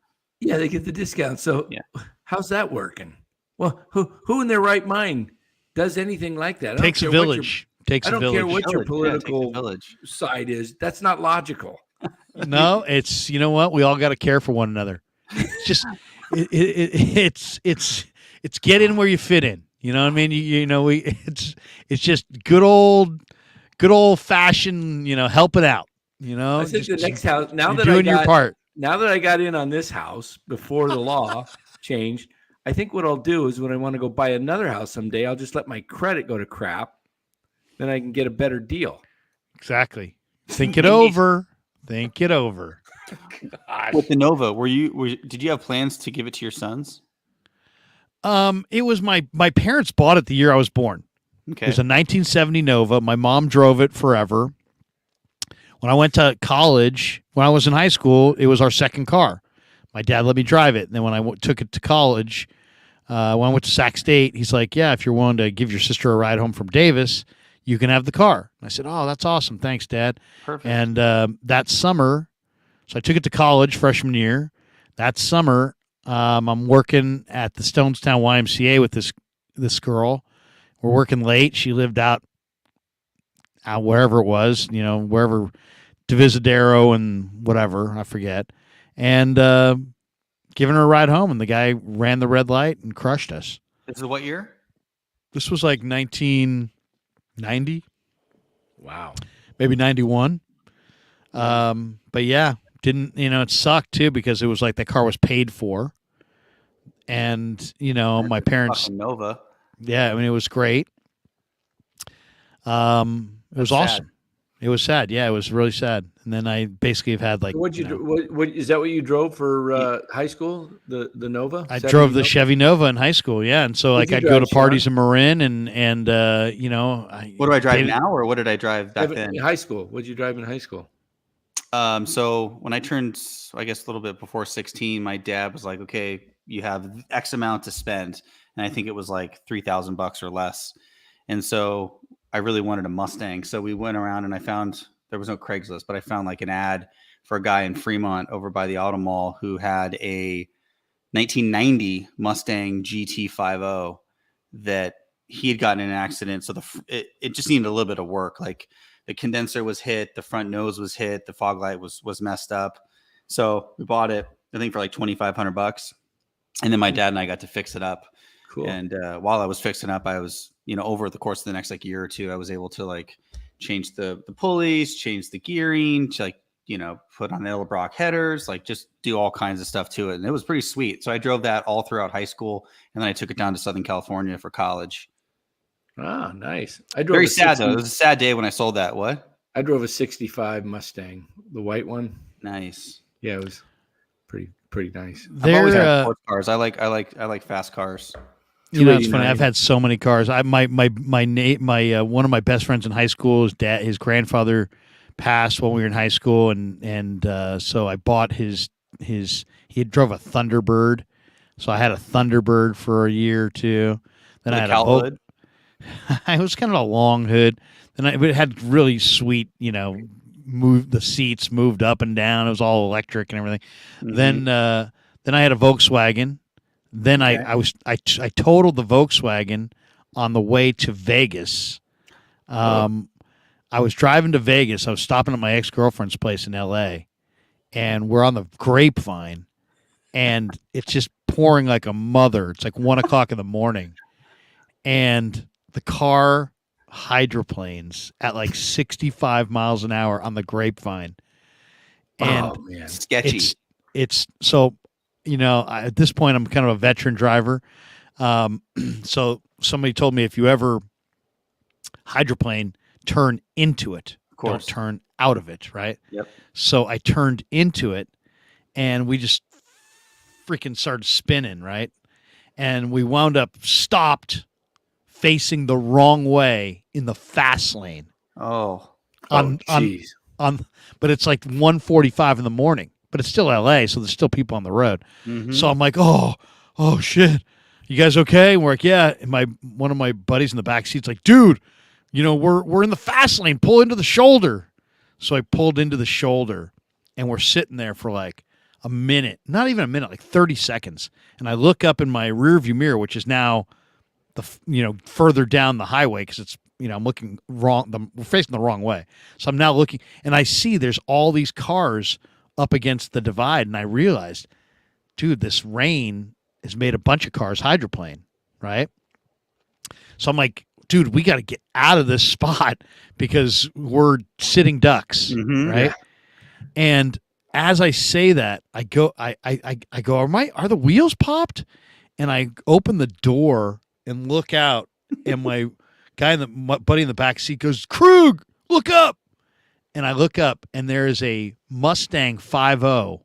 Yeah, they get the discount. So Yeah. how's that working? Well, who in their right mind does anything like that? I don't Takes a care what your- village. Takes I a don't village. care what your Village, yeah, take the political village. side is. That's not logical. No, it's, you know what? We all got to care for one another. It's just, it's get in where you fit in. You know what I mean? It's just good old fashioned, helping out. I think Just- the next house now you're that doing I your got part. now that I got in on this house before the law changed, I think what I'll do is when I want to go buy another house someday, I'll just let my credit go to crap. Then I can get a better deal. Exactly. Think it over. Think it over. With the Nova, did you have plans to give it to your sons? It was my parents bought it the year I was born. Okay. It was a 1970 Nova. My mom drove it forever. When I went to college, when I was in high school, it was our second car. My dad let me drive it. And then when I took it to college, when I went to Sac State, he's like, yeah, if you're willing to give your sister a ride home from Davis, you can have the car. And I said, oh, that's awesome. Thanks, Dad. Perfect. And that summer, so I took it to college freshman year. That summer, I'm working at the Stonestown YMCA with this girl. We're working late. She lived out wherever it was, wherever Divisadero and whatever, I forget. And giving her a ride home, and the guy ran the red light and crushed us. This is what year? This was like 1990, Wow. maybe 91. But yeah, didn't, it sucked too because it was like the car was paid for. And, my parents, Fucking Nova. yeah, I mean, it was great. It was That's awesome. sad. It was sad. Yeah, it was really sad. And then I basically have had like, What'd you do? What is that? What you drove for high school? The Nova? I 70 drove the Nova? Chevy Nova in high school. Yeah. And so What'd like you I'd go to drive, parties Sean? in Marin and What do I drive David- now, or what did I drive back then? In high school. What'd you drive in high school? So when I turned, I guess a little bit before 16, my dad was like, "Okay, you have X amount to spend," and I think it was like $3,000 or less. And so I really wanted a Mustang. So we went around and I found, there was no Craigslist, but I found like an ad for a guy in Fremont over by the Auto Mall who had a 1990 Mustang GT50 that he had gotten in an accident. So it just needed a little bit of work. Like the condenser was hit, the front nose was hit, the fog light was messed up. So we bought it, I think, for like $2,500. And then my dad and I got to fix it up. Cool. And while I was fixing up, I was, over the course of the next like year or two, I was able to like change the pulleys, change the gearing, to like, put on Edelbrock headers, like just do all kinds of stuff to it. And it was pretty sweet. So I drove that all throughout high school. And then I took it down to Southern California for college. Ah, nice. I drove Very a sad 60 though. It was a sad day when I sold that. What? I drove a 65 Mustang, the white one. Nice. Yeah, it was pretty nice. I've always had They're, sports cars. I like fast cars. it's funny. 289. I've had so many cars. My one of my best friends in high school, his grandfather passed when we were in high school, and so I bought he had drove a Thunderbird, so I had a Thunderbird for a year or two. Then I had a hood. it was kind of a long hood. Then it had really sweet, the seats moved up and down. It was all electric and everything. Mhm. Then I had a Volkswagen. Then Okay. I totaled the Volkswagen on the way to Vegas. I was driving to Vegas. I was stopping at my ex-girlfriend's place in L.A. and we're on the Grapevine, and it's just pouring like a mother. It's like 1:00 in the morning, and the car hydroplanes at like 65 miles an hour on the Grapevine, and Oh man. Sketchy. it's so, at this point I'm kind of a veteran driver. So somebody told me if you ever hydroplane, turn into it. Of course. Don't turn out of it, right? Yep. So I turned into it and we just freaking started spinning, right? And we wound up stopped facing the wrong way in the fast lane. Oh. Jeez. But it's like 1:45 in the morning, but it's still LA, so there's still people on the road. Mhm. So I'm like, oh shit, you guys okay? And we're like, yeah. And one of my buddies in the back seat's like, dude, we're in the fast lane. Pull into the shoulder. So I pulled into the shoulder, and we're sitting there for like a minute, not even a minute, like 30 seconds. And I look up in my rearview mirror, which is now further down the highway because it's, I'm looking wrong. We're facing the wrong way. So I'm now looking, and I see there's all these cars up against the divide, and I realized, dude, this rain has made a bunch of cars hydroplane, right? So I'm like, dude, we got to get out of this spot because we're sitting ducks, Mhm. right? And as I say that, I go, are the wheels popped? And I open the door and look out, and my buddy in the back seat goes, Krug, look up. And I look up, and there is a Mustang 5.0,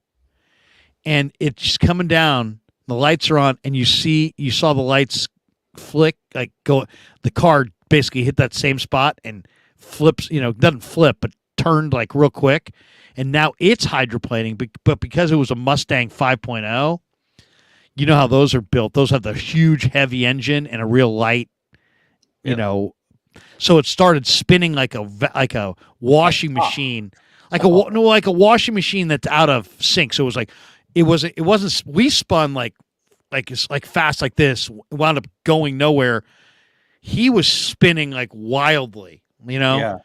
and it's just coming down. The lights are on, and you saw the lights flick, like go. The car basically hit that same spot and flips. Doesn't flip, but turned like real quick. And now it's hydroplaning, but because it was a Mustang 5.0, you know how those are built. Those have the huge, heavy engine and a real light, So it started spinning like a washing machine, like a washing machine that's out of sync. So it wasn't. We spun like fast like this. Wound up going nowhere. He was spinning like wildly, Yeah.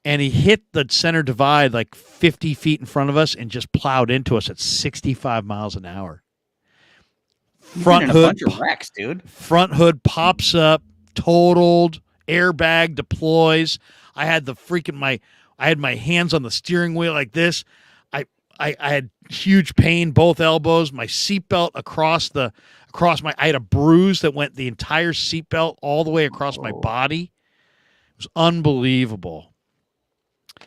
and he hit the center divide like 50 feet in front of us and just plowed into us at 65 miles an hour. You've been in a bunch of wrecks, dude. Front hood pops up. totaled, airbag deploys. I had I had my hands on the steering wheel like this. I had huge pain, both elbows, my seatbelt I had a bruise that went the entire seatbelt all the way across my body. It was unbelievable.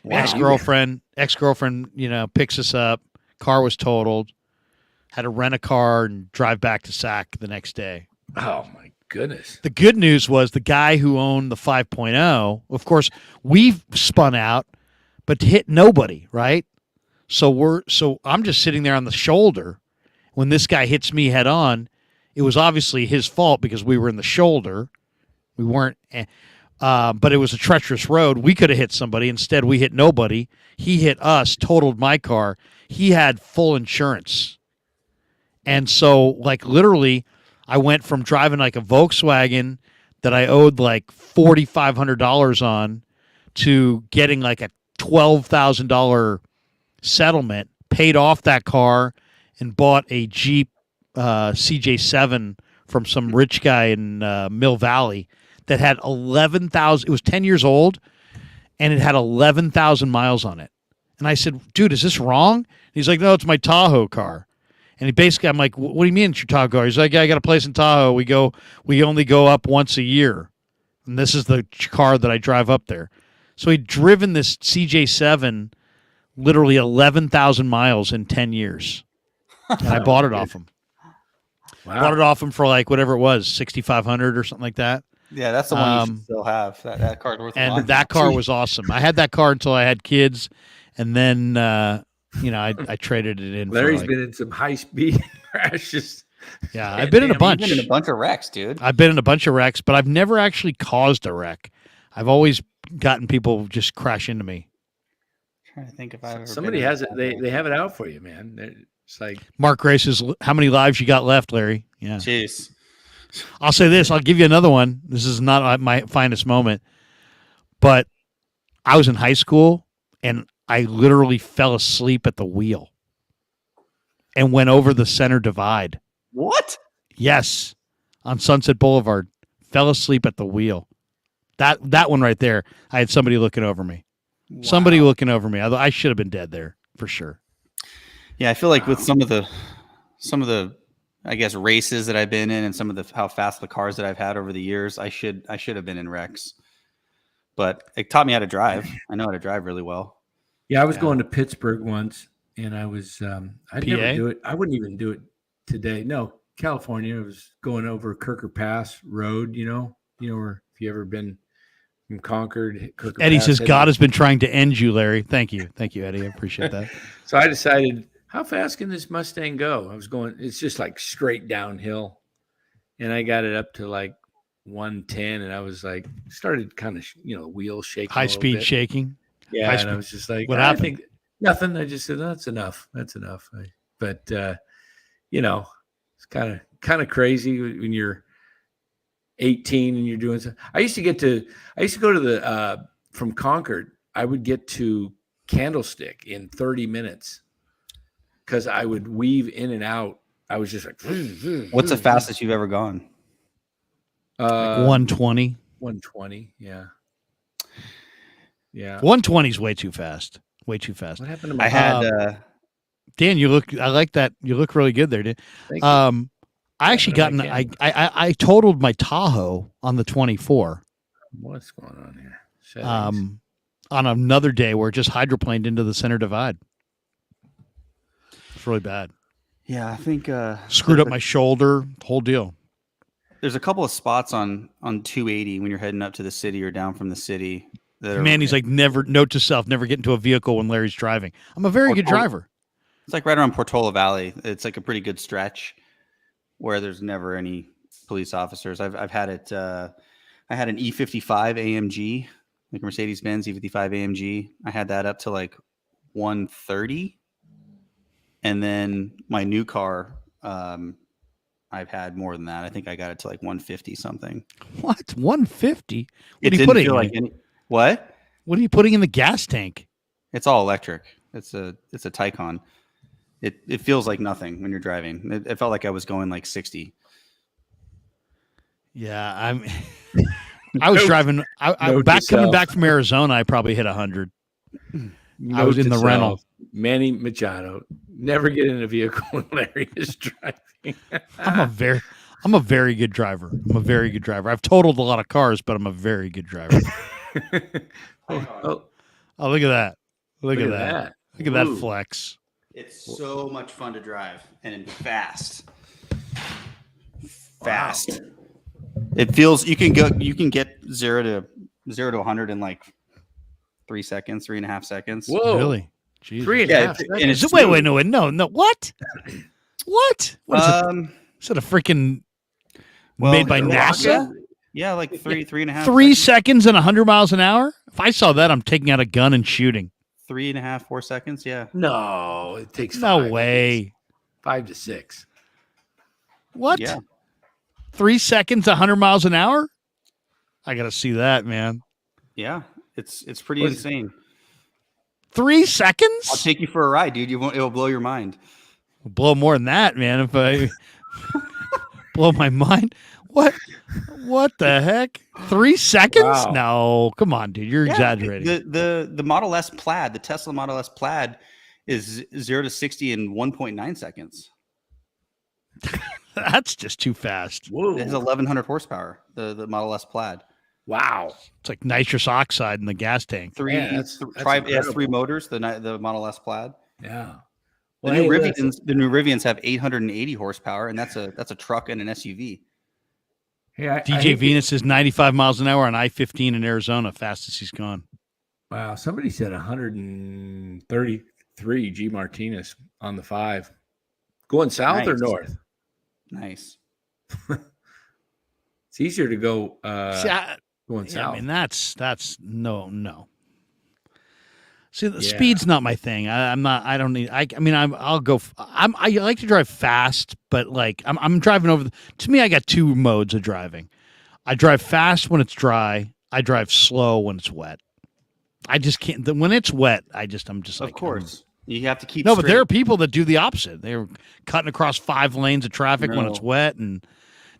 Wow. Ex-girlfriend, picks us up. Car was totaled. Had to rent a car and drive back to Sac the next day. Oh my goodness. The good news was the guy who owned the 5.0, of course, we've spun out, but hit nobody, right? So I'm just sitting there on the shoulder. When this guy hits me head on, it was obviously his fault because we were in the shoulder. We weren't, but it was a treacherous road. We could have hit somebody. Instead, we hit nobody. He hit us, totaled my car. He had full insurance. And so, like, literally, I went from driving like a Volkswagen that I owed like $4,500 on to getting like a $12,000 settlement, paid off that car, and bought a Jeep CJ7 from some rich guy in Mill Valley that had 11,000. It was 10 years old, and it had 11,000 miles on it. And I said, dude, is this wrong? And he's like, no, it's my Tahoe car. And he basically, I'm like, what do you mean it's your Tahoe car? He's like, yeah, I got a place in Tahoe. We only go up once a year. And this is the car that I drive up there. So he'd driven this CJ7 literally 11,000 miles in 10 years. And I bought it off him. Wow. Bought it off him for like whatever it was, $6,500 or something like that. Yeah, that's the one you should still have. That car's worth a lot. And that car was awesome. I had that car until I had kids, and then I traded it in. Larry's been in some high speed crashes. Yeah, I've been in a bunch. You've been in a bunch of wrecks, dude. I've been in a bunch of wrecks, but I've never actually caused a wreck. I've always gotten people just crash into me. I'm trying to think if I've ever Somebody been in has it. They have it out for you, man. It's like Mark Grace's. How many lives you got left, Larry? Yeah. Jeez. I'll say this. I'll give you another one. This is not my finest moment, but I was in high school and I literally fell asleep at the wheel and went over the center divide. What? Yes, on Sunset Boulevard. Fell asleep at the wheel. That one right there. I had somebody looking over me. Wow. Somebody looking over me. I should have been dead there for sure. Yeah, I feel like with some of the I guess races that I've been in and some of the how fast the cars that I've had over the years, I should have been in wrecks. But it taught me how to drive. I know how to drive really well. yeah. I was going to Pittsburgh once, and I was I'd PA? never do it. I wouldn't even do it today. No, California. I was going over Kirker Pass Road. Where if you ever been from Concord, Kirker Eddie Pass, says God has been trying to end you, Larry. Thank you, Eddie. I appreciate that. So I decided, how fast can this Mustang go? I was going, it's just like straight downhill. And I got it up to like 110. And I was like, started kind of, wheel shaking. High speed shaking. Yeah. High And speed. I was just like, What I happened? think nothing. I just said, that's enough. That's enough. But it's kind of crazy when you're 18 and you're doing something. I used to go to the, from Concord, I would get to Candlestick in 30 minutes because I would weave in and out. I was just like, What's the fastest you've ever gone? 120. 120. Yeah. Yeah. 120 is way too fast. Way too fast. What happened to my I had Dan, I like that. You look really good there, Dan. Thank you. I actually What got am I I totaled my Tahoe on the 24. What's going on here? Settings. On another day where it just hydroplaned into the center divide. It's really bad. I think Screwed up my shoulder, whole deal. there's a couple of spots on 280 when you're heading up to the city or down from the city. Manny's like, note to self, never get into a vehicle when Larry's driving. I'm a very good driver. It's like right around Portola Valley. It's like a pretty good stretch where there's never any police officers. I've had it. I had an E55 AMG, like Mercedes-Benz E55 AMG. I had that up to like 130, and then my new car, I've had more than that. I think I got it to like 150 something. What? 150? It didn't feel like any. What? What are you putting in the gas tank? It's all electric. It's a Taycan. It feels like nothing when you're driving. It felt like I was going like 60. Yeah, I was driving. Note to coming self. back from Arizona. I probably hit 100. I Note was in to the rental. self, Manny Machado. Never get in a vehicle when Larry is driving. I'm a very good driver. I'm a very good driver. I've totaled a lot of cars, but I'm a very good driver. Oh, Oh, look at that! Look at that! that. Look at that Ooh. flex. It's so much fun to drive and fast. Fast. It feels you can get 0 to 100 in like 3 seconds, 3.5 seconds. Whoa. Really? Jesus. 3.5 seconds. and it's Wait, no. What? What? What is it? Is it a freaking made by NASA? Yeah, like 3.5. 3 seconds and 100 miles an hour? If I saw that, I'm taking out a gun and shooting. 3.5, 4 seconds. Yeah. No, it takes No 5. way. 5 to 6. What? Yeah. 3 seconds, 100 miles an hour? I got to see that, man. Yeah. It's pretty insane. 3 seconds? I'll take you for a ride, dude. It'll blow your mind. Blow more than that, man. If I blow my mind. What the heck? 3 seconds? Wow. No, come on, dude. You're exaggerating. The Model S Plaid, the Tesla Model S Plaid, is 0 to 60 in 1.9 seconds. That's just too fast. Whoa. It has 1,100 horsepower. The Model S Plaid. Wow. It's like nitrous oxide in the gas tank. Man, that's it has incredible. 3 motors. The Model S Plaid. Yeah. The new Rivians have 880 horsepower, and that's a truck and an SUV. Hey, DJ Venus is 95 miles an hour on I-15 in Arizona, fastest he's gone. Wow. Somebody said 133 G Martinez on the 5. Going south or Nice. north? Nice. It's easier to go going Yeah, south. I mean, that's no. See, the speed's not my thing. I'm not. I don't need. I mean, I'll go. I like to drive fast, but like I'm driving over. To me, I got 2 modes of driving. I drive fast when it's dry. I drive slow when it's wet. I just can't. When it's wet, I'm just Of like, course. You have to keep No, but straight. there are people that do the opposite. They're cutting across 5 lanes of traffic when it's No. wet. And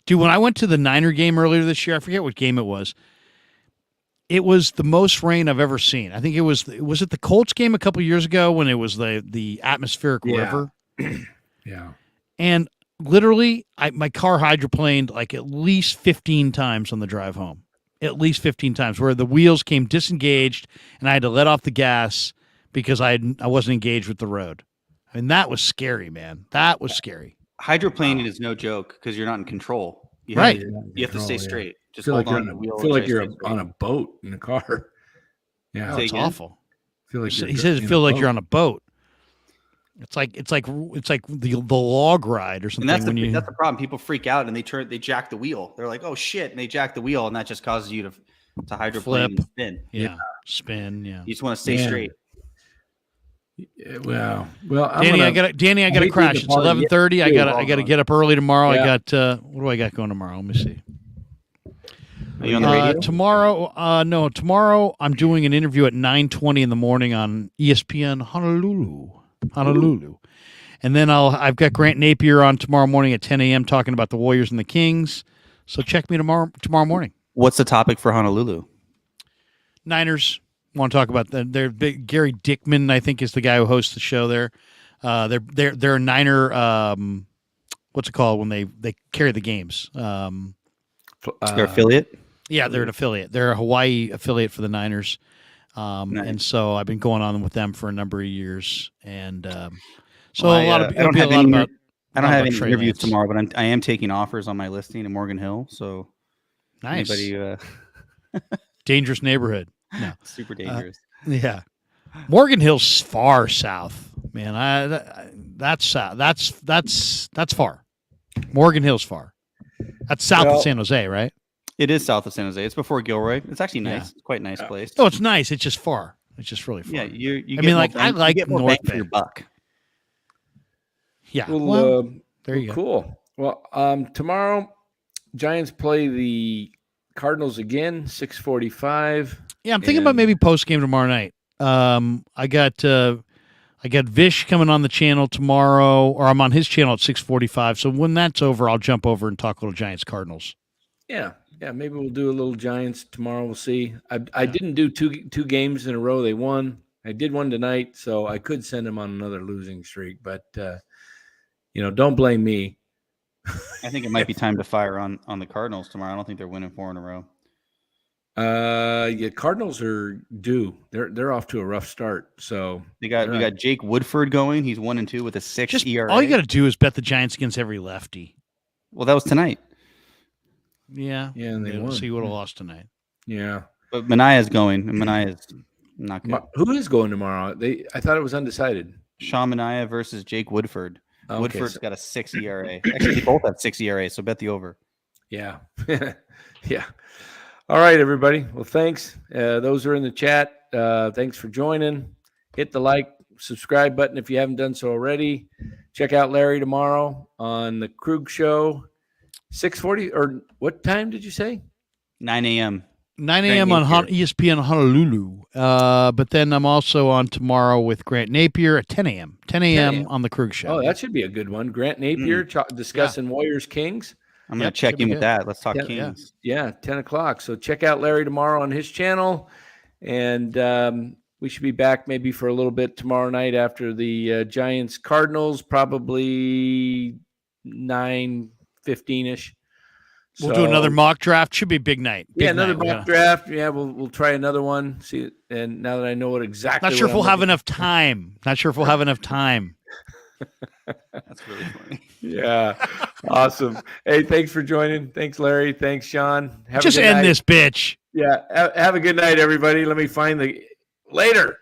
dude, when I went to the Niner game earlier this year, I forget what game it was. It was the most rain I've ever seen. I think it was it the Colts game a couple years ago when it was the atmospheric river. Yeah. And literally, my car hydroplaned like at least 15 times on the drive home. At least 15 times, where the wheels came disengaged and I had to let off the gas because I wasn't engaged with the road. I mean, that was scary, man. That was scary. Hydroplaning is no joke because you're not in control. You Right. You have to stay straight. Just Feel hold like on you're to the wheel. feel and like try you're to stay straight. on a boat in a car. Yeah. Oh, Say it's again? awful. Feel like He says it feels like you're on a boat. It's like the log ride or something. And when that's the problem. People freak out and they jack the wheel. They're like, oh shit, and they jack the wheel, and that just causes you to hydroplane and spin. spin. Yeah. You just want to stay Man. straight. Well, Danny, I got to crash. It's 11:30. I got to get up early tomorrow. Yeah. I got what do I got going tomorrow? Let me see. Are you on the radio? Tomorrow, no. Tomorrow, I'm doing an interview at 9:20 in the morning on ESPN Honolulu, and then I've got Grant Napier on tomorrow morning at 10 a.m. talking about the Warriors and the Kings. So check me tomorrow morning. What's the topic for Honolulu? Niners. Want to talk about their big Gary Dickman, I think, is the guy who hosts the show there. They're a Niner. What's it called when they carry the games? Their affiliate. Yeah, they're an affiliate. They're a Hawaii affiliate for the Niners. Nice. And so I've been going on with them for a number of years. And so Well, a lot of I don't have a lot any. about. I don't have any Trey interviews Lance. tomorrow, but I am taking offers on my listing in Morgan Hill. So Nice, anybody, dangerous neighborhood. No, super dangerous. yeah. Morgan Hill's far south, man. That's south. That's far. Morgan Hill's far. That's south of San Jose, right? It is south of San Jose. It's before Gilroy. It's actually nice. Yeah. It's quite a nice place. No, it's nice. It's just far. It's just really far. Yeah, you. I get mean, more like, I bang- like you get more North bang for your Bay. buck. Yeah. Well, Well, there you go. Cool. Well, tomorrow, Giants play the Cardinals again, 6:45. Yeah, I'm thinking about maybe post game tomorrow night. I got Vish coming on the channel tomorrow, or I'm on his channel at 6:45. So when that's over, I'll jump over and talk a little Giants Cardinals. Yeah, maybe we'll do a little Giants tomorrow. We'll see. I didn't do two games in a row. They won. I did one tonight, so I could send them on another losing streak. But don't blame me. I think it might be time to fire on the Cardinals tomorrow. I don't think they're winning 4 in a row. Cardinals are due. They're off to a rough start. So we got Jake Woodford going. He's 1-2 with a 6 ERA. All you got to do is bet the Giants against every lefty. Well, that was tonight. Yeah, and they won. So you would have lost tonight. Yeah, but Manaya's going, and Manaya's not good. Who is going tomorrow? I thought it was undecided. Sean Manaea versus Jake Woodford. Okay, Woodford's got a 6 ERA. Actually, they both have 6 ERA, so bet the over. Yeah. Yeah. All right, everybody. Well, thanks. Those are in the chat. Thanks for joining. Hit the like, subscribe button if you haven't done so already. Check out Larry tomorrow on the Krug Show. 6:40, or what time did you say? 9 a.m. 9 a.m. on ESPN Honolulu. But then I'm also on tomorrow with Grant Napier at 10 a.m. 10 a.m. on the Krug Show. Oh, that should be a good one. Grant Napier discussing Warriors Kings. I'm going to check in with that. Let's talk Kings. Yeah, 10 o'clock. So check out Larry tomorrow on his channel. And we should be back maybe for a little bit tomorrow night after the Giants Cardinals, probably 9:15-ish. We'll do another mock draft. Should be a big night. Another mock draft. Yeah, we'll try another one. See, and now that I know what exactly. Not sure if we'll have enough time. That's really funny. Yeah, awesome. Hey, thanks for joining. Thanks, Larry. Thanks, Sean. Just end this bitch. Yeah, have a good night, everybody. Let me find later.